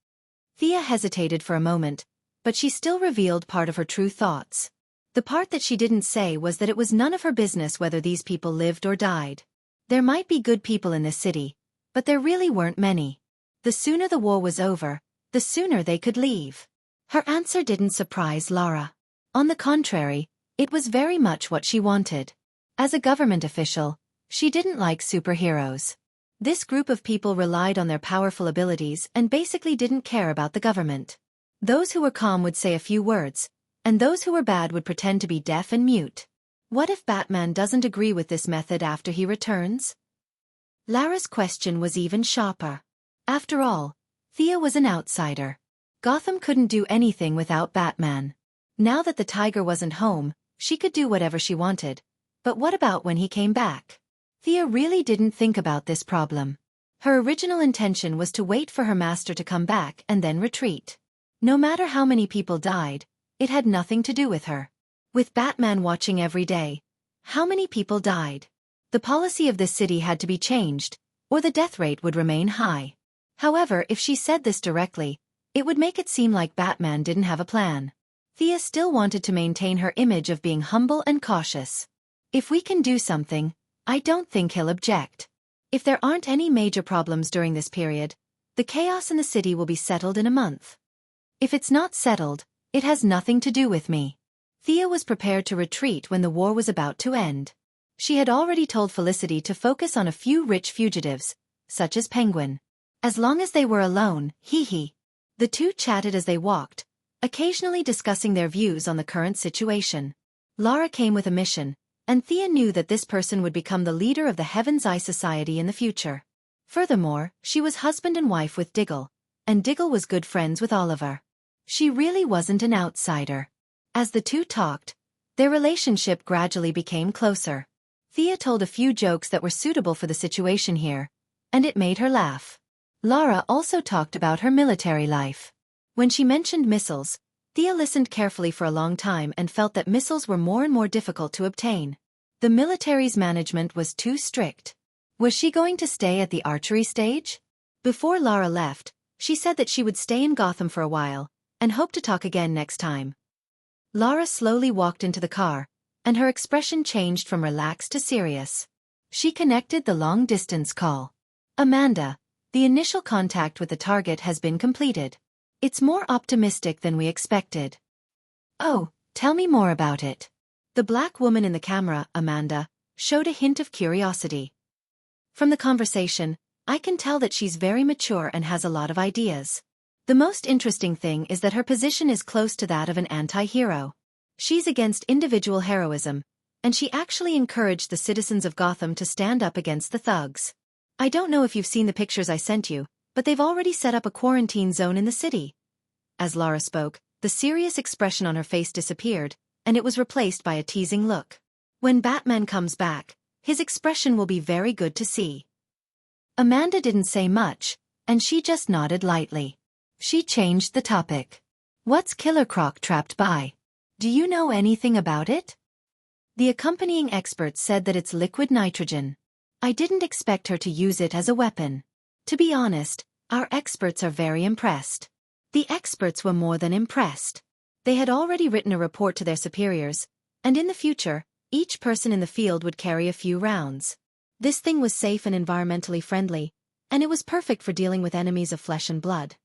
Thea hesitated for a moment, but she still revealed part of her true thoughts. The part that she didn't say was that it was none of her business whether these people lived or died. There might be good people in this city, but there really weren't many. The sooner the war was over, the sooner they could leave. Her answer didn't surprise Lara. On the contrary, it was very much what she wanted. As a government official, she didn't like superheroes. This group of people relied on their powerful abilities and basically didn't care about the government. Those who were calm would say a few words, and those who were bad would pretend to be deaf and mute. What if Batman doesn't agree with this method after he returns? Lara's question was even sharper. After all, Thea was an outsider. Gotham couldn't do anything without Batman. Now that the tiger wasn't home, she could do whatever she wanted. But what about when he came back? Thea really didn't think about this problem. Her original intention was to wait for her master to come back and then retreat. No matter how many people died, it had nothing to do with her. With Batman watching every day, how many people died? The policy of this city had to be changed, or the death rate would remain high. However, if she said this directly, it would make it seem like Batman didn't have a plan. Thea still wanted to maintain her image of being humble and cautious. If we can do something, I don't think he'll object. If there aren't any major problems during this period, the chaos in the city will be settled in a month. If it's not settled, it has nothing to do with me. Thea was prepared to retreat when the war was about to end. She had already told Felicity to focus on a few rich fugitives, such as Penguin. As long as they were alone, hee. The two chatted as they walked, occasionally discussing their views on the current situation. Lara came with a mission, and Thea knew that this person would become the leader of the Heaven's Eye Society in the future. Furthermore, she was husband and wife with Diggle, and Diggle was good friends with Oliver. She really wasn't an outsider. As the two talked, their relationship gradually became closer. Thea told a few jokes that were suitable for the situation here, and it made her laugh. Lara also talked about her military life. When she mentioned missiles, Thea listened carefully for a long time and felt that missiles were more and more difficult to obtain. The military's management was too strict. Was she going to stay at the archery stage? Before Lara left, she said that she would stay in Gotham for a while, and hope to talk again next time. Lara slowly walked into the car, and her expression changed from relaxed to serious. She connected the long-distance call. Amanda, the initial contact with the target has been completed. It's more optimistic than we expected. Oh, tell me more about it. The black woman in the camera, Amanda, showed a hint of curiosity. From the conversation, I can tell that she's very mature and has a lot of ideas. The most interesting thing is that her position is close to that of an anti-hero. She's against individual heroism, and she actually encouraged the citizens of Gotham to stand up against the thugs. I don't know if you've seen the pictures I sent you, but they've already set up a quarantine zone in the city. As Lara spoke, the serious expression on her face disappeared, and it was replaced by a teasing look. When Batman comes back, his expression will be very good to see. Amanda didn't say much, and she just nodded lightly. She changed the topic. What's Killer Croc trapped by? Do you know anything about it? The accompanying expert said that it's liquid nitrogen. I didn't expect her to use it as a weapon. To be honest, our experts are very impressed. The experts were more than impressed. They had already written a report to their superiors, and in the future, each person in the field would carry a few rounds. This thing was safe and environmentally friendly, and it was perfect for dealing with enemies of flesh and blood.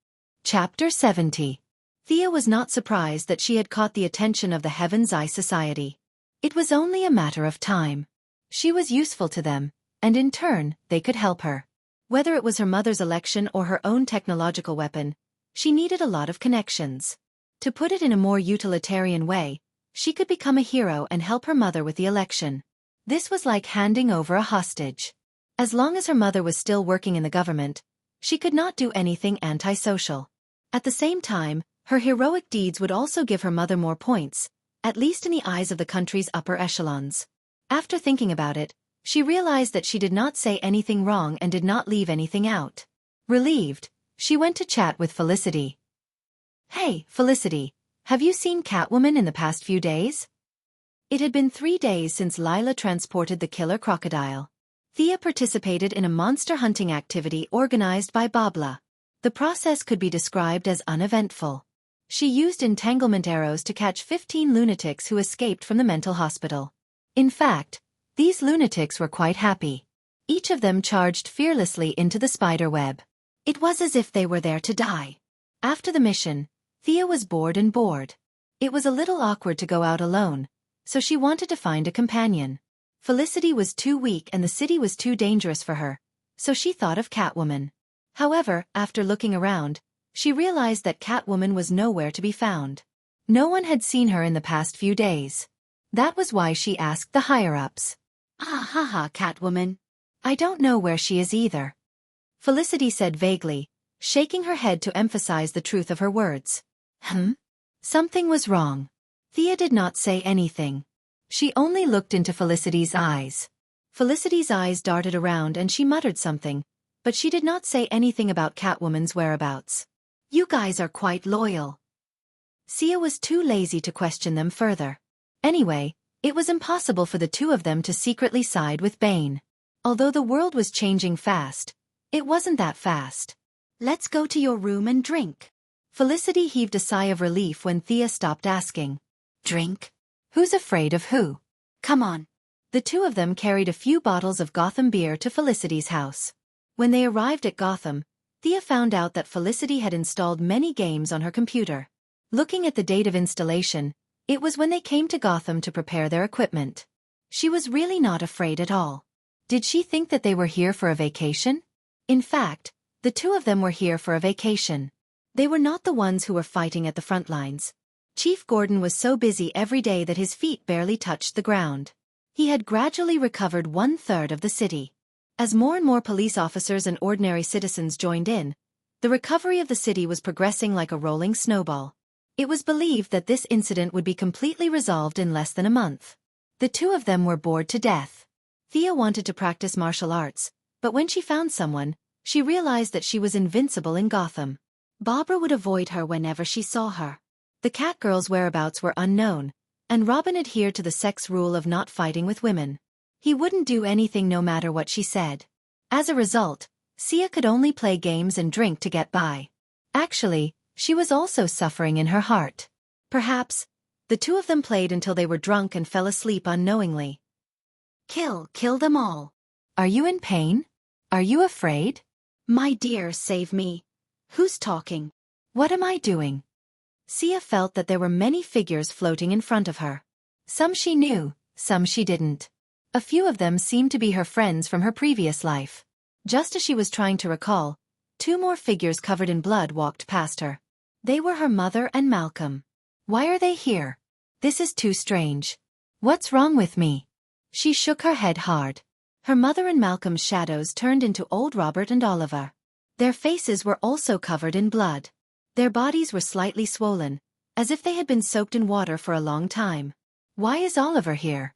Chapter 70. Thea was not surprised that she had caught the attention of the Heaven's Eye Society. It was only a matter of time. She was useful to them, and in turn, they could help her. Whether it was her mother's election or her own technological weapon, she needed a lot of connections. To put it in a more utilitarian way, she could become a hero and help her mother with the election. This was like handing over a hostage. As long as her mother was still working in the government, she could not do anything antisocial. At the same time, her heroic deeds would also give her mother more points, at least in the eyes of the country's upper echelons. After thinking about it, she realized that she did not say anything wrong and did not leave anything out. Relieved, she went to chat with Felicity. "Hey, Felicity, have you seen Catwoman in the past few days?" It had been 3 days since Lila transported the killer crocodile. Thea participated in a monster hunting activity organized by Babla. The process could be described as uneventful. She used entanglement arrows to catch 15 lunatics who escaped from the mental hospital. In fact, these lunatics were quite happy. Each of them charged fearlessly into the spider web. It was as if they were there to die. After the mission, Thea was bored. It was a little awkward to go out alone, so she wanted to find a companion. Felicity was too weak and the city was too dangerous for her, so she thought of Catwoman. However, after looking around, she realized that Catwoman was nowhere to be found. No one had seen her in the past few days. That was why she asked the higher-ups. "Ah ha ha, Catwoman. I don't know where she is either," Felicity said vaguely, shaking her head to emphasize the truth of her words. Something was wrong. Thea did not say anything. She only looked into Felicity's eyes. Felicity's eyes darted around and she muttered something, but she did not say anything about Catwoman's whereabouts. "You guys are quite loyal." Thea was too lazy to question them further. Anyway, it was impossible for the two of them to secretly side with Bane. Although the world was changing fast, it wasn't that fast. "Let's go to your room and drink." Felicity heaved a sigh of relief when Thea stopped asking. "Drink? Who's afraid of who? Come on." The two of them carried a few bottles of Gotham beer to Felicity's house. When they arrived at Gotham, Thea found out that Felicity had installed many games on her computer. Looking at the date of installation, it was when they came to Gotham to prepare their equipment. She was really not afraid at all. Did she think that they were here for a vacation? In fact, the two of them were here for a vacation. They were not the ones who were fighting at the front lines. Chief Gordon was so busy every day that his feet barely touched the ground. He had gradually recovered 1/3 of the city. As more and more police officers and ordinary citizens joined in, the recovery of the city was progressing like a rolling snowball. It was believed that this incident would be completely resolved in less than a month. The two of them were bored to death. Thea wanted to practice martial arts, but when she found someone, she realized that she was invincible in Gotham. Barbara would avoid her whenever she saw her. The Catgirl's whereabouts were unknown, and Robin adhered to the sex rule of not fighting with women. He wouldn't do anything no matter what she said. As a result, Sia could only play games and drink to get by. Actually, she was also suffering in her heart. Perhaps, the two of them played until they were drunk and fell asleep unknowingly. Kill them all. Are you in pain? Are you afraid? My dear, save me. Who's talking? What am I doing? Sia felt that there were many figures floating in front of her. Some she knew, some she didn't. A few of them seemed to be her friends from her previous life. Just as she was trying to recall, 2 more figures covered in blood walked past her. They were her mother and Malcolm. Why are they here? This is too strange. What's wrong with me? She shook her head hard. Her mother and Malcolm's shadows turned into old Robert and Oliver. Their faces were also covered in blood. Their bodies were slightly swollen, as if they had been soaked in water for a long time. Why is Oliver here?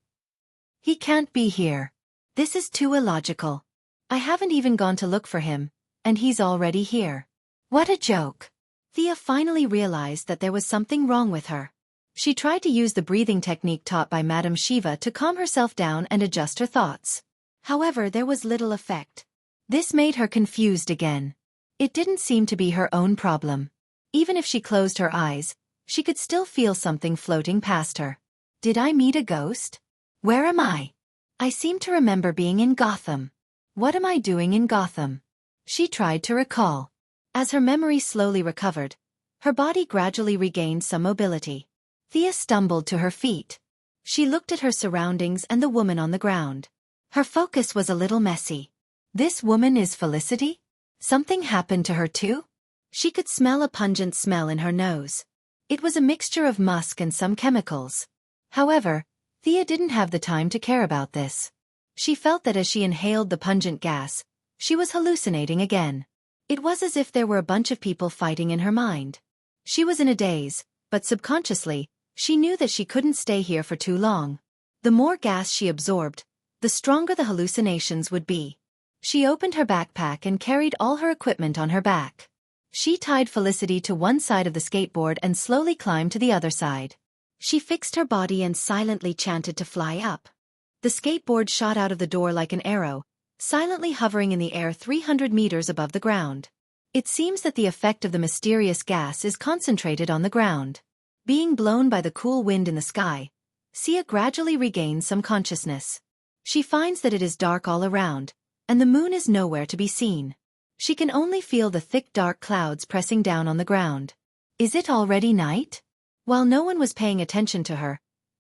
He can't be here. This is too illogical. I haven't even gone to look for him, and he's already here. What a joke. Thea finally realized that there was something wrong with her. She tried to use the breathing technique taught by Madame Shiva to calm herself down and adjust her thoughts. However, there was little effect. This made her confused again. It didn't seem to be her own problem. Even if she closed her eyes, she could still feel something floating past her. Did I meet a ghost? Where am I? I seem to remember being in Gotham. What am I doing in Gotham? She tried to recall. As her memory slowly recovered, her body gradually regained some mobility. Thea stumbled to her feet. She looked at her surroundings and the woman on the ground. Her focus was a little messy. This woman is Felicity? Something happened to her too? She could smell a pungent smell in her nose. It was a mixture of musk and some chemicals. However, Thea didn't have the time to care about this. She felt that as she inhaled the pungent gas, she was hallucinating again. It was as if there were a bunch of people fighting in her mind. She was in a daze, but subconsciously, she knew that she couldn't stay here for too long. The more gas she absorbed, the stronger the hallucinations would be. She opened her backpack and carried all her equipment on her back. She tied Felicity to one side of the skateboard and slowly climbed to the other side. She fixed her body and silently chanted to fly up. The skateboard shot out of the door like an arrow, silently hovering in the air 300 meters above the ground. It seems that the effect of the mysterious gas is concentrated on the ground. Being blown by the cool wind in the sky, Sia gradually regains some consciousness. She finds that it is dark all around, and the moon is nowhere to be seen. She can only feel the thick dark clouds pressing down on the ground. Is it already night? While no one was paying attention to her,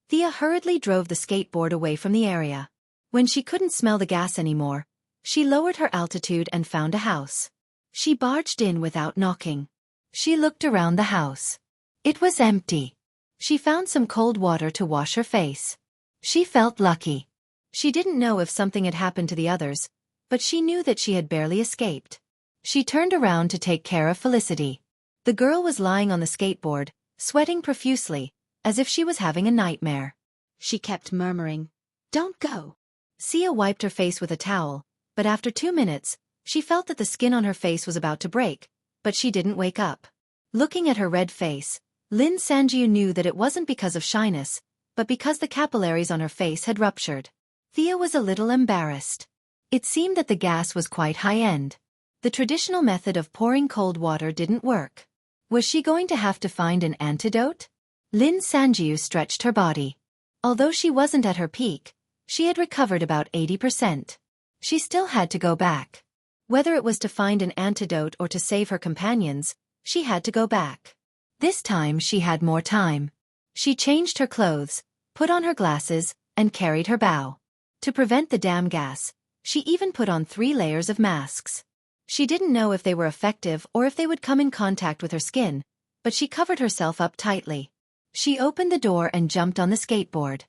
Thea hurriedly drove the skateboard away from the area. When she couldn't smell the gas anymore, she lowered her altitude and found a house. She barged in without knocking. She looked around the house. It was empty. She found some cold water to wash her face. She felt lucky. She didn't know if something had happened to the others, but she knew that she had barely escaped. She turned around to take care of Felicity. The girl was lying on the skateboard, sweating profusely, as if she was having a nightmare. She kept murmuring, "Don't go." Sia wiped her face with a towel, but after 2 minutes, she felt that the skin on her face was about to break, but she didn't wake up. Looking at her red face, Lin Sanjiu knew that it wasn't because of shyness, but because the capillaries on her face had ruptured. Thea was a little embarrassed. It seemed that the gas was quite high-end. The traditional method of pouring cold water didn't work. Was she going to have to find an antidote? Lin Sanjiu stretched her body. Although she wasn't at her peak, she had recovered about 80%. She still had to go back. Whether it was to find an antidote or to save her companions, she had to go back. This time she had more time. She changed her clothes, put on her glasses, and carried her bow. To prevent the damn gas, she even put on 3 layers of masks. She didn't know if they were effective or if they would come in contact with her skin, but she covered herself up tightly. She opened the door and jumped on the skateboard.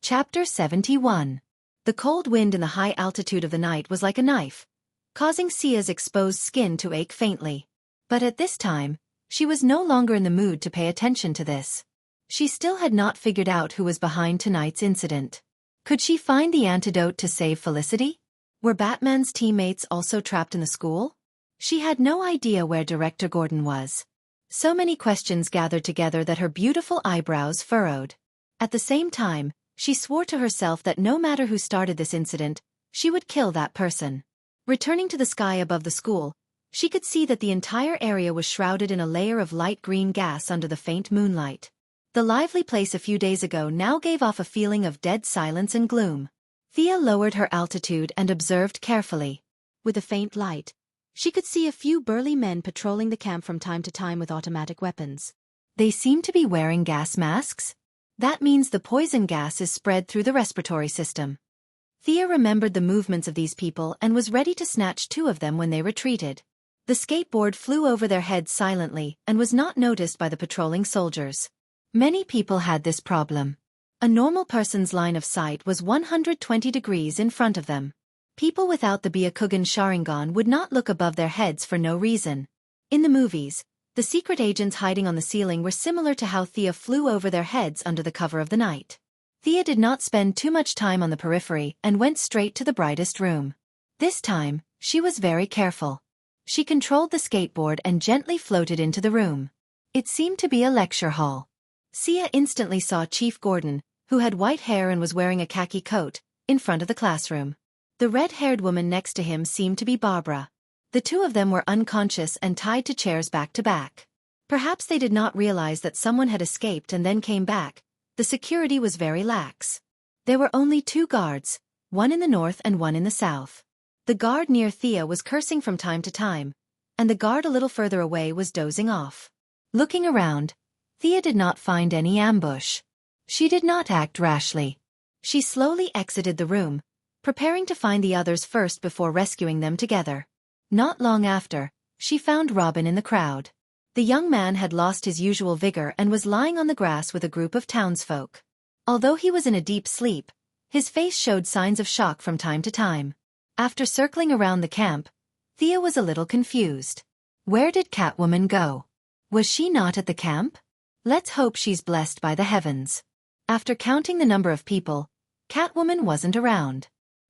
Chapter 71. The cold wind in the high altitude of the night was like a knife, causing Sia's exposed skin to ache faintly. But at this time, she was no longer in the mood to pay attention to this. She still had not figured out who was behind tonight's incident. Could she find the antidote to save Felicity? Were Batman's teammates also trapped in the school? She had no idea where Director Gordon was. So many questions gathered together that her beautiful eyebrows furrowed. At the same time, she swore to herself that no matter who started this incident, she would kill that person. Returning to the sky above the school, she could see that the entire area was shrouded in a layer of light green gas under the faint moonlight. The lively place a few days ago now gave off a feeling of dead silence and gloom. Thea lowered her altitude and observed carefully. With a faint light, she could see a few burly men patrolling the camp from time to time with automatic weapons. They seemed to be wearing gas masks. That means the poison gas is spread through the respiratory system. Thea remembered the movements of these people and was ready to snatch 2 of them when they retreated. The skateboard flew over their heads silently and was not noticed by the patrolling soldiers. Many people had this problem. A normal person's line of sight was 120 degrees in front of them. People without the Byakugan Sharingan would not look above their heads for no reason. In the movies, the secret agents hiding on the ceiling were similar to how Thea flew over their heads under the cover of the night. Thea did not spend too much time on the periphery and went straight to the brightest room. This time, she was very careful. She controlled the skateboard and gently floated into the room. It seemed to be a lecture hall. Sia instantly saw Chief Gordon, who had white hair and was wearing a khaki coat, in front of the classroom. The red-haired woman next to him seemed to be Barbara. The 2 of them were unconscious and tied to chairs back to back. Perhaps they did not realize that someone had escaped and then came back. The security was very lax. There were only 2 guards, one in the north and one in the south. The guard near Thea was cursing from time to time, and the guard a little further away was dozing off. Looking around, Thea did not find any ambush. She did not act rashly. She slowly exited the room, preparing to find the others first before rescuing them together. Not long after, she found Robin in the crowd. The young man had lost his usual vigor and was lying on the grass with a group of townsfolk. Although he was in a deep sleep, his face showed signs of shock from time to time. After circling around the camp, Thea was a little confused. Where did Catwoman go? Was she not at the camp? Let's hope she's blessed by the heavens. After counting the number of people, Catwoman wasn't around.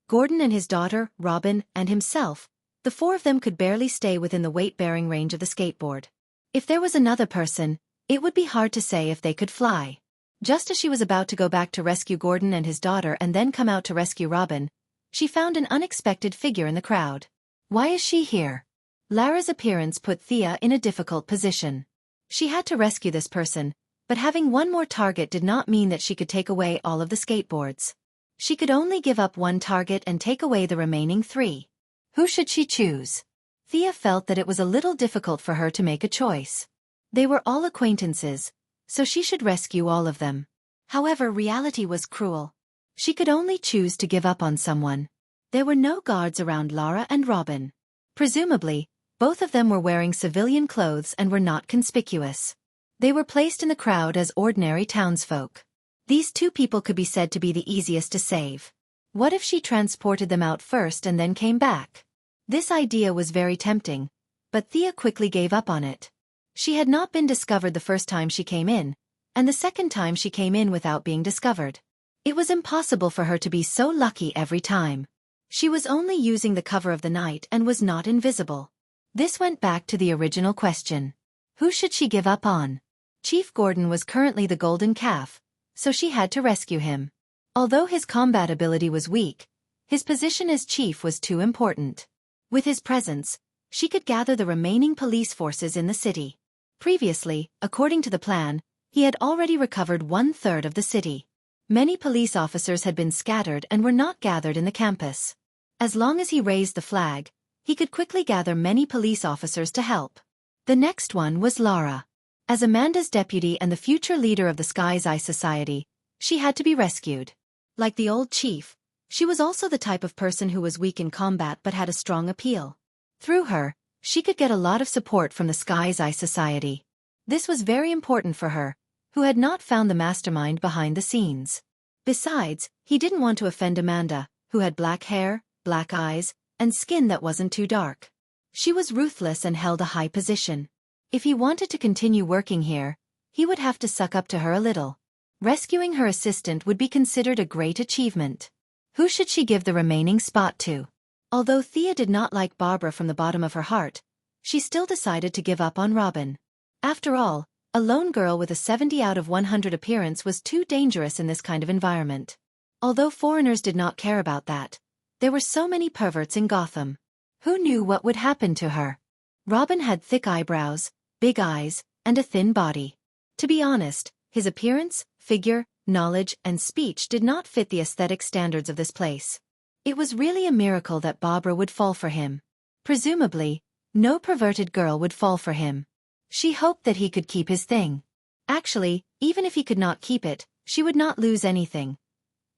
Gordon and his daughter, Robin, and himself, the four of them could barely stay within the weight-bearing range of the skateboard. If there was another person, it would be hard to say if they could fly. Just as she was about to go back to rescue Gordon and his daughter and then come out to rescue Robin, she found an unexpected figure in the crowd. Why is she here? Lara's appearance put Thea in a difficult position. She had to rescue this person, but having one more target did not mean that she could take away all of the skateboards. She could only give up one target and take away the remaining 3. Who should she choose? Thea felt that it was a little difficult for her to make a choice. They were all acquaintances, so she should rescue all of them. However, reality was cruel. She could only choose to give up on someone. There were no guards around Lara and Robin. Presumably, both of them were wearing civilian clothes and were not conspicuous. They were placed in the crowd as ordinary townsfolk. These 2 people could be said to be the easiest to save. What if she transported them out first and then came back? This idea was very tempting, but Thea quickly gave up on it. She had not been discovered the first time she came in, and the second time she came in without being discovered. It was impossible for her to be so lucky every time. She was only using the cover of the night and was not invisible. This went back to the original question. Who should she give up on? Chief Gordon was currently the golden calf, so she had to rescue him. Although his combat ability was weak, his position as chief was too important. With his presence, she could gather the remaining police forces in the city. Previously, according to the plan, he had already recovered 1/3 of the city. Many police officers had been scattered and were not gathered in the campus. As long as he raised the flag, he could quickly gather many police officers to help. The next one was Lara. As Amanda's deputy and the future leader of the Sky's Eye Society, she had to be rescued. Like the old chief, she was also the type of person who was weak in combat but had a strong appeal. Through her, she could get a lot of support from the Sky's Eye Society. This was very important for her, who had not found the mastermind behind the scenes. Besides, he didn't want to offend Amanda, who had black hair, black eyes, and skin that wasn't too dark. She was ruthless and held a high position. If he wanted to continue working here, he would have to suck up to her a little. Rescuing her assistant would be considered a great achievement. Who should she give the remaining spot to? Although Thea did not like Barbara from the bottom of her heart, she still decided to give up on Robin. After all, a lone girl with a 70 out of 100 appearance was too dangerous in this kind of environment. Although foreigners did not care about that, there were so many perverts in Gotham. Who knew what would happen to her? Robin had thick eyebrows, big eyes, and a thin body. To be honest, his appearance, figure, knowledge, and speech did not fit the aesthetic standards of this place. It was really a miracle that Barbara would fall for him. Presumably, no perverted girl would fall for him. She hoped that he could keep his thing. Actually, even if he could not keep it, she would not lose anything.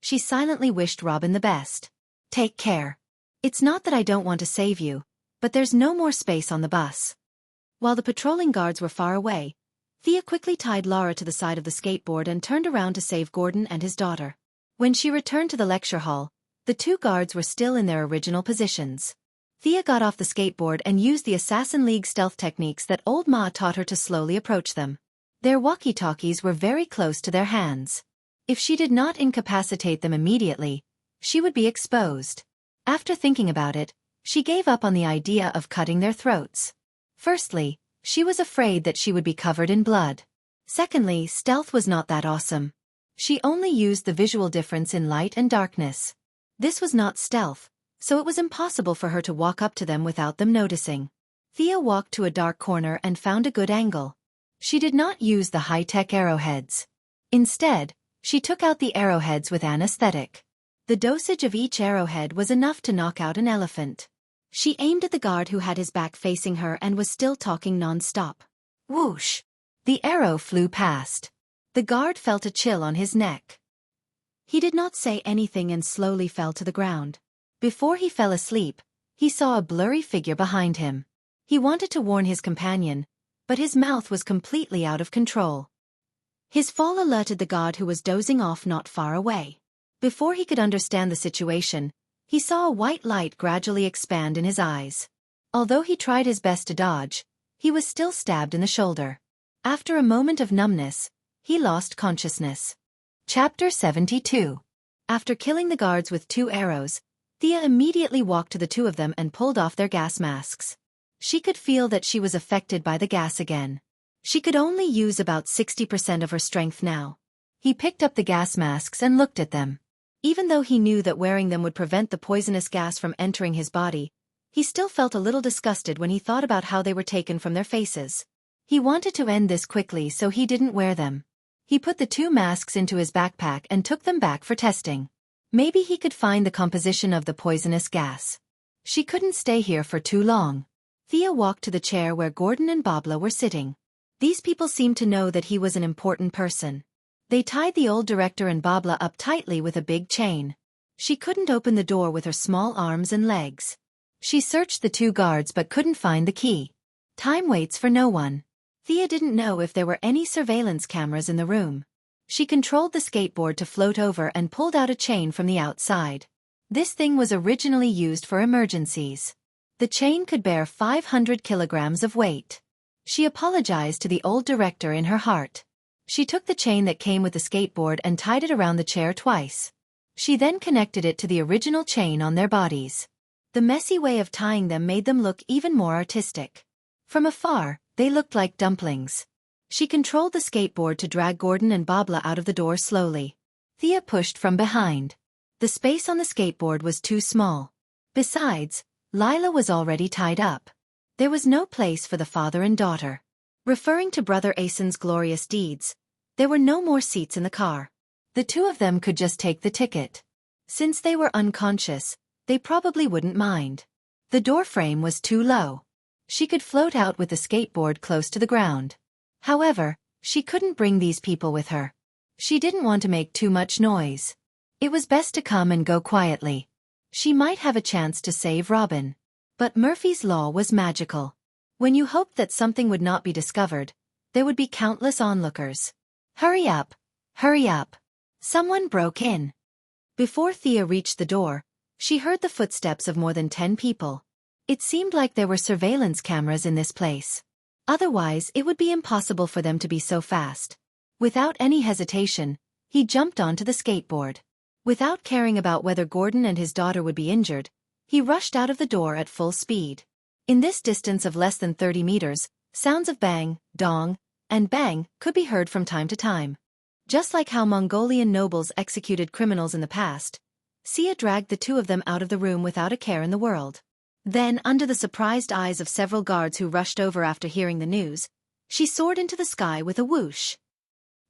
She silently wished Robin the best. Take care. It's not that I don't want to save you, but there's no more space on the bus. While the patrolling guards were far away, Thea quickly tied Lara to the side of the skateboard and turned around to save Gordon and his daughter. When she returned to the lecture hall, the 2 guards were still in their original positions. Thea got off the skateboard and used the Assassin League stealth techniques that old Ma taught her to slowly approach them. Their walkie-talkies were very close to their hands. If she did not incapacitate them immediately, she would be exposed. After thinking about it, she gave up on the idea of cutting their throats. Firstly, she was afraid that she would be covered in blood. Secondly, stealth was not that awesome. She only used the visual difference in light and darkness. This was not stealth, so it was impossible for her to walk up to them without them noticing. Thea walked to a dark corner and found a good angle. She did not use the high-tech arrowheads. Instead, she took out the arrowheads with anesthetic. The dosage of each arrowhead was enough to knock out an elephant. She aimed at the guard who had his back facing her and was still talking non-stop. Whoosh! The arrow flew past. The guard felt a chill on his neck. He did not say anything and slowly fell to the ground. Before he fell asleep, he saw a blurry figure behind him. He wanted to warn his companion, but his mouth was completely out of control. His fall alerted the god who was dozing off not far away. Before he could understand the situation, he saw a white light gradually expand in his eyes. Although he tried his best to dodge, he was still stabbed in the shoulder. After a moment of numbness, he lost consciousness. Chapter 72. After killing the guards with 2 arrows, Thea immediately walked to the 2 of them and pulled off their gas masks. She could feel that she was affected by the gas again. She could only use about 60% of her strength now. He picked up the gas masks and looked at them. Even though he knew that wearing them would prevent the poisonous gas from entering his body, he still felt a little disgusted when he thought about how they were taken from their faces. He wanted to end this quickly, so he didn't wear them. He put the 2 masks into his backpack and took them back for testing. Maybe he could find the composition of the poisonous gas. She couldn't stay here for too long. Thea walked to the chair where Gordon and Babla were sitting. These people seemed to know that he was an important person. They tied the old director and Babla up tightly with a big chain. She couldn't open the door with her small arms and legs. She searched the 2 guards but couldn't find the key. Time waits for no one. Thea didn't know if there were any surveillance cameras in the room. She controlled the skateboard to float over and pulled out a chain from the outside. This thing was originally used for emergencies. The chain could bear 500 kilograms of weight. She apologized to the old director in her heart. She took the chain that came with the skateboard and tied it around the chair twice. She then connected it to the original chain on their bodies. The messy way of tying them made them look even more artistic. From afar, they looked like dumplings. She controlled the skateboard to drag Gordon and Babla out of the door slowly. Thea pushed from behind. The space on the skateboard was too small. Besides, Lila was already tied up. There was no place for the father and daughter. Referring to Brother Asen's glorious deeds, there were no more seats in the car. The 2 of them could just take the ticket. Since they were unconscious, they probably wouldn't mind. The door frame was too low. She could float out with the skateboard close to the ground. However, she couldn't bring these people with her. She didn't want to make too much noise. It was best to come and go quietly. She might have a chance to save Robin. But Murphy's Law was magical. When you hoped that something would not be discovered, there would be countless onlookers. Hurry up! Hurry up! Someone broke in. Before Thea reached the door, she heard the footsteps of more than 10 people. It seemed like there were surveillance cameras in this place. Otherwise, it would be impossible for them to be so fast. Without any hesitation, he jumped onto the skateboard. Without caring about whether Gordon and his daughter would be injured, he rushed out of the door at full speed. In this distance of less than 30 meters, sounds of bang, dong, and bang could be heard from time to time. Just like how Mongolian nobles executed criminals in the past, Sia dragged the 2 of them out of the room without a care in the world. Then, under the surprised eyes of several guards who rushed over after hearing the news, she soared into the sky with a whoosh.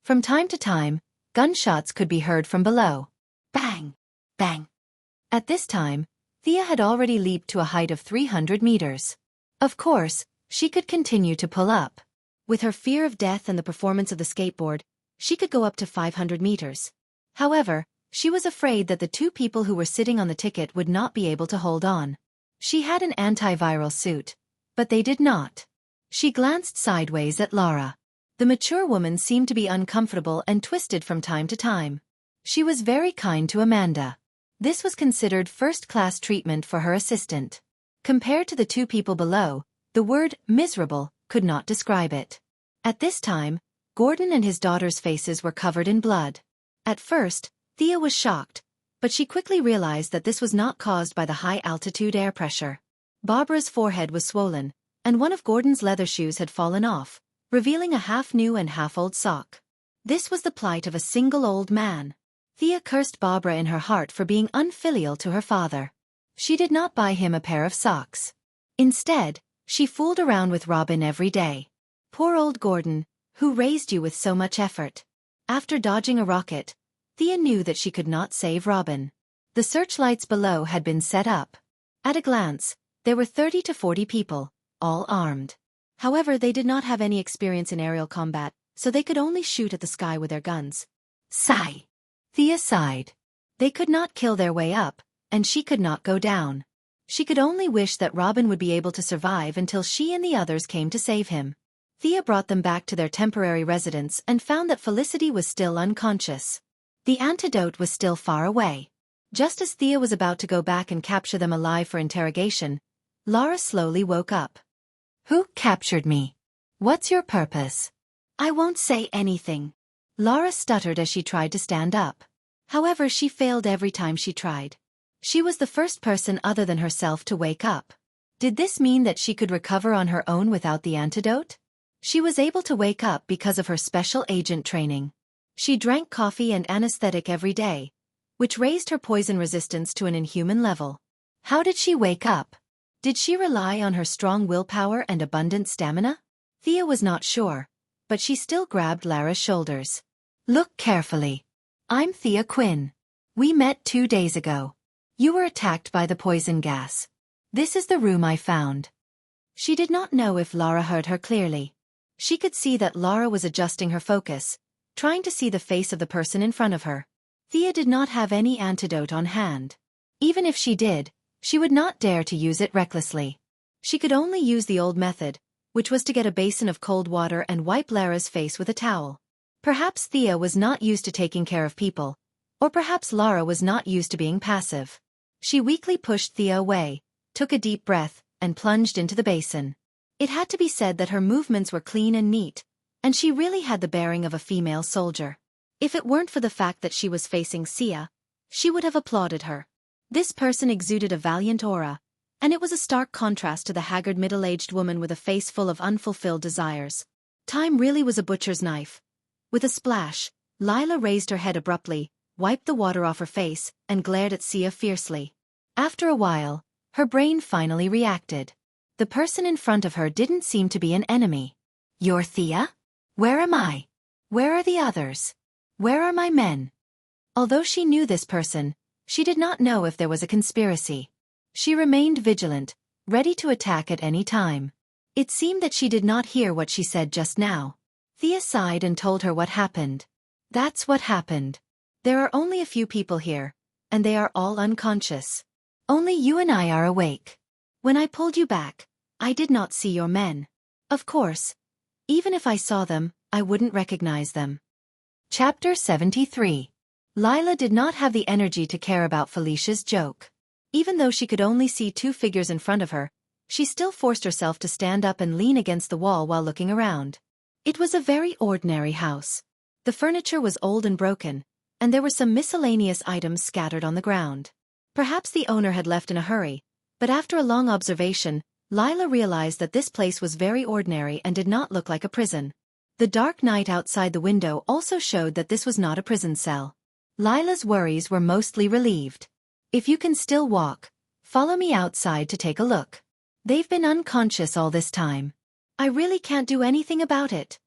From time to time, gunshots could be heard from below. Bang! Bang! At this time, Thea had already leaped to a height of 300 meters. Of course, she could continue to pull up. With her fear of death and the performance of the skateboard, she could go up to 500 meters. However, she was afraid that the 2 people who were sitting on the ticket would not be able to hold on. She had an antiviral suit, but they did not. She glanced sideways at Laura. The mature woman seemed to be uncomfortable and twisted from time to time. She was very kind to Amanda. This was considered first-class treatment for her assistant. Compared to the 2 people below, the word miserable could not describe it. At this time, Gordon and his daughter's faces were covered in blood. At first, Thea was shocked, but she quickly realized that this was not caused by the high-altitude air pressure. Barbara's forehead was swollen, and one of Gordon's leather shoes had fallen off, revealing a half-new and half-old sock. This was the plight of a single old man. Thea cursed Barbara in her heart for being unfilial to her father. She did not buy him a pair of socks. Instead, she fooled around with Robin every day. Poor old Gordon, who raised you with so much effort. After dodging a rocket, Thea knew that she could not save Robin. The searchlights below had been set up. At a glance, there were 30 to 40 people, all armed. However, they did not have any experience in aerial combat, so they could only shoot at the sky with their guns. Sigh! Thea sighed. They could not kill their way up, and she could not go down. She could only wish that Robin would be able to survive until she and the others came to save him. Thea brought them back to their temporary residence and found that Felicity was still unconscious. The antidote was still far away. Just as Thea was about to go back and capture them alive for interrogation, Lara slowly woke up. Who captured me? What's your purpose? I won't say anything. Lara stuttered as she tried to stand up. However, she failed every time she tried. She was the first person other than herself to wake up. Did this mean that she could recover on her own without the antidote? She was able to wake up because of her special agent training. She drank coffee and anesthetic every day, which raised her poison resistance to an inhuman level. How did she wake up? Did she rely on her strong willpower and abundant stamina? Thea was not sure, but she still grabbed Lara's shoulders. Look carefully. I'm Thea Quinn. We met 2 days ago. You were attacked by the poison gas. This is the room I found. She did not know if Lara heard her clearly. She could see that Lara was adjusting her focus, trying to see the face of the person in front of her. Thea did not have any antidote on hand. Even if she did, she would not dare to use it recklessly. She could only use the old method, which was to get a basin of cold water and wipe Lara's face with a towel. Perhaps Thea was not used to taking care of people, or perhaps Lara was not used to being passive. She weakly pushed Thea away, took a deep breath, and plunged into the basin. It had to be said that her movements were clean and neat, and she really had the bearing of a female soldier. If it weren't for the fact that she was facing Sia, she would have applauded her. This person exuded a valiant aura, and it was a stark contrast to the haggard middle-aged woman with a face full of unfulfilled desires. Time really was a butcher's knife. With a splash, Lila raised her head abruptly, wiped the water off her face, and glared at Sia fiercely. After a while, her brain finally reacted. The person in front of her didn't seem to be an enemy. You're Thea? Where am I? Where are the others? Where are my men? Although she knew this person, she did not know if there was a conspiracy. She remained vigilant, ready to attack at any time. It seemed that she did not hear what she said just now. Thea sighed and told her what happened. That's what happened. There are only a few people here, and they are all unconscious. Only you and I are awake. When I pulled you back, I did not see your men. Of course, even if I saw them, I wouldn't recognize them. Chapter 73. Lila did not have the energy to care about Felicia's joke. Even though she could only see 2 figures in front of her, she still forced herself to stand up and lean against the wall while looking around. It was a very ordinary house. The furniture was old and broken, and there were some miscellaneous items scattered on the ground. Perhaps the owner had left in a hurry, but after a long observation, Lila realized that this place was very ordinary and did not look like a prison. The dark night outside the window also showed that this was not a prison cell. Lila's worries were mostly relieved. If you can still walk, follow me outside to take a look. They've been unconscious all this time. I really can't do anything about it.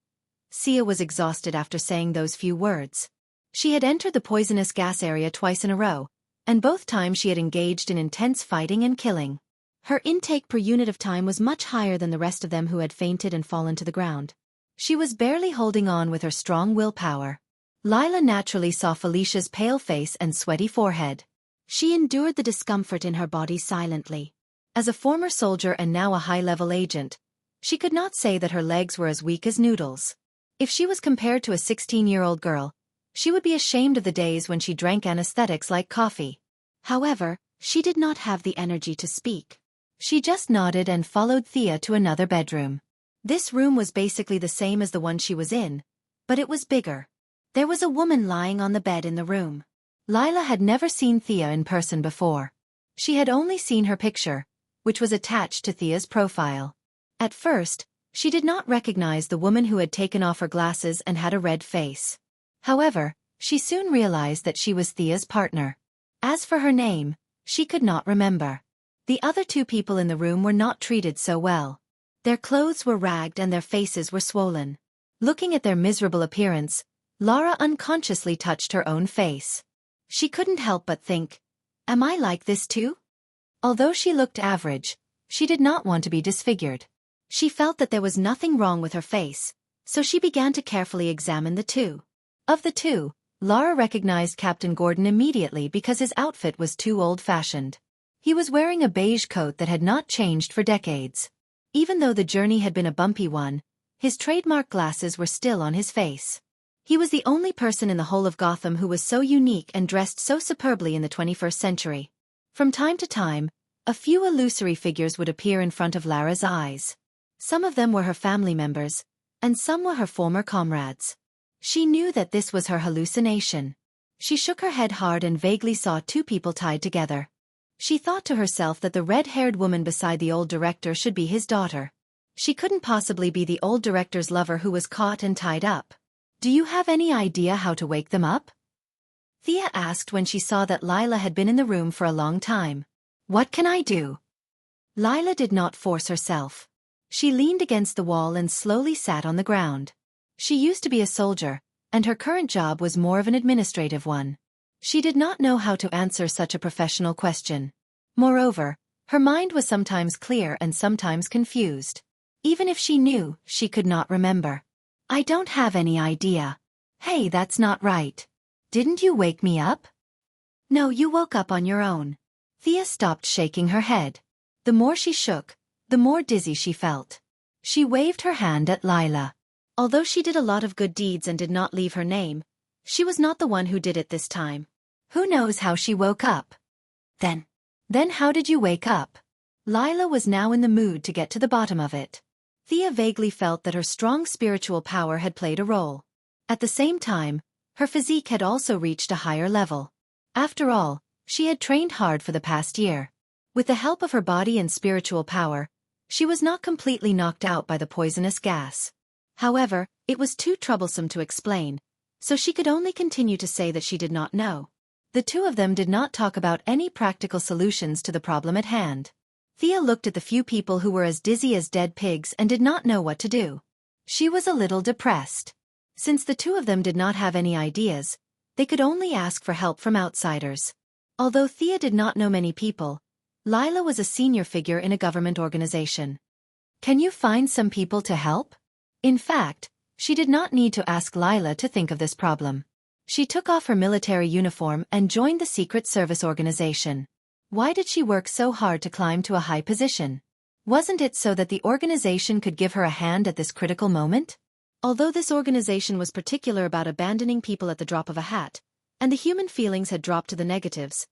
Sia was exhausted after saying those few words. She had entered the poisonous gas area twice in a row, and both times she had engaged in intense fighting and killing. Her intake per unit of time was much higher than the rest of them who had fainted and fallen to the ground. She was barely holding on with her strong willpower. Lila naturally saw Felicia's pale face and sweaty forehead. She endured the discomfort in her body silently. As a former soldier and now a high-level agent, she could not say that her legs were as weak as noodles. If she was compared to a 16-year-old girl, she would be ashamed of the days when she drank anesthetics like coffee. However, she did not have the energy to speak. She just nodded and followed Thea to another bedroom. This room was basically the same as the one she was in, but it was bigger. There was a woman lying on the bed in the room. Lila had never seen Thea in person before. She had only seen her picture, which was attached to Thea's profile. At first, she did not recognize the woman who had taken off her glasses and had a red face. However, she soon realized that she was Thea's partner. As for her name, she could not remember. The other 2 people in the room were not treated so well. Their clothes were ragged and their faces were swollen. Looking at their miserable appearance, Lara unconsciously touched her own face. She couldn't help but think, am I like this too? Although she looked average, she did not want to be disfigured. She felt that there was nothing wrong with her face, so she began to carefully examine the 2. Of the 2, Lara recognized Captain Gordon immediately because his outfit was too old-fashioned. He was wearing a beige coat that had not changed for decades. Even though the journey had been a bumpy one, his trademark glasses were still on his face. He was the only person in the whole of Gotham who was so unique and dressed so superbly in the 21st century. From time to time, a few illusory figures would appear in front of Lara's eyes. Some of them were her family members, and some were her former comrades. She knew that this was her hallucination. She shook her head hard and vaguely saw two people tied together. She thought to herself that the red-haired woman beside the old director should be his daughter. She couldn't possibly be the old director's lover who was caught and tied up. "Do you have any idea how to wake them up?" Thea asked when she saw that Lila had been in the room for a long time. "What can I do?" Lila did not force herself. She leaned against the wall and slowly sat on the ground. She used to be a soldier, and her current job was more of an administrative one. She did not know how to answer such a professional question. Moreover, her mind was sometimes clear and sometimes confused. Even if she knew, she could not remember. "I don't have any idea." "Hey, that's not right. Didn't you wake me up?" "No, you woke up on your own." Thea stopped shaking her head. The more she shook, the more dizzy she felt. She waved her hand at Lila. Although she did a lot of good deeds and did not leave her name, she was not the one who did it this time. Who knows how she woke up? Then how did you wake up?" Lila was now in the mood to get to the bottom of it. Thea vaguely felt that her strong spiritual power had played a role. At the same time, her physique had also reached a higher level. After all, she had trained hard for the past year. With the help of her body and spiritual power, she was not completely knocked out by the poisonous gas. However, it was too troublesome to explain, so she could only continue to say that she did not know. The two of them did not talk about any practical solutions to the problem at hand. Thea looked at the few people who were as dizzy as dead pigs and did not know what to do. She was a little depressed. Since the two of them did not have any ideas, they could only ask for help from outsiders. Although Thea did not know many people, Lila was a senior figure in a government organization. "Can you find some people to help?" In fact, she did not need to ask Lila to think of this problem. She took off her military uniform and joined the Secret Service organization. Why did she work so hard to climb to a high position? Wasn't it so that the organization could give her a hand at this critical moment? Although this organization was particular about abandoning people at the drop of a hat, and the human feelings had dropped to the negatives,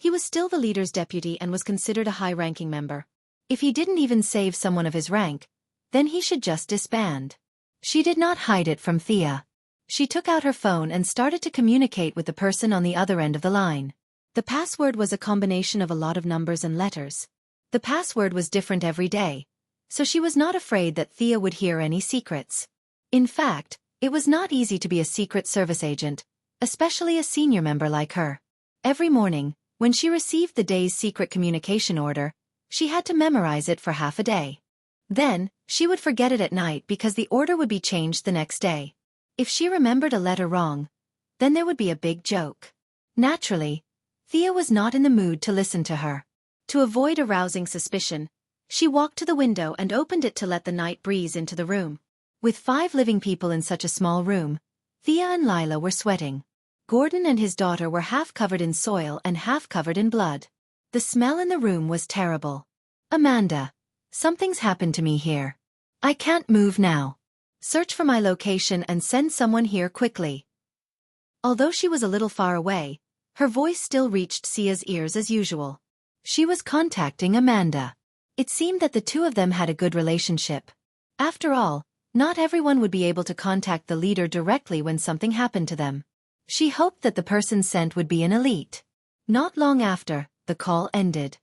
he was still the leader's deputy and was considered a high-ranking member. If he didn't even save someone of his rank, then he should just disband. She did not hide it from Thea. She took out her phone and started to communicate with the person on the other end of the line. The password was a combination of a lot of numbers and letters. The password was different every day, so she was not afraid that Thea would hear any secrets. In fact, it was not easy to be a Secret Service agent, especially a senior member like her. Every morning, when she received the day's secret communication order, she had to memorize it for half a day. Then, she would forget it at night because the order would be changed the next day. If she remembered a letter wrong, then there would be a big joke. Naturally, Thea was not in the mood to listen to her. To avoid arousing suspicion, she walked to the window and opened it to let the night breeze into the room. With 5 living people in such a small room, Thea and Lila were sweating. Gordon and his daughter were half covered in soil and half covered in blood. The smell in the room was terrible. "Amanda, something's happened to me here. I can't move now. Search for my location and send someone here quickly." Although she was a little far away, her voice still reached Sia's ears as usual. She was contacting Amanda. It seemed that the two of them had a good relationship. After all, not everyone would be able to contact the leader directly when something happened to them. She hoped that the person sent would be an elite. Not long after, the call ended.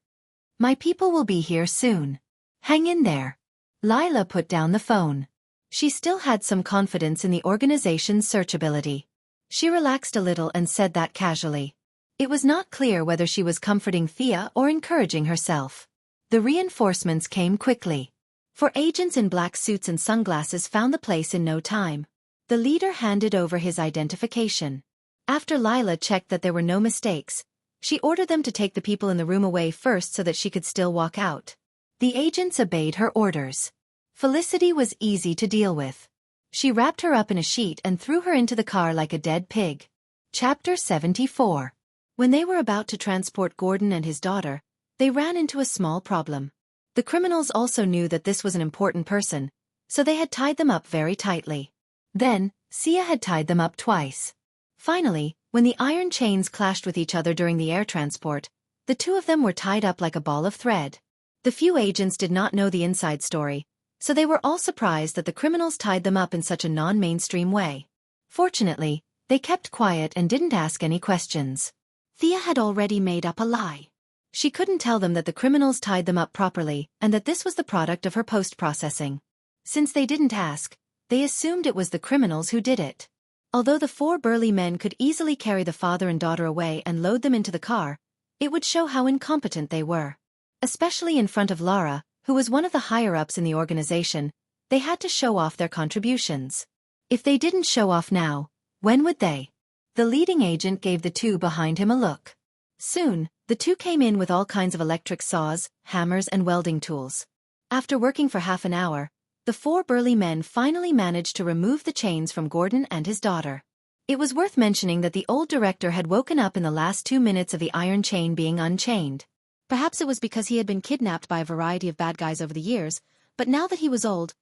"My people will be here soon. Hang in there." Lila put down the phone. She still had some confidence in the organization's searchability. She relaxed a little and said that casually. It was not clear whether she was comforting Thea or encouraging herself. The reinforcements came quickly. 4 agents in black suits and sunglasses found the place in no time. The leader handed over his identification. After Lila checked that there were no mistakes, she ordered them to take the people in the room away first so that she could still walk out. The agents obeyed her orders. Felicity was easy to deal with. She wrapped her up in a sheet and threw her into the car like a dead pig. Chapter 74. When they were about to transport Gordon and his daughter, they ran into a small problem. The criminals also knew that this was an important person, so they had tied them up very tightly. Then, Sia had tied them up twice. Finally, when the iron chains clashed with each other during the air transport, the two of them were tied up like a ball of thread. The few agents did not know the inside story, so they were all surprised that the criminals tied them up in such a non-mainstream way. Fortunately, they kept quiet and didn't ask any questions. Thea had already made up a lie. She couldn't tell them that the criminals tied them up properly and that this was the product of her post-processing. Since they didn't ask, they assumed it was the criminals who did it. Although the four burly men could easily carry the father and daughter away and load them into the car, it would show how incompetent they were. Especially in front of Laura, who was one of the higher-ups in the organization, they had to show off their contributions. If they didn't show off now, when would they? The leading agent gave the two behind him a look. Soon, the two came in with all kinds of electric saws, hammers and welding tools. After working for half an hour, the four burly men finally managed to remove the chains from Gordon and his daughter. It was worth mentioning that the old director had woken up in the last 2 minutes of the iron chain being unchained. Perhaps it was because he had been kidnapped by a variety of bad guys over the years, but now that he was old,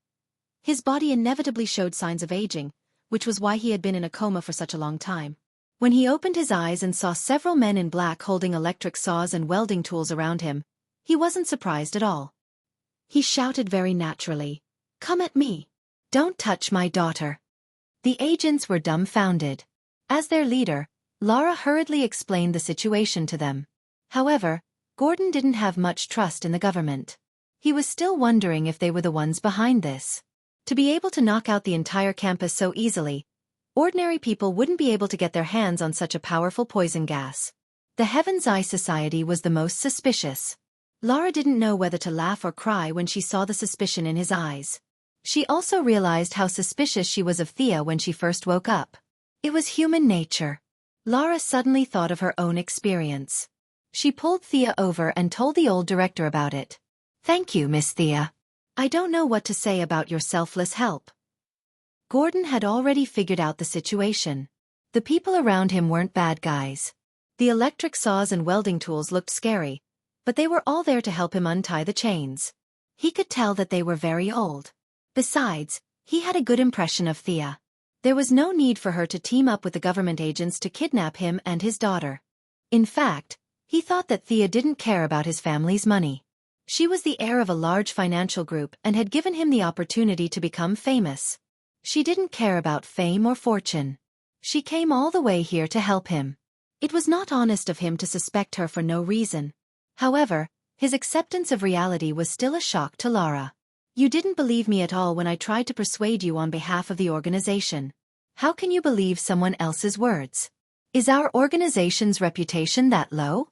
his body inevitably showed signs of aging, which was why he had been in a coma for such a long time. When he opened his eyes and saw several men in black holding electric saws and welding tools around him, he wasn't surprised at all. He shouted very naturally, "Come at me! Don't touch my daughter!" The agents were dumbfounded. As their leader, Laura hurriedly explained the situation to them. However, Gordon didn't have much trust in the government. He was still wondering if they were the ones behind this. To be able to knock out the entire campus so easily, ordinary people wouldn't be able to get their hands on such a powerful poison gas. The Heaven's Eye Society was the most suspicious. Laura didn't know whether to laugh or cry when she saw the suspicion in his eyes. She also realized how suspicious she was of Thea when she first woke up. It was human nature. Laura suddenly thought of her own experience. She pulled Thea over and told the old director about it. "Thank you, Miss Thea. I don't know what to say about your selfless help." Gordon had already figured out the situation. The people around him weren't bad guys. The electric saws and welding tools looked scary, but they were all there to help him untie the chains. He could tell that they were very old. Besides, he had a good impression of Thea. There was no need for her to team up with the government agents to kidnap him and his daughter. In fact, he thought that Thea didn't care about his family's money. She was the heir of a large financial group and had given him the opportunity to become famous. She didn't care about fame or fortune. She came all the way here to help him. It was not honest of him to suspect her for no reason. However, his acceptance of reality was still a shock to Laura. "You didn't believe me at all when I tried to persuade you on behalf of the organization. How can you believe someone else's words? Is our organization's reputation that low?"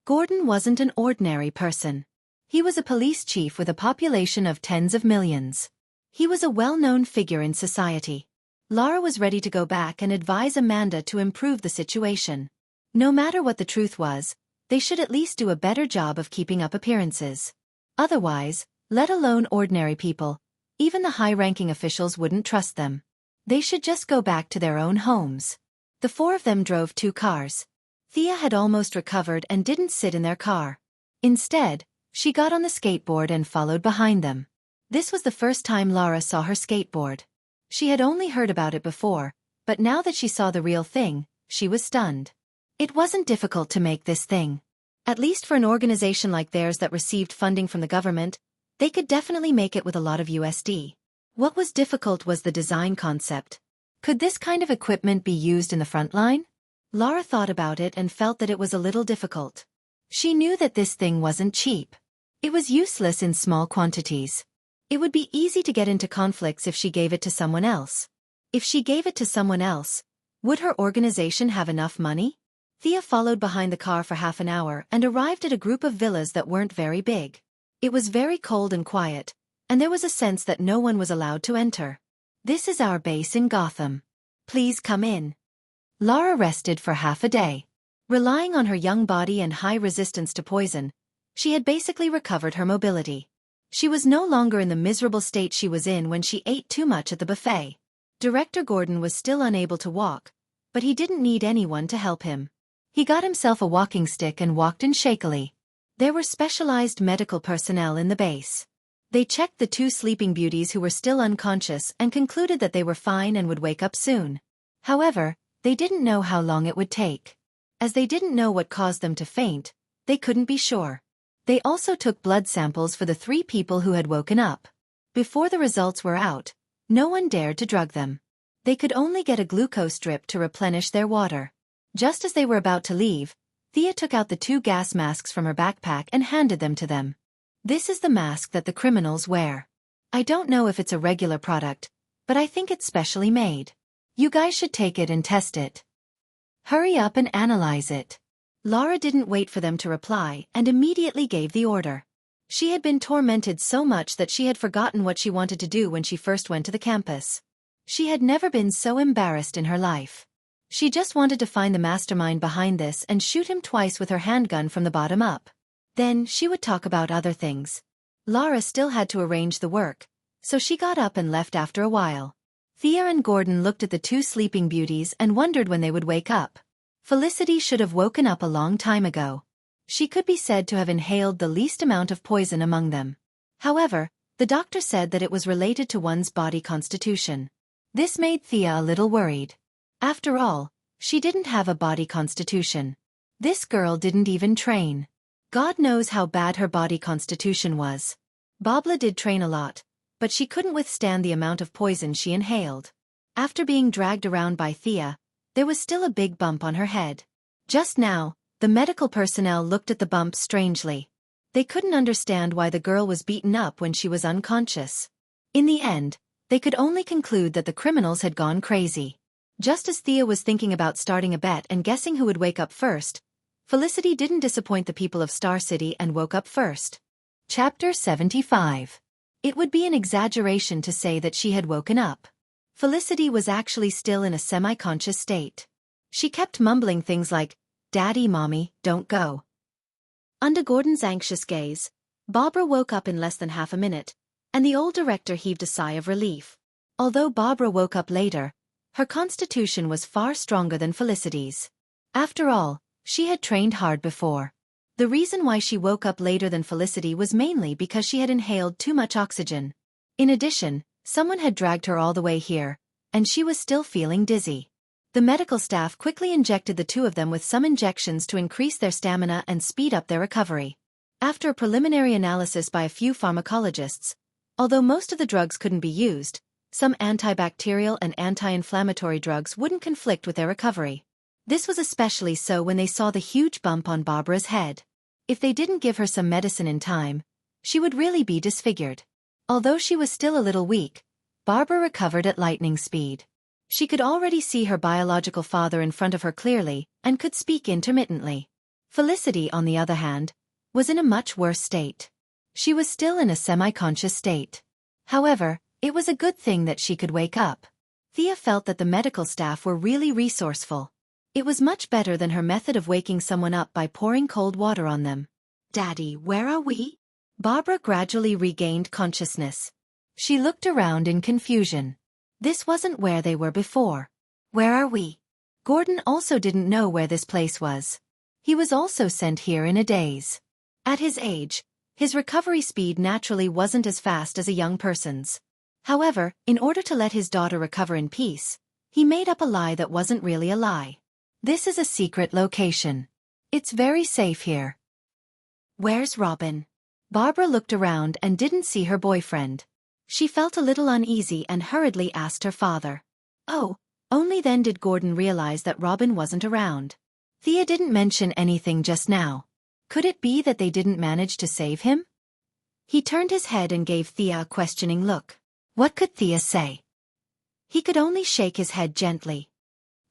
Gordon wasn't an ordinary person. He was a police chief with a population of tens of millions. He was a well-known figure in society. Laura was ready to go back and advise Amanda to improve the situation. No matter what the truth was, they should at least do a better job of keeping up appearances. Otherwise, let alone ordinary people, even the high-ranking officials wouldn't trust them. They should just go back to their own homes. The four of them drove 2 cars. Thea had almost recovered and didn't sit in their car. Instead, she got on the skateboard and followed behind them. This was the first time Laura saw her skateboard. She had only heard about it before, but now that she saw the real thing, she was stunned. It wasn't difficult to make this thing. At least for an organization like theirs that received funding from the government, they could definitely make it with a lot of USD. What was difficult was the design concept. Could this kind of equipment be used in the front line? Laura thought about it and felt that it was a little difficult. She knew that this thing wasn't cheap. It was useless in small quantities. It would be easy to get into conflicts if she gave it to someone else. If she gave it to someone else, would her organization have enough money? Thea followed behind the car for half an hour and arrived at a group of villas that weren't very big. It was very cold and quiet, and there was a sense that no one was allowed to enter. "This is our base in Gotham. Please come in." Laura rested for half a day. Relying on her young body and high resistance to poison, she had basically recovered her mobility. She was no longer in the miserable state she was in when she ate too much at the buffet. Director Gordon was still unable to walk, but he didn't need anyone to help him. He got himself a walking stick and walked in shakily. There were specialized medical personnel in the base. They checked the two sleeping beauties who were still unconscious and concluded that they were fine and would wake up soon. However, they didn't know how long it would take. As they didn't know what caused them to faint, they couldn't be sure. They also took blood samples for the 3 people who had woken up. Before the results were out, no one dared to drug them. They could only get a glucose drip to replenish their water. Just as they were about to leave, Thea took out the 2 gas masks from her backpack and handed them to them. This is the mask that the criminals wear. I don't know if it's a regular product, but I think it's specially made. You guys should take it and test it. Hurry up and analyze it. Laura didn't wait for them to reply and immediately gave the order. She had been tormented so much that she had forgotten what she wanted to do when she first went to the campus. She had never been so embarrassed in her life. She just wanted to find the mastermind behind this and shoot him twice with her handgun from the bottom up. Then she would talk about other things. Laura still had to arrange the work, so she got up and left after a while. Thea and Gordon looked at the 2 sleeping beauties and wondered when they would wake up. Felicity should have woken up a long time ago. She could be said to have inhaled the least amount of poison among them. However, the doctor said that it was related to one's body constitution. This made Thea a little worried. After all, she didn't have a body constitution. This girl didn't even train. God knows how bad her body constitution was. Babla did train a lot, but she couldn't withstand the amount of poison she inhaled. After being dragged around by Thea, there was still a big bump on her head. Just now, the medical personnel looked at the bump strangely. They couldn't understand why the girl was beaten up when she was unconscious. In the end, they could only conclude that the criminals had gone crazy. Just as Thea was thinking about starting a bet and guessing who would wake up first, Felicity didn't disappoint the people of Star City and woke up first. Chapter 75. It would be an exaggeration to say that she had woken up. Felicity was actually still in a semi-conscious state. She kept mumbling things like, "Daddy, Mommy, don't go." Under Gordon's anxious gaze, Barbara woke up in less than half a minute, and the old director heaved a sigh of relief. Although Barbara woke up later, her constitution was far stronger than Felicity's. After all, she had trained hard before. The reason why she woke up later than Felicity was mainly because she had inhaled too much oxygen. In addition, someone had dragged her all the way here, and she was still feeling dizzy. The medical staff quickly injected the 2 of them with some injections to increase their stamina and speed up their recovery. After a preliminary analysis by a few pharmacologists, although most of the drugs couldn't be used, some antibacterial and anti-inflammatory drugs wouldn't conflict with their recovery. This was especially so when they saw the huge bump on Barbara's head. If they didn't give her some medicine in time, she would really be disfigured. Although she was still a little weak, Barbara recovered at lightning speed. She could already see her biological father in front of her clearly and could speak intermittently. Felicity, on the other hand, was in a much worse state. She was still in a semi-conscious state. However, it was a good thing that she could wake up. Thea felt that the medical staff were really resourceful. It was much better than her method of waking someone up by pouring cold water on them. "Daddy, where are we?" Barbara gradually regained consciousness. She looked around in confusion. This wasn't where they were before. "Where are we?" Gordon also didn't know where this place was. He was also sent here in a daze. At his age, his recovery speed naturally wasn't as fast as a young person's. However, in order to let his daughter recover in peace, he made up a lie that wasn't really a lie. "This is a secret location. It's very safe here." "Where's Robin?" Barbara looked around and didn't see her boyfriend. She felt a little uneasy and hurriedly asked her father. Oh, only then did Gordon realize that Robin wasn't around. Thea didn't mention anything just now. Could it be that they didn't manage to save him? He turned his head and gave Thea a questioning look. What could Thea say? He could only shake his head gently.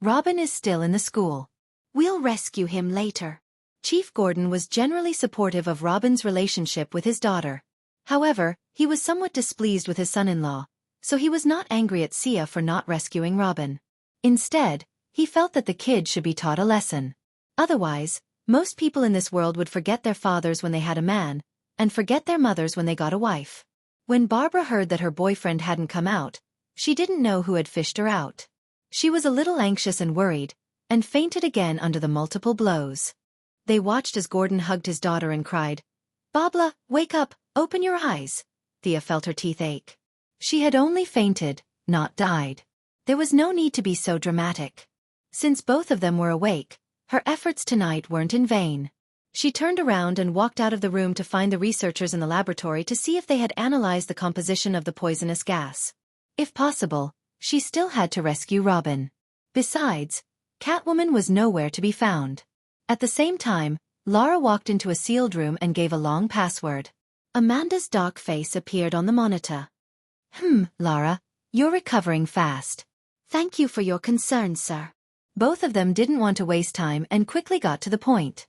Robin is still in the school. We'll rescue him later. Chief Gordon was generally supportive of Robin's relationship with his daughter. However, he was somewhat displeased with his son-in-law, so he was not angry at Sia for not rescuing Robin. Instead, he felt that the kid should be taught a lesson. Otherwise, most people in this world would forget their fathers when they had a man, and forget their mothers when they got a wife. When Barbara heard that her boyfriend hadn't come out, she didn't know who had fished her out. She was a little anxious and worried, and fainted again under the multiple blows. They watched as Gordon hugged his daughter and cried, "Babla, wake up, open your eyes." Thea felt her teeth ache. She had only fainted, not died. There was no need to be so dramatic. Since both of them were awake, her efforts tonight weren't in vain. She turned around and walked out of the room to find the researchers in the laboratory to see if they had analyzed the composition of the poisonous gas. If possible, she still had to rescue Robin. Besides, Catwoman was nowhere to be found. At the same time, Lara walked into a sealed room and gave a long password. Amanda's dark face appeared on the monitor. Lara, you're recovering fast. Thank you for your concern, sir." Both of them didn't want to waste time and quickly got to the point.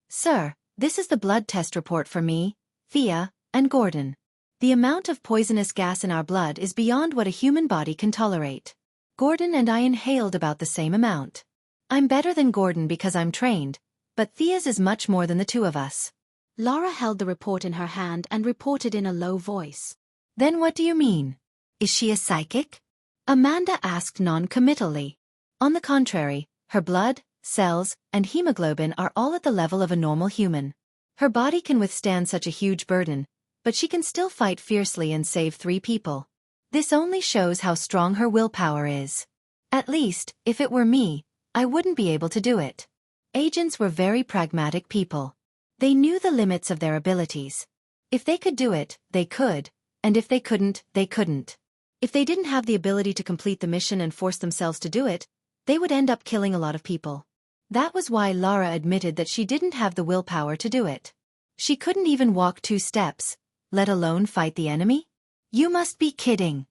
"Sir, this is the blood test report for me, Thea, and Gordon. The amount of poisonous gas in our blood is beyond what a human body can tolerate. Gordon and I inhaled about the same amount. I'm better than Gordon because I'm trained, but Thea's is much more than the two of us." Lara held the report in her hand and reported in a low voice. "Then what do you mean? Is she a psychic?" Amanda asked non-committally. On the contrary, her blood, cells, and hemoglobin are all at the level of a normal human. Her body can withstand such a huge burden, but she can still fight fiercely and save 3 people. This only shows how strong her willpower is. At least, if it were me, I wouldn't be able to do it. Agents were very pragmatic people. They knew the limits of their abilities. If they could do it, they could, and if they couldn't, they couldn't. If they didn't have the ability to complete the mission and force themselves to do it, they would end up killing a lot of people. That was why Lara admitted that she didn't have the willpower to do it. She couldn't even walk 2 steps, let alone fight the enemy? You must be kidding.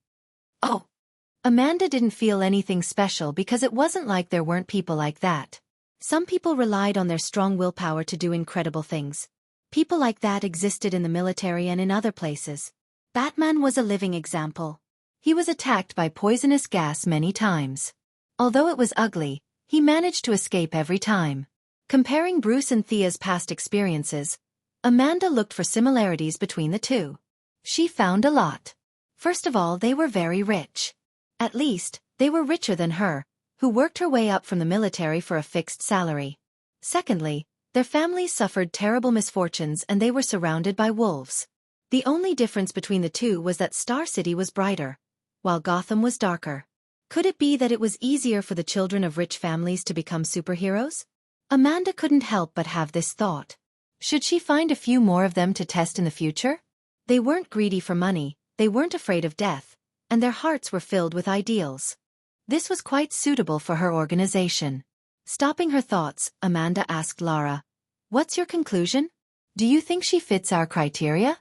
Oh. Amanda didn't feel anything special because it wasn't like there weren't people like that. Some people relied on their strong willpower to do incredible things. People like that existed in the military and in other places. Batman was a living example. He was attacked by poisonous gas many times. Although it was ugly, he managed to escape every time. Comparing Bruce and Thea's past experiences, Amanda looked for similarities between the two. She found a lot. First of all, they were very rich. At least, they were richer than her, who worked her way up from the military for a fixed salary. Secondly, their families suffered terrible misfortunes and they were surrounded by wolves. The only difference between the two was that Star City was brighter, while Gotham was darker. Could it be that it was easier for the children of rich families to become superheroes? Amanda couldn't help but have this thought. Should she find a few more of them to test in the future? They weren't greedy for money, they weren't afraid of death, and their hearts were filled with ideals. This was quite suitable for her organization. Stopping her thoughts, Amanda asked Lara, "What's your conclusion? Do you think she fits our criteria?"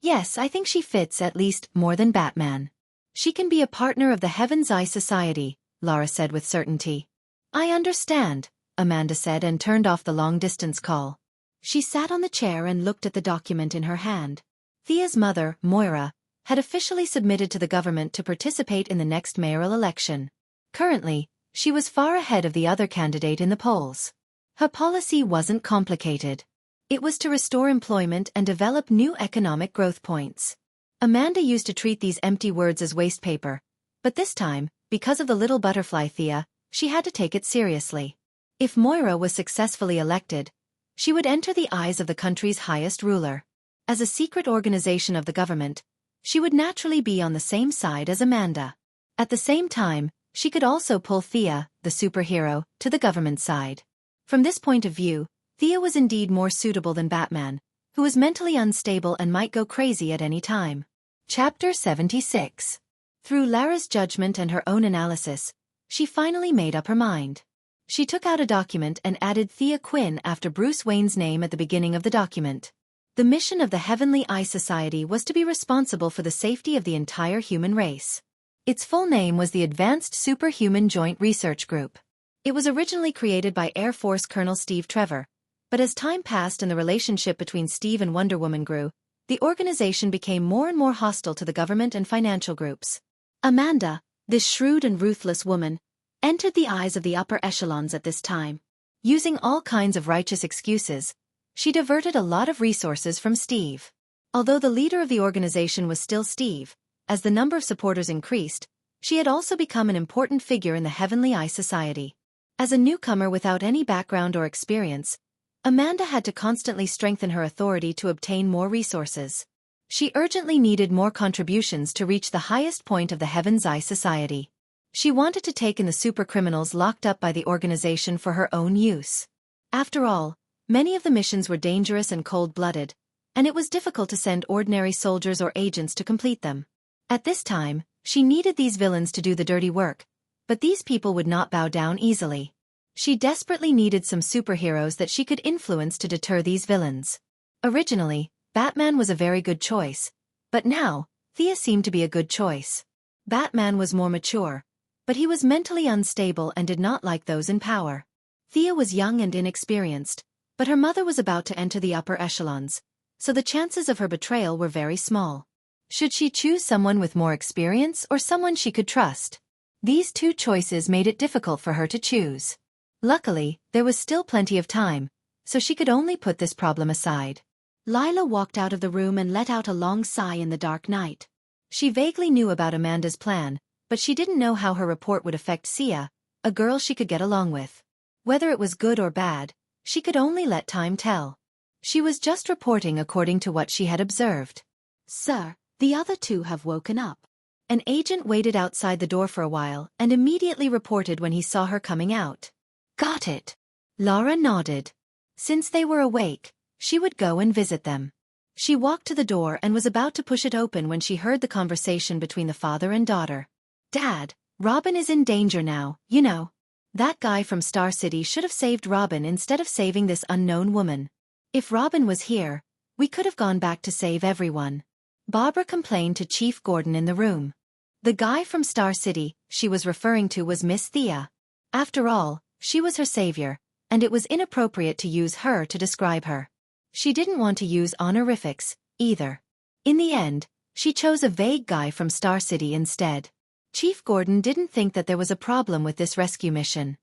"Yes, I think she fits at least more than Batman. She can be a partner of the Heaven's Eye Society," Lara said with certainty. "I understand," Amanda said and turned off the long-distance call. She sat on the chair and looked at the document in her hand. Thea's mother, Moira, had officially submitted to the government to participate in the next mayoral election. Currently, she was far ahead of the other candidate in the polls. Her policy wasn't complicated. It was to restore employment and develop new economic growth points. Amanda used to treat these empty words as waste paper, but this time, because of the little butterfly Thea, she had to take it seriously. If Moira was successfully elected, she would enter the eyes of the country's highest ruler. As a secret organization of the government, she would naturally be on the same side as Amanda. At the same time, she could also pull Thea, the superhero, to the government side. From this point of view, Thea was indeed more suitable than Batman, who was mentally unstable and might go crazy at any time. Chapter 76. Through Lara's judgment and her own analysis, she finally made up her mind. She took out a document and added Thea Quinn after Bruce Wayne's name at the beginning of the document. The mission of the Heavenly Eye Society was to be responsible for the safety of the entire human race. Its full name was the Advanced Superhuman Joint Research Group. It was originally created by Air Force Colonel Steve Trevor, but as time passed and the relationship between Steve and Wonder Woman grew, the organization became more and more hostile to the government and financial groups. Amanda, this shrewd and ruthless woman, entered the eyes of the upper echelons at this time. Using all kinds of righteous excuses, she diverted a lot of resources from Steve. Although the leader of the organization was still Steve, as the number of supporters increased, She had also become an important figure in the Heavenly Eye Society. As a newcomer without any background or experience, Amanda had to constantly strengthen her authority to obtain more resources. She urgently needed more contributions to reach the highest point of the Heaven's Eye Society. She wanted to take in the supercriminals locked up by the organization for her own use. After all, many of the missions were dangerous and cold-blooded, and it was difficult to send ordinary soldiers or agents to complete them. At this time, she needed these villains to do the dirty work, but these people would not bow down easily. She desperately needed some superheroes that she could influence to deter these villains. Originally, Batman was a very good choice, but now, Thea seemed to be a good choice. Batman was more mature, but he was mentally unstable and did not like those in power. Thea was young and inexperienced, but her mother was about to enter the upper echelons, so the chances of her betrayal were very small. Should she choose someone with more experience or someone she could trust? These two choices made it difficult for her to choose. Luckily, there was still plenty of time, so she could only put this problem aside. Lila walked out of the room and let out a long sigh in the dark night. She vaguely knew about Amanda's plan, but she didn't know how her report would affect Sia, a girl she could get along with. Whether it was good or bad, she could only let time tell. She was just reporting according to what she had observed. "Sir, the other two have woken up." An agent waited outside the door for a while and immediately reported when he saw her coming out. "Got it." Laura nodded. Since they were awake, she would go and visit them. She walked to the door and was about to push it open when she heard the conversation between the father and daughter. "Dad, Robin is in danger now, you know. That guy from Star City should have saved Robin instead of saving this unknown woman. If Robin was here, we could have gone back to save everyone." Barbara complained to Chief Gordon in the room. The guy from Star City she was referring to was Miss Thea. After all, she was her savior, and it was inappropriate to use her to describe her. She didn't want to use honorifics, either. In the end, she chose a vague guy from Star City instead. Chief Gordon didn't think that there was a problem with this rescue mission.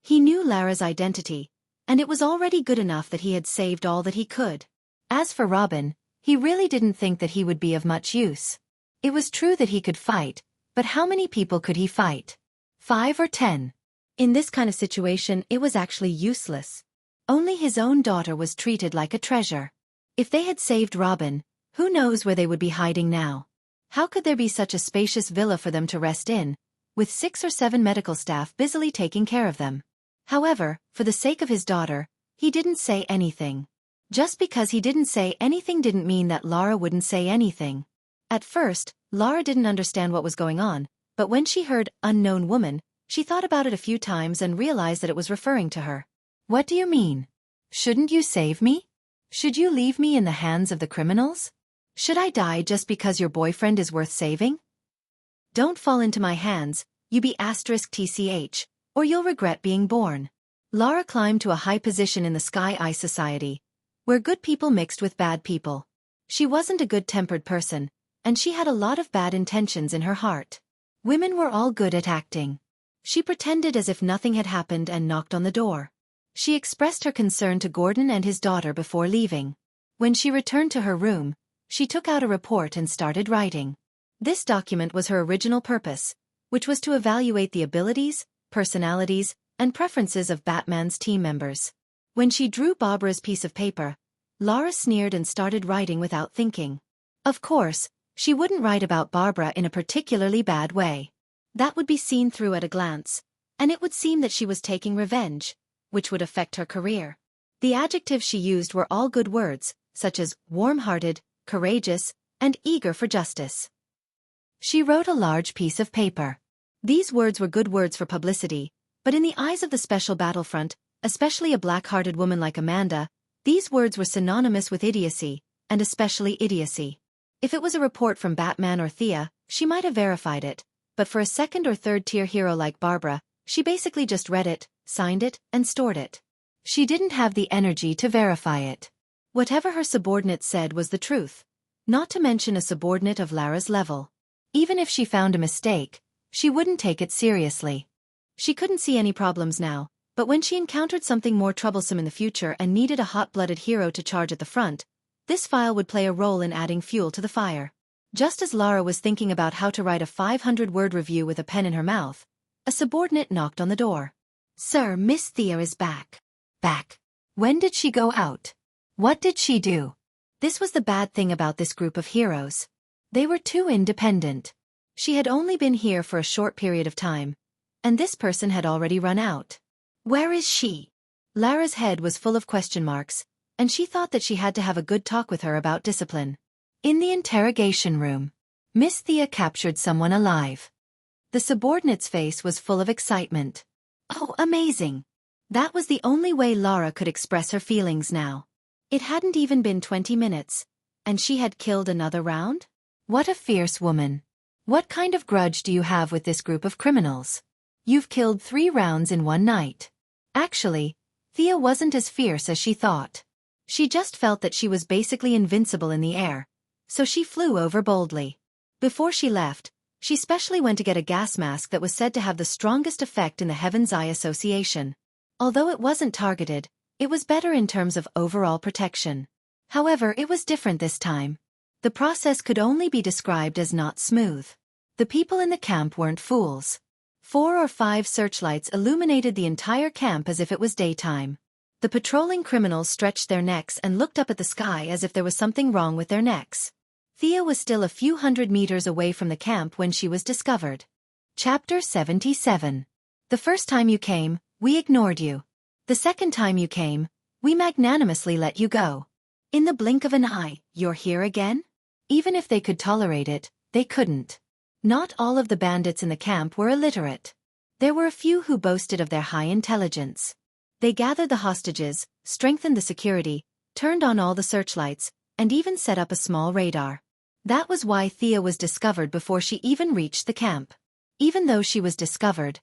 He knew Lara's identity, and it was already good enough that he had saved all that he could. As for Robin, he really didn't think that he would be of much use. It was true that he could fight, but how many people could he fight? 5 or 10? In this kind of situation, it was actually useless. Only his own daughter was treated like a treasure. If they had saved Robin, who knows where they would be hiding now? How could there be such a spacious villa for them to rest in, with 6 or 7 medical staff busily taking care of them? However, for the sake of his daughter, he didn't say anything. Just because he didn't say anything didn't mean that Lara wouldn't say anything. At first, Lara didn't understand what was going on, but when she heard "unknown woman," she thought about it a few times and realized that it was referring to her. "What do you mean? Shouldn't you save me? Should you leave me in the hands of the criminals? Should I die just because your boyfriend is worth saving? Don't fall into my hands, you be *TCH, or you'll regret being born." Lara climbed to a high position in the Sky Eye Society, where good people mixed with bad people. She wasn't a good-tempered person, and she had a lot of bad intentions in her heart. Women were all good at acting. She pretended as if nothing had happened and knocked on the door. She expressed her concern to Gordon and his daughter before leaving. When she returned to her room, she took out a report and started writing. This document was her original purpose, which was to evaluate the abilities, personalities, and preferences of Batman's team members. When she drew Barbara's piece of paper, Lara sneered and started writing without thinking. Of course, she wouldn't write about Barbara in a particularly bad way. That would be seen through at a glance, and it would seem that she was taking revenge, which would affect her career. The adjectives she used were all good words, such as warm-hearted, courageous, and eager for justice. She wrote a large piece of paper. These words were good words for publicity, but in the eyes of the Special Battlefront, especially a black-hearted woman like Amanda, these words were synonymous with idiocy, and especially idiocy. If it was a report from Batman or Thea, she might have verified it, but for a second- or third-tier hero like Barbara, she basically just read it, signed it, and stored it. She didn't have the energy to verify it. Whatever her subordinate said was the truth, not to mention a subordinate of Lara's level. Even if she found a mistake, she wouldn't take it seriously. She couldn't see any problems now, but when she encountered something more troublesome in the future and needed a hot-blooded hero to charge at the front, this file would play a role in adding fuel to the fire. Just as Lara was thinking about how to write a 500-word review with a pen in her mouth, a subordinate knocked on the door. "Sir, Miss Thea is back." "Back? When did she go out? What did she do?" This was the bad thing about this group of heroes. They were too independent. She had only been here for a short period of time, and this person had already run out. "Where is she?" Lara's head was full of question marks, and she thought that she had to have a good talk with her about discipline. "In the interrogation room. Miss Thea captured someone alive." The subordinate's face was full of excitement. "Oh, amazing!" That was the only way Lara could express her feelings now. It hadn't even been 20 minutes, and she had killed another round? What a fierce woman. What kind of grudge do you have with this group of criminals? You've killed 3 rounds in one night. Actually, Thea wasn't as fierce as she thought. She just felt that she was basically invincible in the air, so she flew over boldly. Before she left, she specially went to get a gas mask that was said to have the strongest effect in the Heaven's Eye Association. Although it wasn't targeted, it was better in terms of overall protection. However, it was different this time. The process could only be described as not smooth. The people in the camp weren't fools. 4 or 5 searchlights illuminated the entire camp as if it was daytime. The patrolling criminals stretched their necks and looked up at the sky as if there was something wrong with their necks. Thea was still a few hundred meters away from the camp when she was discovered. Chapter 77. The first time you came, we ignored you. The second time you came, we magnanimously let you go. In the blink of an eye, you're here again? Even if they could tolerate it, they couldn't. Not all of the bandits in the camp were illiterate. There were a few who boasted of their high intelligence. They gathered the hostages, strengthened the security, turned on all the searchlights, and even set up a small radar. That was why Thea was discovered before she even reached the camp. Even though she was discovered,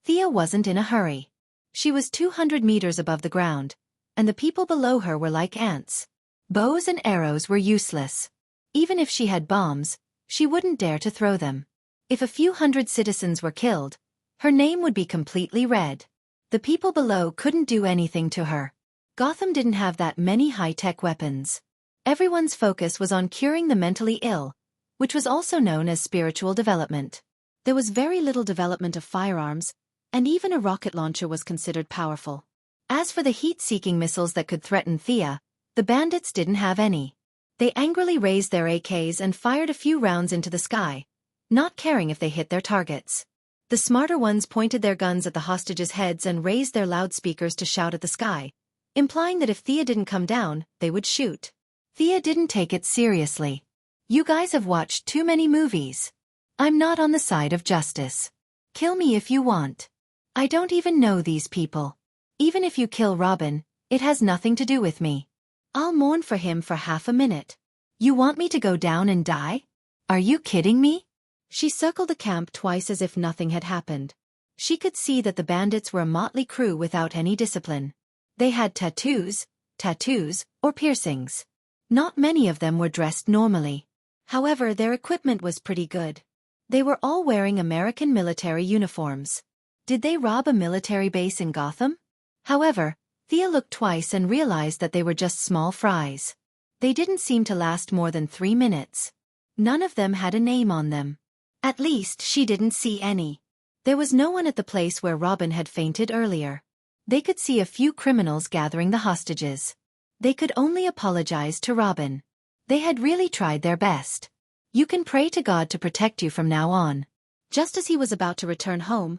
Thea wasn't in a hurry. She was 200 meters above the ground, and the people below her were like ants. Bows and arrows were useless. Even if she had bombs, she wouldn't dare to throw them. If a few hundred citizens were killed, her name would be completely red. The people below couldn't do anything to her. Gotham didn't have that many high-tech weapons. Everyone's focus was on curing the mentally ill, which was also known as spiritual development. There was very little development of firearms, and even a rocket launcher was considered powerful. As for the heat-seeking missiles that could threaten Thea, the bandits didn't have any. They angrily raised their AKs and fired a few rounds into the sky, not caring if they hit their targets. The smarter ones pointed their guns at the hostages' heads and raised their loudspeakers to shout at the sky, implying that if Thea didn't come down, they would shoot. Thea didn't take it seriously. "You guys have watched too many movies. I'm not on the side of justice. Kill me if you want. I don't even know these people. Even if you kill Robin, it has nothing to do with me. I'll mourn for him for half a minute. You want me to go down and die? Are you kidding me?" She circled the camp twice as if nothing had happened. She could see that the bandits were a motley crew without any discipline. They had tattoos, or piercings. Not many of them were dressed normally. However, their equipment was pretty good. They were all wearing American military uniforms. Did they rob a military base in Gotham? However, Thea looked twice and realized that they were just small fries. They didn't seem to last more than 3 minutes. None of them had a name on them. At least, she didn't see any. There was no one at the place where Robin had fainted earlier. They could see a few criminals gathering the hostages. They could only apologize to Robin. They had really tried their best. You can pray to God to protect you from now on. Just as he was about to return home,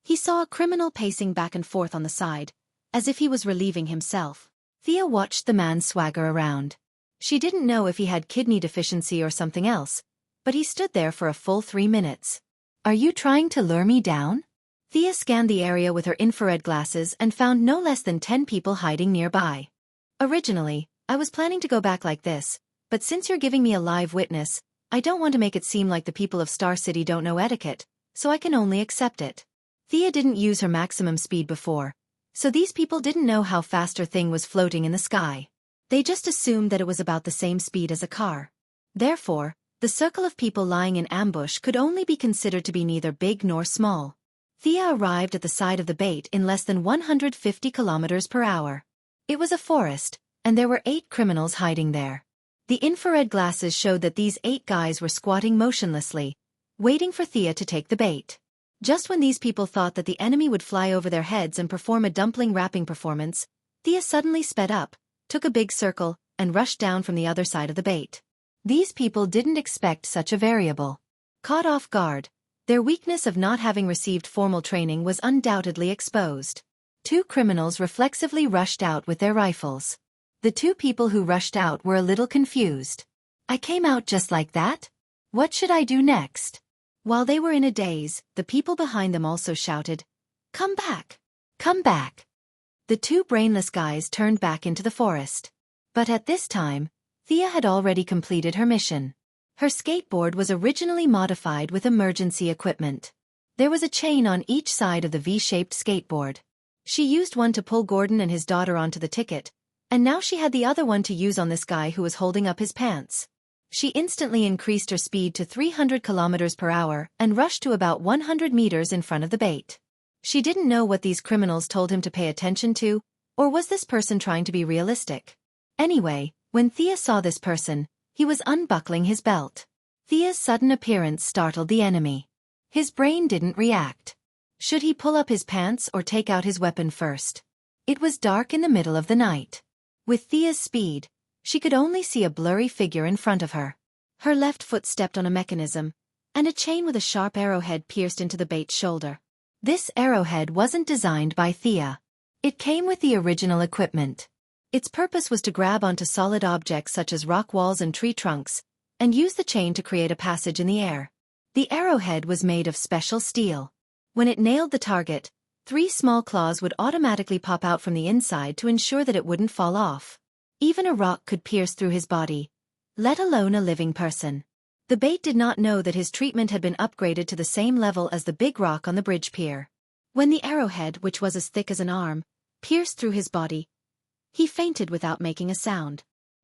he saw a criminal pacing back and forth on the side, as if he was relieving himself. Thea watched the man swagger around. She didn't know if he had kidney deficiency or something else, but he stood there for a full 3 minutes. "Are you trying to lure me down?" Thea scanned the area with her infrared glasses and found no less than 10 people hiding nearby. "Originally, I was planning to go back like this, but since you're giving me a live witness, I don't want to make it seem like the people of Star City don't know etiquette, so I can only accept it." Thea didn't use her maximum speed before, so these people didn't know how fast her thing was floating in the sky. They just assumed that it was about the same speed as a car. Therefore, the circle of people lying in ambush could only be considered to be neither big nor small. Thea arrived at the side of the bait in less than 150 kilometers per hour. It was a forest, and there were 8 criminals hiding there. The infrared glasses showed that these 8 guys were squatting motionlessly, waiting for Thea to take the bait. Just when these people thought that the enemy would fly over their heads and perform a dumpling wrapping performance, Thea suddenly sped up, took a big circle, and rushed down from the other side of the bait. These people didn't expect such a variable. Caught off guard, their weakness of not having received formal training was undoubtedly exposed. 2 criminals reflexively rushed out with their rifles. The 2 people who rushed out were a little confused. I came out just like that? What should I do next? While they were in a daze, the people behind them also shouted, "Come back! Come back!" The 2 brainless guys turned back into the forest. But at this time, Thea had already completed her mission. Her skateboard was originally modified with emergency equipment. There was a chain on each side of the V-shaped skateboard. She used one to pull Gordon and his daughter onto the ticket, and now she had the other one to use on this guy who was holding up his pants. She instantly increased her speed to 300 kilometers per hour and rushed to about 100 meters in front of the bait. She didn't know what these criminals told him to pay attention to, or was this person trying to be realistic? Anyway, when Thea saw this person, he was unbuckling his belt. Thea's sudden appearance startled the enemy. His brain didn't react. Should he pull up his pants or take out his weapon first? It was dark in the middle of the night. With Thea's speed, she could only see a blurry figure in front of her. Her left foot stepped on a mechanism, and a chain with a sharp arrowhead pierced into the bait's shoulder. This arrowhead wasn't designed by Thea. It came with the original equipment. Its purpose was to grab onto solid objects such as rock walls and tree trunks, and use the chain to create a passage in the air. The arrowhead was made of special steel. When it nailed the target, 3 small claws would automatically pop out from the inside to ensure that it wouldn't fall off. Even a rock could pierce through his body, let alone a living person. The bait did not know that his treatment had been upgraded to the same level as the big rock on the bridge pier. When the arrowhead, which was as thick as an arm, pierced through his body, he fainted without making a sound.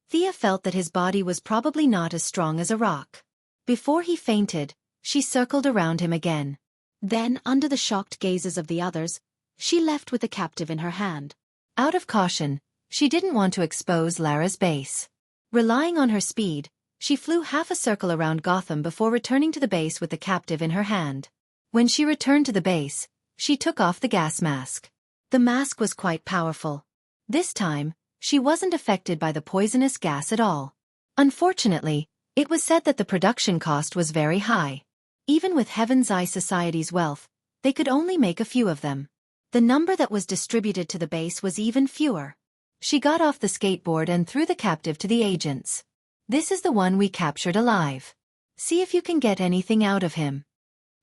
Thea felt that his body was probably not as strong as a rock. Before he fainted, she circled around him again. Then, under the shocked gazes of the others, she left with the captive in her hand. Out of caution, she didn't want to expose Lara's base. Relying on her speed, she flew half a circle around Gotham before returning to the base with the captive in her hand. When she returned to the base, she took off the gas mask. The mask was quite powerful. This time, she wasn't affected by the poisonous gas at all. Unfortunately, it was said that the production cost was very high. Even with Heaven's Eye Society's wealth, they could only make a few of them. The number that was distributed to the base was even fewer. She got off the skateboard and threw the captive to the agents. "This is the one we captured alive. See if you can get anything out of him."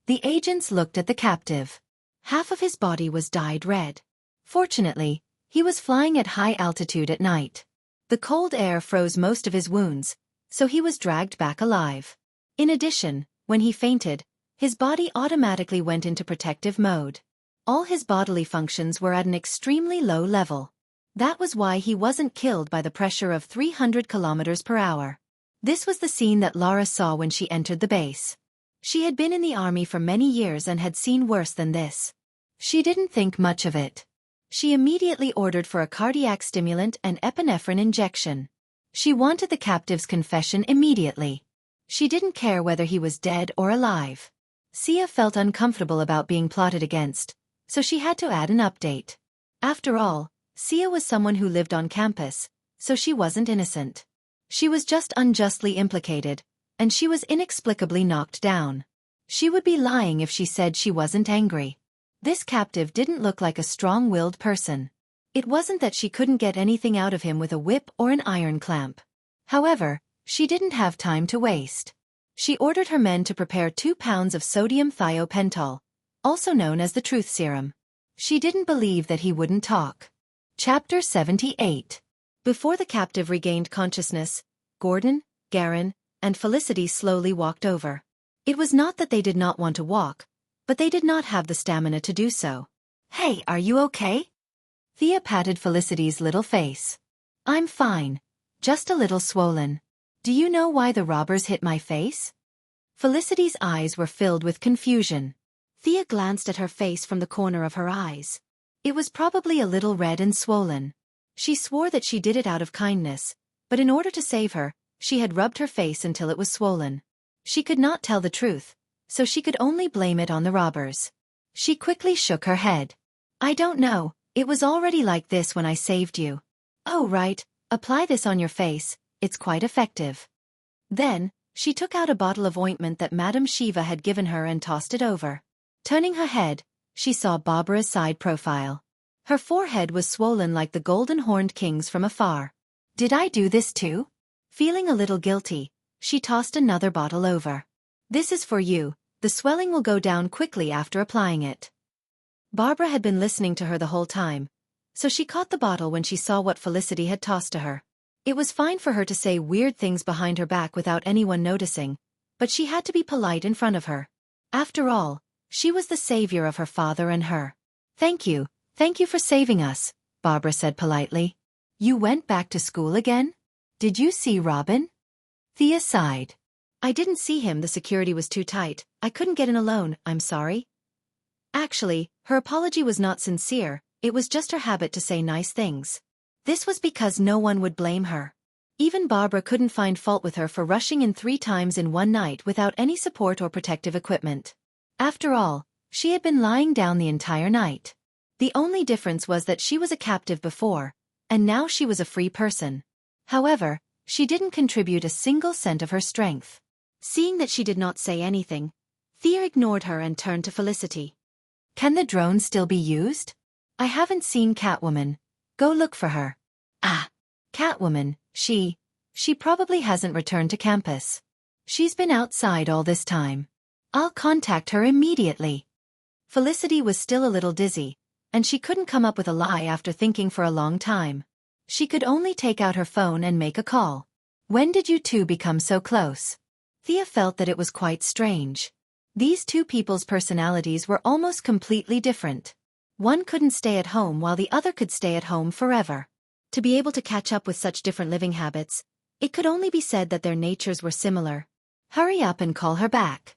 The agents looked at the captive. Half of his body was dyed red. Fortunately, he was flying at high altitude at night. The cold air froze most of his wounds, so he was dragged back alive. In addition, when he fainted, his body automatically went into protective mode. All his bodily functions were at an extremely low level. That was why he wasn't killed by the pressure of 300 kilometers per hour. This was the scene that Lara saw when she entered the base. She had been in the army for many years and had seen worse than this. She didn't think much of it. She immediately ordered for a cardiac stimulant and epinephrine injection. She wanted the captive's confession immediately. She didn't care whether he was dead or alive. Sia felt uncomfortable about being plotted against, so she had to add an update. After all, Sia was someone who lived on campus, so she wasn't innocent. She was just unjustly implicated, and she was inexplicably knocked down. She would be lying if she said she wasn't angry. This captive didn't look like a strong-willed person. It wasn't that she couldn't get anything out of him with a whip or an iron clamp. However, she didn't have time to waste. She ordered her men to prepare 2 pounds of sodium thiopental, also known as the truth serum. She didn't believe that he wouldn't talk. Chapter 78. Before the captive regained consciousness, Gordon, Garen, and Felicity slowly walked over. It was not that they did not want to walk, but they did not have the stamina to do so. "Hey, are you okay?" Thea patted Felicity's little face. "I'm fine. Just a little swollen. Do you know why the robbers hit my face?" Felicity's eyes were filled with confusion. Thea glanced at her face from the corner of her eyes. It was probably a little red and swollen. She swore that she did it out of kindness, but in order to save her, she had rubbed her face until it was swollen. She could not tell the truth, so she could only blame it on the robbers. She quickly shook her head. I don't know, it was already like this when I saved you. Oh right, apply this on your face, it's quite effective. Then, she took out a bottle of ointment that Madame Shiva had given her and tossed it over. Turning her head, she saw Barbara's side profile. Her forehead was swollen like the golden-horned king's from afar. Did I do this too? Feeling a little guilty, she tossed another bottle over. This is for you, the swelling will go down quickly after applying it. Barbara had been listening to her the whole time, so she caught the bottle when she saw what Felicity had tossed to her. It was fine for her to say weird things behind her back without anyone noticing, but she had to be polite in front of her. After all, she was the savior of her father and her. Thank you for saving us, Barbara said politely. You went back to school again? Did you see Robin? Thea sighed. I didn't see him, the security was too tight, I couldn't get in alone, I'm sorry. Actually, her apology was not sincere, it was just her habit to say nice things. This was because no one would blame her. Even Barbara couldn't find fault with her for rushing in 3 times in one night without any support or protective equipment. After all, she had been lying down the entire night. The only difference was that she was a captive before, and now she was a free person. However, she didn't contribute a single cent of her strength. Seeing that she did not say anything, Thea ignored her and turned to Felicity. Can the drone still be used? I haven't seen Catwoman. Go look for her. Ah, Catwoman, she probably hasn't returned to campus. She's been outside all this time. I'll contact her immediately. Felicity was still a little dizzy, and she couldn't come up with a lie after thinking for a long time. She could only take out her phone and make a call. When did you two become so close? Thea felt that it was quite strange. These two people's personalities were almost completely different. One couldn't stay at home while the other could stay at home forever. To be able to catch up with such different living habits, it could only be said that their natures were similar. Hurry up and call her back.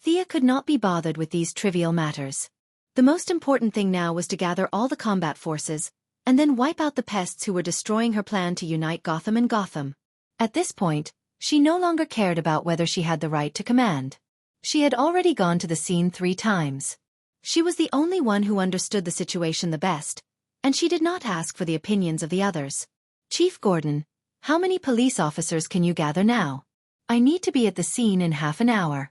Thea could not be bothered with these trivial matters. The most important thing now was to gather all the combat forces, and then wipe out the pests who were destroying her plan to unite Gotham and Gotham. At this point, she no longer cared about whether she had the right to command. She had already gone to the scene 3 times. She was the only one who understood the situation the best, and she did not ask for the opinions of the others. Chief Gordon, how many police officers can you gather now? I need to be at the scene in half an hour.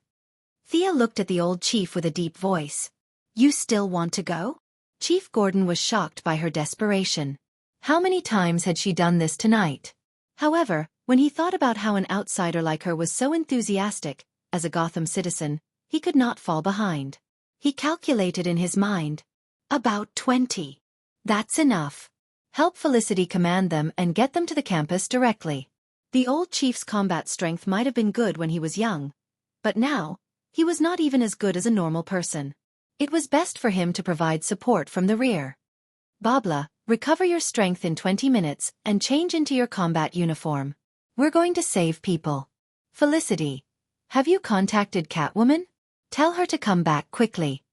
Thea looked at the old chief with a deep voice. You still want to go? Chief Gordon was shocked by her desperation. How many times had she done this tonight? However, when he thought about how an outsider like her was so enthusiastic, as a Gotham citizen, he could not fall behind. He calculated in his mind. About 20. That's enough. Help Felicity command them and get them to the campus directly. The old chief's combat strength might have been good when he was young, but now, he was not even as good as a normal person. It was best for him to provide support from the rear. Babla, recover your strength in 20 minutes and change into your combat uniform. We're going to save people. Felicity, have you contacted Catwoman? Tell her to come back quickly.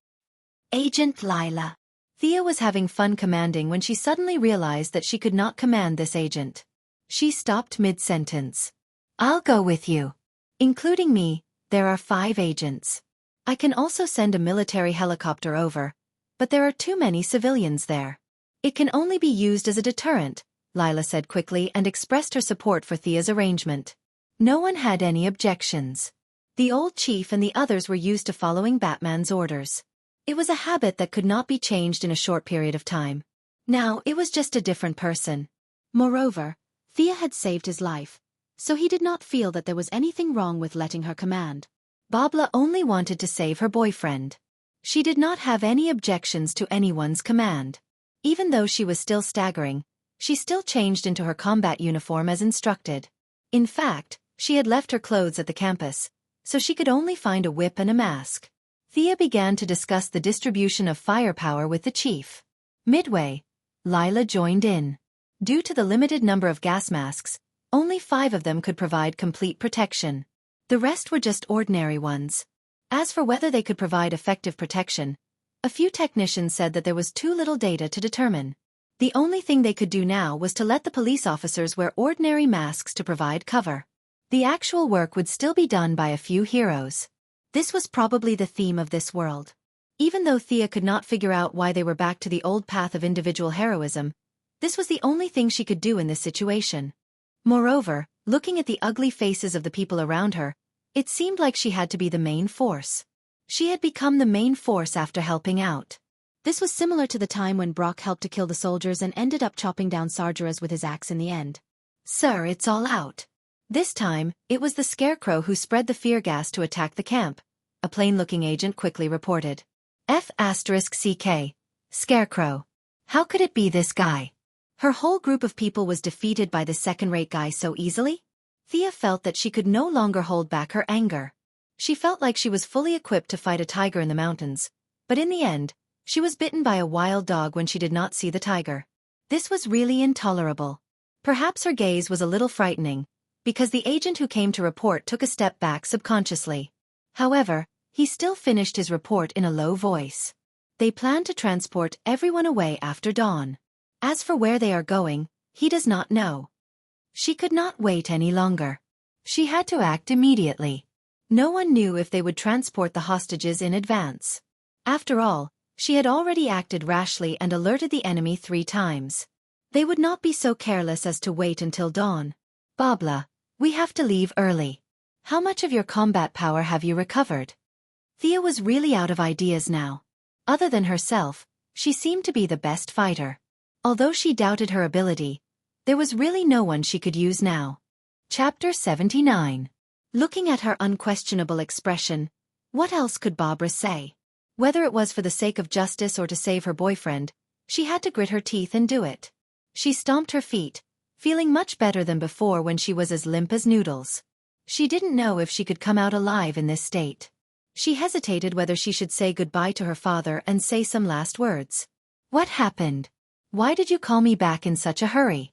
Agent Lila. Thea was having fun commanding when she suddenly realized that she could not command this agent. She stopped mid-sentence. I'll go with you. Including me, there are 5 agents. I can also send a military helicopter over, but there are too many civilians there. It can only be used as a deterrent, Lila said quickly and expressed her support for Thea's arrangement. No one had any objections. The old chief and the others were used to following Batman's orders. It was a habit that could not be changed in a short period of time. Now it was just a different person. Moreover, Thea had saved his life, so he did not feel that there was anything wrong with letting her command. Babla only wanted to save her boyfriend. She did not have any objections to anyone's command. Even though she was still staggering, she still changed into her combat uniform as instructed. In fact, she had left her clothes at the campus, so she could only find a whip and a mask. Thea began to discuss the distribution of firepower with the chief. Midway, Lila joined in. Due to the limited number of gas masks, only 5 of them could provide complete protection. The rest were just ordinary ones. As for whether they could provide effective protection, a few technicians said that there was too little data to determine. The only thing they could do now was to let the police officers wear ordinary masks to provide cover. The actual work would still be done by a few heroes. This was probably the theme of this world. Even though Thea could not figure out why they were back to the old path of individual heroism, this was the only thing she could do in this situation. Moreover, looking at the ugly faces of the people around her, it seemed like she had to be the main force. She had become the main force after helping out. This was similar to the time when Brock helped to kill the soldiers and ended up chopping down Sargeras with his axe in the end. "Sir, it's all out." This time, it was the Scarecrow who spread the fear gas to attack the camp, a plain-looking agent quickly reported. F***CK. Scarecrow. How could it be this guy? Her whole group of people was defeated by the second-rate guy so easily? Thea felt that she could no longer hold back her anger. She felt like she was fully equipped to fight a tiger in the mountains, but in the end, she was bitten by a wild dog when she did not see the tiger. This was really intolerable. Perhaps her gaze was a little frightening, because the agent who came to report took a step back subconsciously. However, he still finished his report in a low voice. They plan to transport everyone away after dawn. As for where they are going, he does not know. She could not wait any longer. She had to act immediately. No one knew if they would transport the hostages in advance. After all, she had already acted rashly and alerted the enemy 3 times. They would not be so careless as to wait until dawn. "Babla, we have to leave early. How much of your combat power have you recovered?" Thea was really out of ideas now. Other than herself, she seemed to be the best fighter. Although she doubted her ability, there was really no one she could use now. Chapter 79. Looking at her unquestionable expression, what else could Barbara say? Whether it was for the sake of justice or to save her boyfriend, she had to grit her teeth and do it. She stomped her feet, feeling much better than before when she was as limp as noodles. She didn't know if she could come out alive in this state. She hesitated whether she should say goodbye to her father and say some last words. "What happened? Why did you call me back in such a hurry?"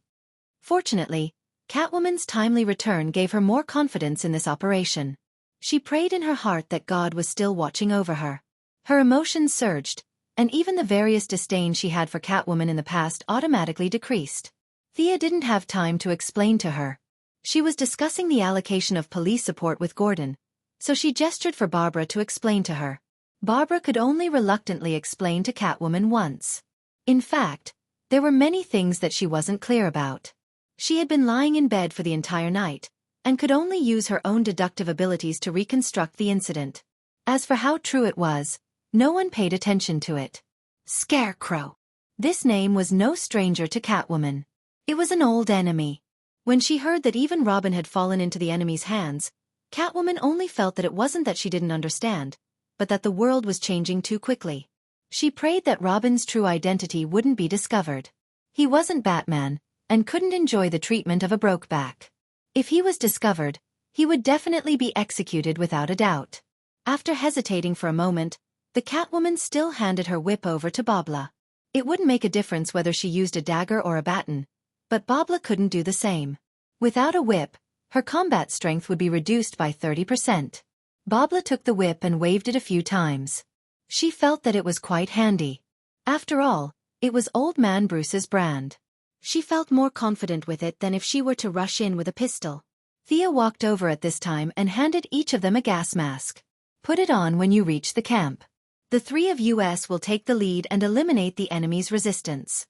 Fortunately, Catwoman's timely return gave her more confidence in this operation. She prayed in her heart that God was still watching over her. Her emotions surged, and even the various disdain she had for Catwoman in the past automatically decreased. Thea didn't have time to explain to her. She was discussing the allocation of police support with Gordon, so she gestured for Barbara to explain to her. Barbara could only reluctantly explain to Catwoman once. In fact, there were many things that she wasn't clear about. She had been lying in bed for the entire night, and could only use her own deductive abilities to reconstruct the incident. As for how true it was, no one paid attention to it. Scarecrow. This name was no stranger to Catwoman. It was an old enemy. When she heard that even Robin had fallen into the enemy's hands, Catwoman only felt that it wasn't that she didn't understand, but that the world was changing too quickly. She prayed that Robin's true identity wouldn't be discovered. He wasn't Batman, and couldn't enjoy the treatment of a brokeback. If he was discovered, he would definitely be executed without a doubt. After hesitating for a moment, the Catwoman still handed her whip over to Babla. It wouldn't make a difference whether she used a dagger or a baton, but Babla couldn't do the same. Without a whip, her combat strength would be reduced by 30%. Babla took the whip and waved it a few times. She felt that it was quite handy. After all, it was Old Man Bruce's brand. She felt more confident with it than if she were to rush in with a pistol. Thea walked over at this time and handed each of them a gas mask. "Put it on when you reach the camp. The 3 of us will take the lead and eliminate the enemy's resistance.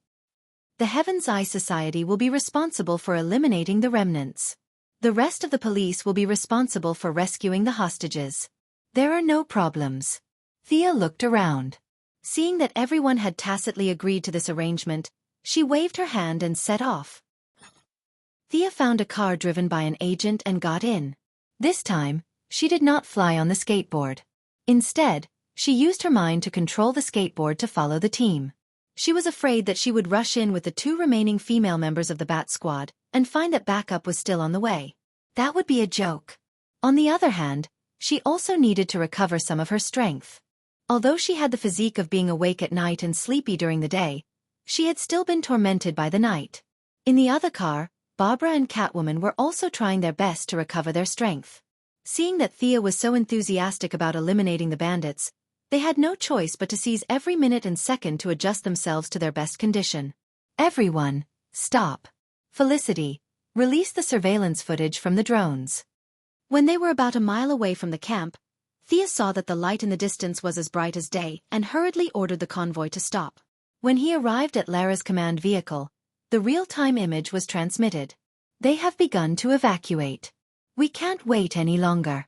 The Heaven's Eye Society will be responsible for eliminating the remnants. The rest of the police will be responsible for rescuing the hostages. There are no problems." Thea looked around. Seeing that everyone had tacitly agreed to this arrangement, she waved her hand and set off. Thea found a car driven by an agent and got in. This time, she did not fly on the skateboard. Instead, she used her mind to control the skateboard to follow the team. She was afraid that she would rush in with the 2 remaining female members of the Bat Squad and find that backup was still on the way. That would be a joke. On the other hand, she also needed to recover some of her strength. Although she had the physique of being awake at night and sleepy during the day, she had still been tormented by the night. In the other car, Barbara and Catwoman were also trying their best to recover their strength. Seeing that Thea was so enthusiastic about eliminating the bandits, they had no choice but to seize every minute and second to adjust themselves to their best condition. "Everyone, stop. Felicity, release the surveillance footage from the drones." When they were about a mile away from the camp, Thea saw that the light in the distance was as bright as day and hurriedly ordered the convoy to stop. When he arrived at Lara's command vehicle, the real-time image was transmitted. They have begun to evacuate. We can't wait any longer.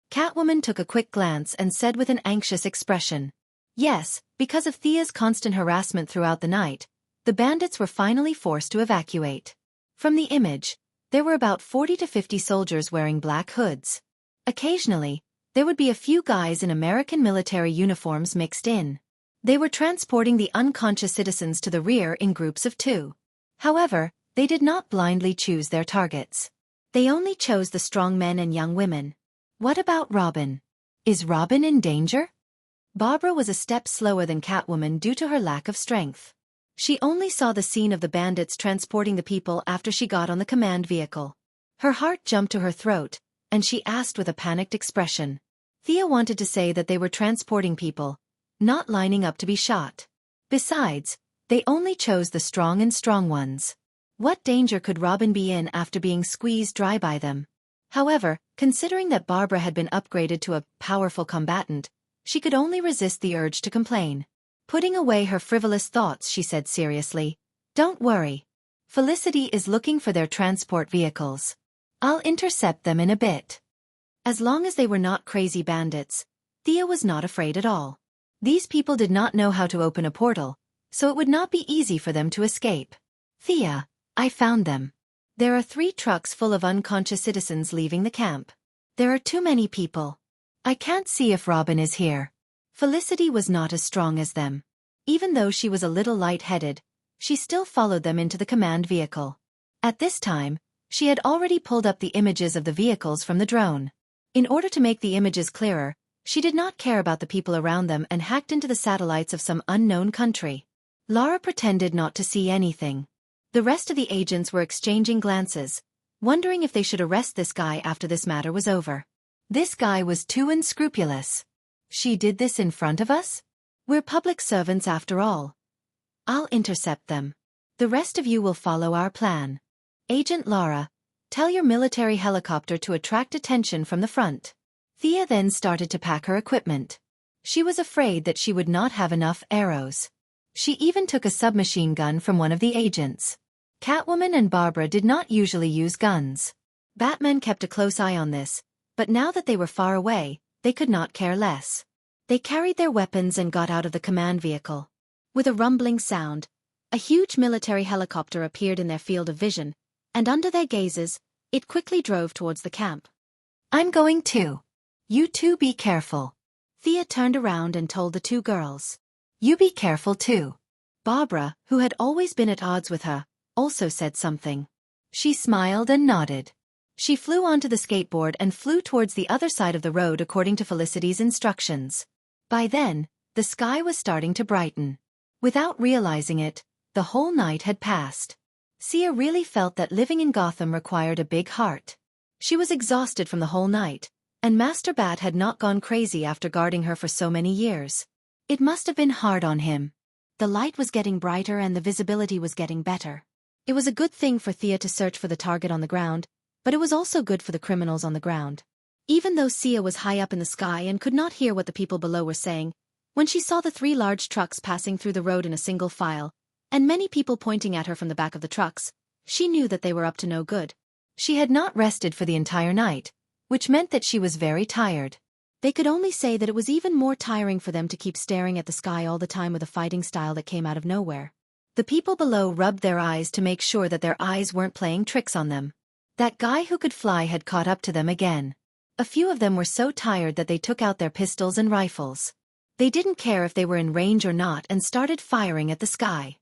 Catwoman took a quick glance and said with an anxious expression. Yes, because of Thea's constant harassment throughout the night, the bandits were finally forced to evacuate. From the image, there were about 40 to 50 soldiers wearing black hoods. Occasionally, there would be a few guys in American military uniforms mixed in. They were transporting the unconscious citizens to the rear in groups of 2. However, they did not blindly choose their targets. They only chose the strong men and young women. What about Robin? Is Robin in danger? Barbara was a step slower than Catwoman due to her lack of strength. She only saw the scene of the bandits transporting the people after she got on the command vehicle. Her heart jumped to her throat, and she asked with a panicked expression. Thea wanted to say that they were transporting people, not lining up to be shot. Besides, they only chose the strong and strong ones. What danger could Robin be in after being squeezed dry by them? However, considering that Barbara had been upgraded to a powerful combatant, she could only resist the urge to complain. Putting away her frivolous thoughts, she said seriously, "Don't worry. Felicity is looking for their transport vehicles. I'll intercept them in a bit." As long as they were not crazy bandits, Thea was not afraid at all. These people did not know how to open a portal, so it would not be easy for them to escape. "Thea, I found them. There are 3 trucks full of unconscious citizens leaving the camp. There are too many people. I can't see if Robin is here." Felicity was not as strong as them. Even though she was a little light-headed, she still followed them into the command vehicle. At this time, she had already pulled up the images of the vehicles from the drone. In order to make the images clearer, she did not care about the people around them and hacked into the satellites of some unknown country. Lara pretended not to see anything. The rest of the agents were exchanging glances, wondering if they should arrest this guy after this matter was over. This guy was too unscrupulous. She did this in front of us? We're public servants after all. I'll intercept them. The rest of you will follow our plan. Agent Lara, tell your military helicopter to attract attention from the front. Thea then started to pack her equipment. She was afraid that she would not have enough arrows. She even took a submachine gun from one of the agents. Catwoman and Barbara did not usually use guns. Batman kept a close eye on this, but now that they were far away, they could not care less. They carried their weapons and got out of the command vehicle. With a rumbling sound, a huge military helicopter appeared in their field of vision, and under their gazes, it quickly drove towards the camp. "I'm going too. You two be careful." Thea turned around and told the 2 girls. "You be careful too." Barbara, who had always been at odds with her, also said something. She smiled and nodded. She flew onto the skateboard and flew towards the other side of the road according to Felicity's instructions. By then, the sky was starting to brighten. Without realizing it, the whole night had passed. Sia really felt that living in Gotham required a big heart. She was exhausted from the whole night, and Master Bat had not gone crazy after guarding her for so many years. It must have been hard on him. The light was getting brighter and the visibility was getting better. It was a good thing for Thea to search for the target on the ground, but it was also good for the criminals on the ground. Even though Sia was high up in the sky and could not hear what the people below were saying, when she saw the 3 large trucks passing through the road in a single file, and many people pointing at her from the back of the trucks, she knew that they were up to no good. She had not rested for the entire night, which meant that she was very tired. They could only say that it was even more tiring for them to keep staring at the sky all the time with a fighting style that came out of nowhere. The people below rubbed their eyes to make sure that their eyes weren't playing tricks on them. That guy who could fly had caught up to them again. A few of them were so tired that they took out their pistols and rifles. They didn't care if they were in range or not and started firing at the sky.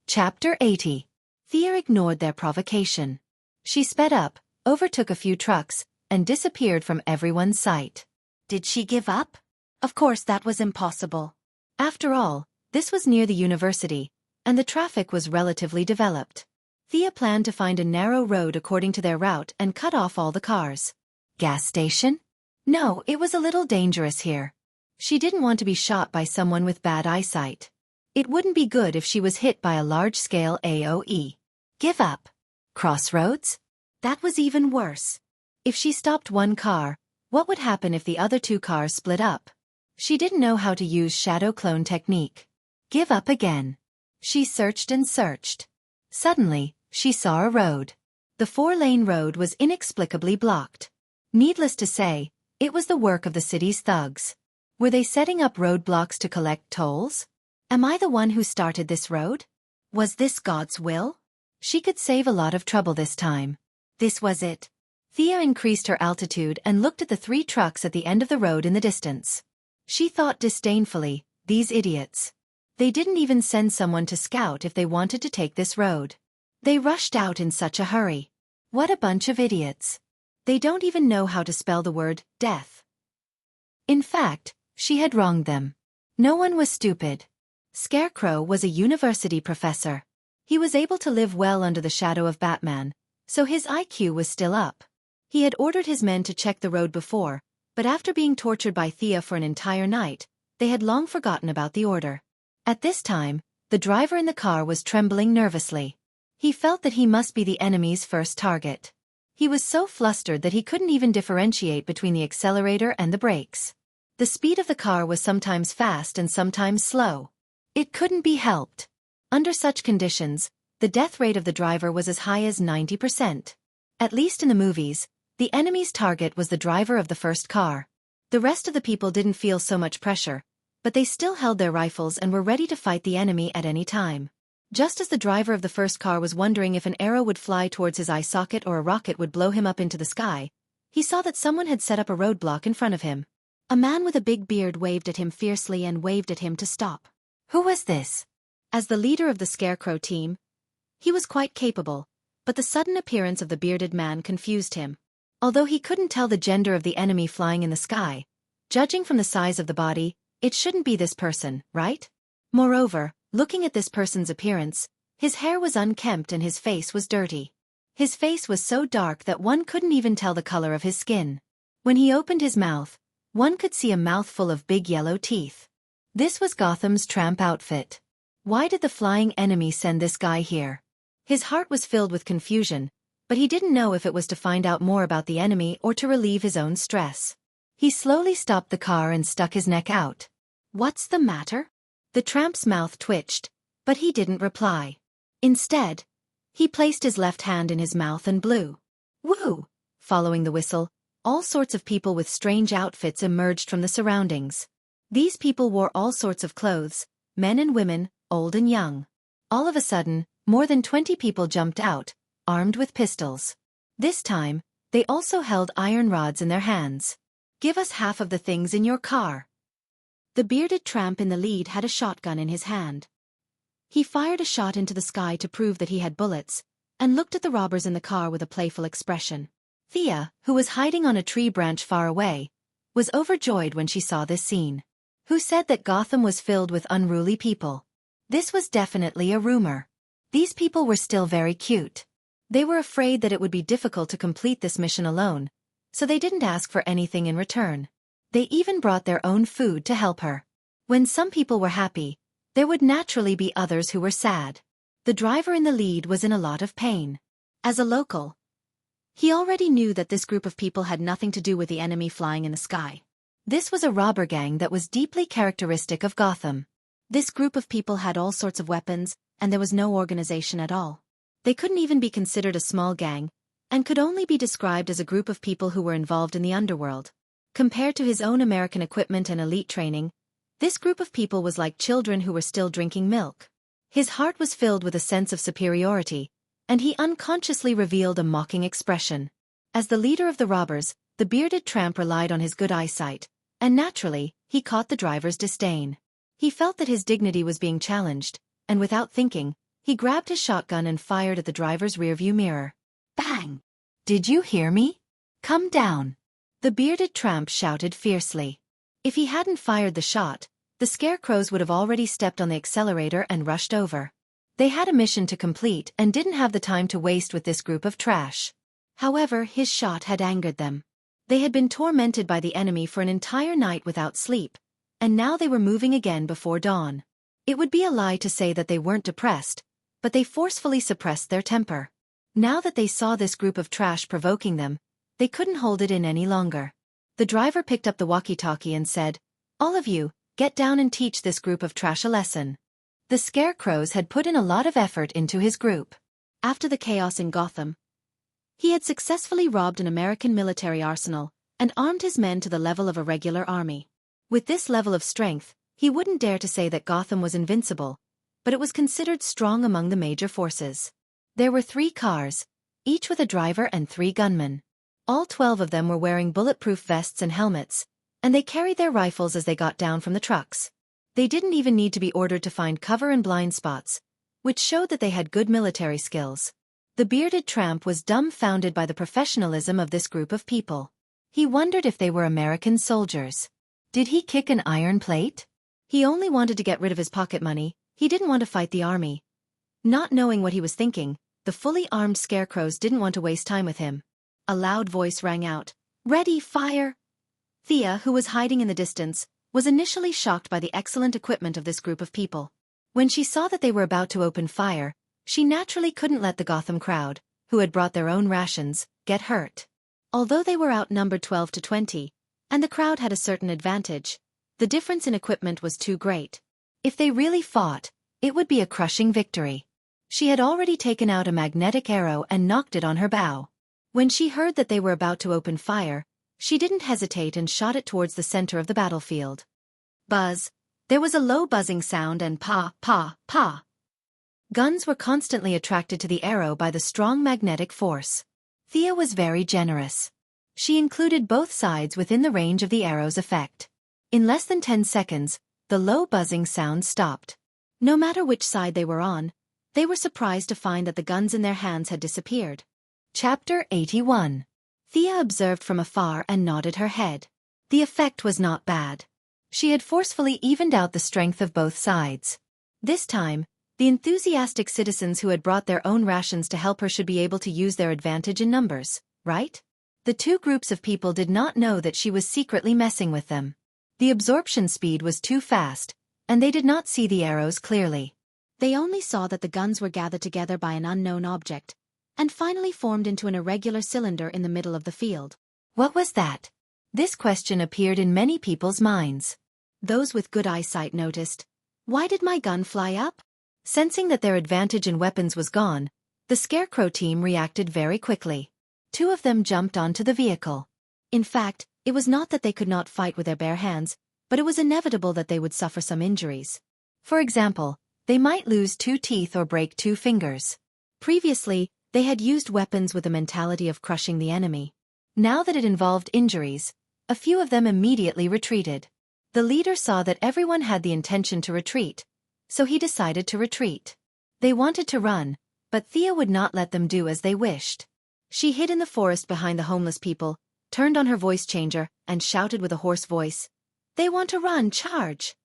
Chapter 80. Thea ignored their provocation. She sped up, overtook a few trucks, and disappeared from everyone's sight. Did she give up? Of course that was impossible. After all, this was near the university, and the traffic was relatively developed. Thea planned to find a narrow road according to their route and cut off all the cars. Gas station? No, it was a little dangerous here. She didn't want to be shot by someone with bad eyesight. It wouldn't be good if she was hit by a large-scale AoE. Give up. Crossroads? That was even worse. If she stopped one car, what would happen if the other two cars split up? She didn't know how to use shadow clone technique. Give up again. She searched and searched. Suddenly, she saw a road. The 4-lane road was inexplicably blocked. Needless to say, it was the work of the city's thugs. Were they setting up roadblocks to collect tolls? Am I the one who started this road? Was this God's will? She could save a lot of trouble this time. This was it. Thea increased her altitude and looked at the 3 trucks at the end of the road in the distance. She thought disdainfully, these idiots. They didn't even send someone to scout if they wanted to take this road. They rushed out in such a hurry. What a bunch of idiots. They don't even know how to spell the word death. In fact, she had wronged them. No one was stupid. Scarecrow was a university professor. He was able to live well under the shadow of Batman, so his IQ was still up. He had ordered his men to check the road before, but after being tortured by Thea for an entire night, they had long forgotten about the order. At this time, the driver in the car was trembling nervously. He felt that he must be the enemy's first target. He was so flustered that he couldn't even differentiate between the accelerator and the brakes. The speed of the car was sometimes fast and sometimes slow. It couldn't be helped. Under such conditions, the death rate of the driver was as high as 90%. At least in the movies, the enemy's target was the driver of the first car. The rest of the people didn't feel so much pressure, but they still held their rifles and were ready to fight the enemy at any time. Just as the driver of the first car was wondering if an arrow would fly towards his eye socket or a rocket would blow him up into the sky, he saw that someone had set up a roadblock in front of him. A man with a big beard waved at him fiercely and waved at him to stop. Who was this? As the leader of the Scarecrow team, he was quite capable, but the sudden appearance of the bearded man confused him. Although he couldn't tell the gender of the enemy flying in the sky, judging from the size of the body, it shouldn't be this person, right? Moreover, looking at this person's appearance, his hair was unkempt and his face was dirty. His face was so dark that one couldn't even tell the color of his skin. When he opened his mouth, one could see a mouthful of big yellow teeth. This was Gotham's tramp outfit. Why did the flying enemy send this guy here? His heart was filled with confusion, but he didn't know if it was to find out more about the enemy or to relieve his own stress. He slowly stopped the car and stuck his neck out. What's the matter? The tramp's mouth twitched, but he didn't reply. Instead, he placed his left hand in his mouth and blew. Woo! Following the whistle, all sorts of people with strange outfits emerged from the surroundings. These people wore all sorts of clothes, men and women, old and young. All of a sudden, more than 20 people jumped out, armed with pistols. This time, they also held iron rods in their hands. Give us half of the things in your car. The bearded tramp in the lead had a shotgun in his hand. He fired a shot into the sky to prove that he had bullets, and looked at the robbers in the car with a playful expression. Thea, who was hiding on a tree branch far away, was overjoyed when she saw this scene. Who said that Gotham was filled with unruly people? This was definitely a rumor. These people were still very cute. They were afraid that it would be difficult to complete this mission alone, so they didn't ask for anything in return. They even brought their own food to help her. When some people were happy, there would naturally be others who were sad. The driver in the lead was in a lot of pain. As a local, he already knew that this group of people had nothing to do with the enemy flying in the sky. This was a robber gang that was deeply characteristic of Gotham. This group of people had all sorts of weapons, and there was no organization at all. They couldn't even be considered a small gang, and could only be described as a group of people who were involved in the underworld. Compared to his own American equipment and elite training, this group of people was like children who were still drinking milk. His heart was filled with a sense of superiority, and he unconsciously revealed a mocking expression. As the leader of the robbers, the bearded tramp relied on his good eyesight, and naturally, he caught the driver's disdain. He felt that his dignity was being challenged, and without thinking, he grabbed his shotgun and fired at the driver's rearview mirror. Bang! Did you hear me? Come down! The bearded tramp shouted fiercely. If he hadn't fired the shot, the scarecrows would have already stepped on the accelerator and rushed over. They had a mission to complete and didn't have the time to waste with this group of trash. However, his shot had angered them. They had been tormented by the enemy for an entire night without sleep, and now they were moving again before dawn. It would be a lie to say that they weren't depressed, but they forcefully suppressed their temper. Now that they saw this group of trash provoking them, They couldn't hold it in any longer. The driver picked up the walkie-talkie and said, "All of you, get down and teach this group of trash a lesson." The Scarecrows had put in a lot of effort into his group. After the chaos in Gotham, he had successfully robbed an American military arsenal and armed his men to the level of a regular army. With this level of strength, he wouldn't dare to say that Gotham was invincible, but it was considered strong among the major forces. There were 3 cars, each with a driver and 3 gunmen. All 12 of them were wearing bulletproof vests and helmets, and they carried their rifles as they got down from the trucks. They didn't even need to be ordered to find cover and blind spots, which showed that they had good military skills. The bearded tramp was dumbfounded by the professionalism of this group of people. He wondered if they were American soldiers. Did he kick an iron plate? He only wanted to get rid of his pocket money. He didn't want to fight the army. Not knowing what he was thinking, the fully armed Scarecrows didn't want to waste time with him. A loud voice rang out, "Ready, fire!" Thea, who was hiding in the distance, was initially shocked by the excellent equipment of this group of people. When she saw that they were about to open fire, she naturally couldn't let the Gotham crowd, who had brought their own rations, get hurt. Although they were outnumbered 12 to 20, and the crowd had a certain advantage, the difference in equipment was too great. If they really fought, it would be a crushing victory. She had already taken out a magnetic arrow and knocked it on her bow. When she heard that they were about to open fire, she didn't hesitate and shot it towards the center of the battlefield. Buzz. There was a low buzzing sound and pa, pa, pa. Guns were constantly attracted to the arrow by the strong magnetic force. Thea was very generous. She included both sides within the range of the arrow's effect. In less than 10 seconds, the low buzzing sound stopped. No matter which side they were on, they were surprised to find that the guns in their hands had disappeared. Chapter 81. Thea observed from afar and nodded her head. The effect was not bad. She had forcefully evened out the strength of both sides. This time, the enthusiastic citizens who had brought their own rations to help her should be able to use their advantage in numbers, right? The 2 groups of people did not know that she was secretly messing with them. The absorption speed was too fast, and they did not see the arrows clearly. They only saw that the guns were gathered together by an unknown object, and finally formed into an irregular cylinder in the middle of the field. What was that? This question appeared in many people's minds. Those with good eyesight noticed, "Why did my gun fly up?" Sensing that their advantage in weapons was gone, the Scarecrow team reacted very quickly. 2 of them jumped onto the vehicle. In fact, it was not that they could not fight with their bare hands, but it was inevitable that they would suffer some injuries. For example, they might lose 2 teeth or break 2 fingers. Previously, they had used weapons with the mentality of crushing the enemy. Now that it involved injuries, a few of them immediately retreated. The leader saw that everyone had the intention to retreat, so he decided to retreat. They wanted to run, but Thea would not let them do as they wished. She hid in the forest behind the homeless people, turned on her voice changer, and shouted with a hoarse voice, "They want to run, charge!"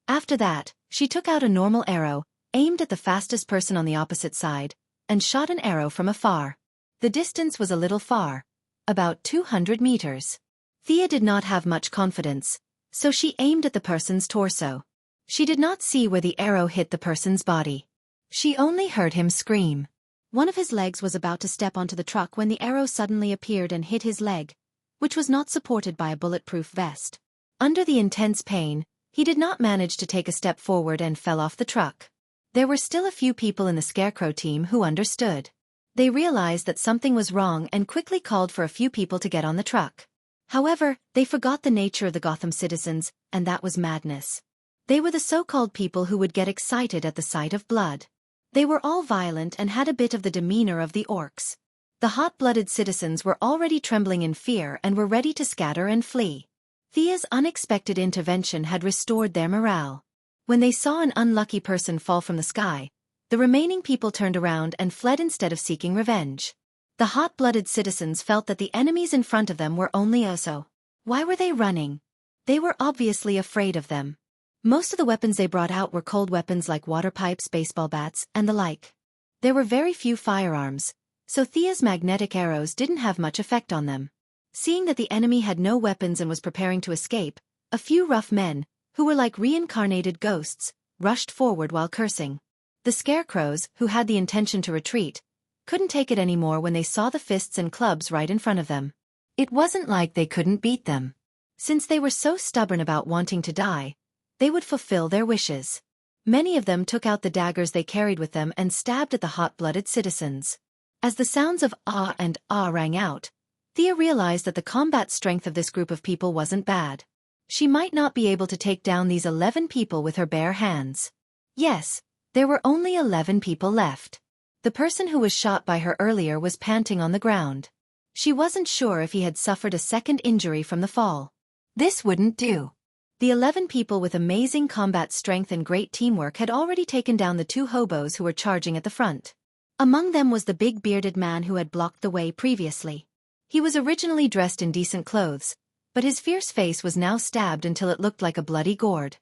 After that, she took out a normal arrow, aimed at the fastest person on the opposite side, and shot an arrow from afar. The distance was a little far, about 200 meters. Thea did not have much confidence, so she aimed at the person's torso. She did not see where the arrow hit the person's body. She only heard him scream. One of his legs was about to step onto the truck when the arrow suddenly appeared and hit his leg, which was not supported by a bulletproof vest. Under the intense pain, he did not manage to take a step forward and fell off the truck. There were still a few people in the Scarecrow team who understood. They realized that something was wrong and quickly called for a few people to get on the truck. However, they forgot the nature of the Gotham citizens, and that was madness. They were the so-called people who would get excited at the sight of blood. They were all violent and had a bit of the demeanor of the orcs. The hot-blooded citizens were already trembling in fear and were ready to scatter and flee. Thea's unexpected intervention had restored their morale. When they saw an unlucky person fall from the sky, the remaining people turned around and fled instead of seeking revenge. The hot-blooded citizens felt that the enemies in front of them were only Oso. Why were they running? They were obviously afraid of them. Most of the weapons they brought out were cold weapons like water pipes, baseball bats, and the like. There were very few firearms, so Thea's magnetic arrows didn't have much effect on them. Seeing that the enemy had no weapons and was preparing to escape, a few rough men, who were like reincarnated ghosts, rushed forward while cursing. The Scarecrows, who had the intention to retreat, couldn't take it anymore when they saw the fists and clubs right in front of them. It wasn't like they couldn't beat them. Since they were so stubborn about wanting to die, they would fulfill their wishes. Many of them took out the daggers they carried with them and stabbed at the hot-blooded citizens. As the sounds of ah and ah rang out, Thea realized that the combat strength of this group of people wasn't bad. She might not be able to take down these 11 people with her bare hands. Yes, there were only 11 people left. The person who was shot by her earlier was panting on the ground. She wasn't sure if he had suffered a second injury from the fall. This wouldn't do. The 11 people with amazing combat strength and great teamwork had already taken down the 2 hobos who were charging at the front. Among them was the big bearded man who had blocked the way previously. He was originally dressed in decent clothes, but his fierce face was now stabbed until it looked like a bloody gourd.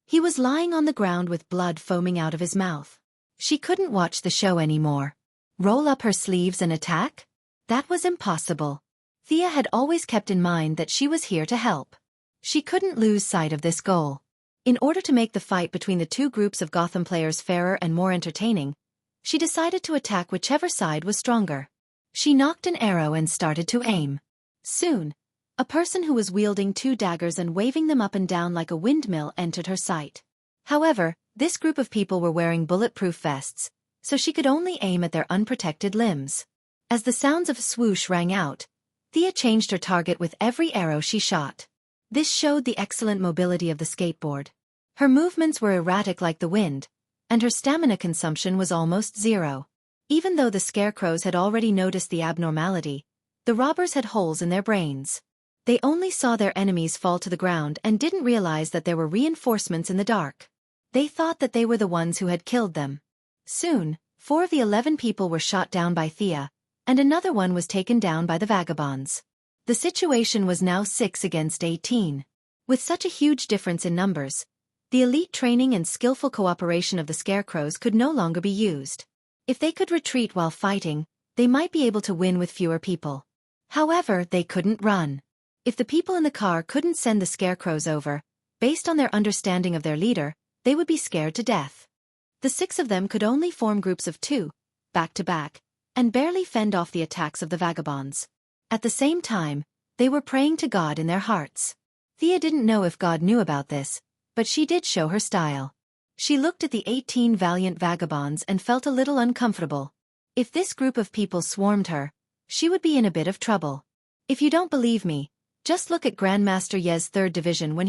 He was lying on the ground with blood foaming out of his mouth. She couldn't watch the show anymore. Roll up her sleeves and attack? That was impossible. Thea had always kept in mind that she was here to help. She couldn't lose sight of this goal. In order to make the fight between the 2 groups of Gotham players fairer and more entertaining, she decided to attack whichever side was stronger. She nocked an arrow and started to aim. Soon, a person who was wielding 2 daggers and waving them up and down like a windmill entered her sight. However, this group of people were wearing bulletproof vests, so she could only aim at their unprotected limbs. As the sounds of swoosh rang out, Thea changed her target with every arrow she shot. This showed the excellent mobility of the skateboard. Her movements were erratic like the wind, and her stamina consumption was almost zero. Even though the scarecrows had already noticed the abnormality, the robbers had holes in their brains. They only saw their enemies fall to the ground and didn't realize that there were reinforcements in the dark. They thought that they were the ones who had killed them. Soon, 4 of the 11 people were shot down by Thea, and another one was taken down by the vagabonds. The situation was now 6 against 18. With such a huge difference in numbers, the elite training and skillful cooperation of the scarecrows could no longer be used. If they could retreat while fighting, they might be able to win with fewer people. However, they couldn't run. If the people in the car couldn't send the scarecrows over, based on their understanding of their leader, they would be scared to death. The 6 of them could only form groups of 2, back to back, and barely fend off the attacks of the vagabonds. At the same time, they were praying to God in their hearts. Thea didn't know if God knew about this, but she did show her style. She looked at the 18 valiant vagabonds and felt a little uncomfortable. If this group of people swarmed her, she would be in a bit of trouble. If you don't believe me, just look at Grandmaster Ye's 3rd Division when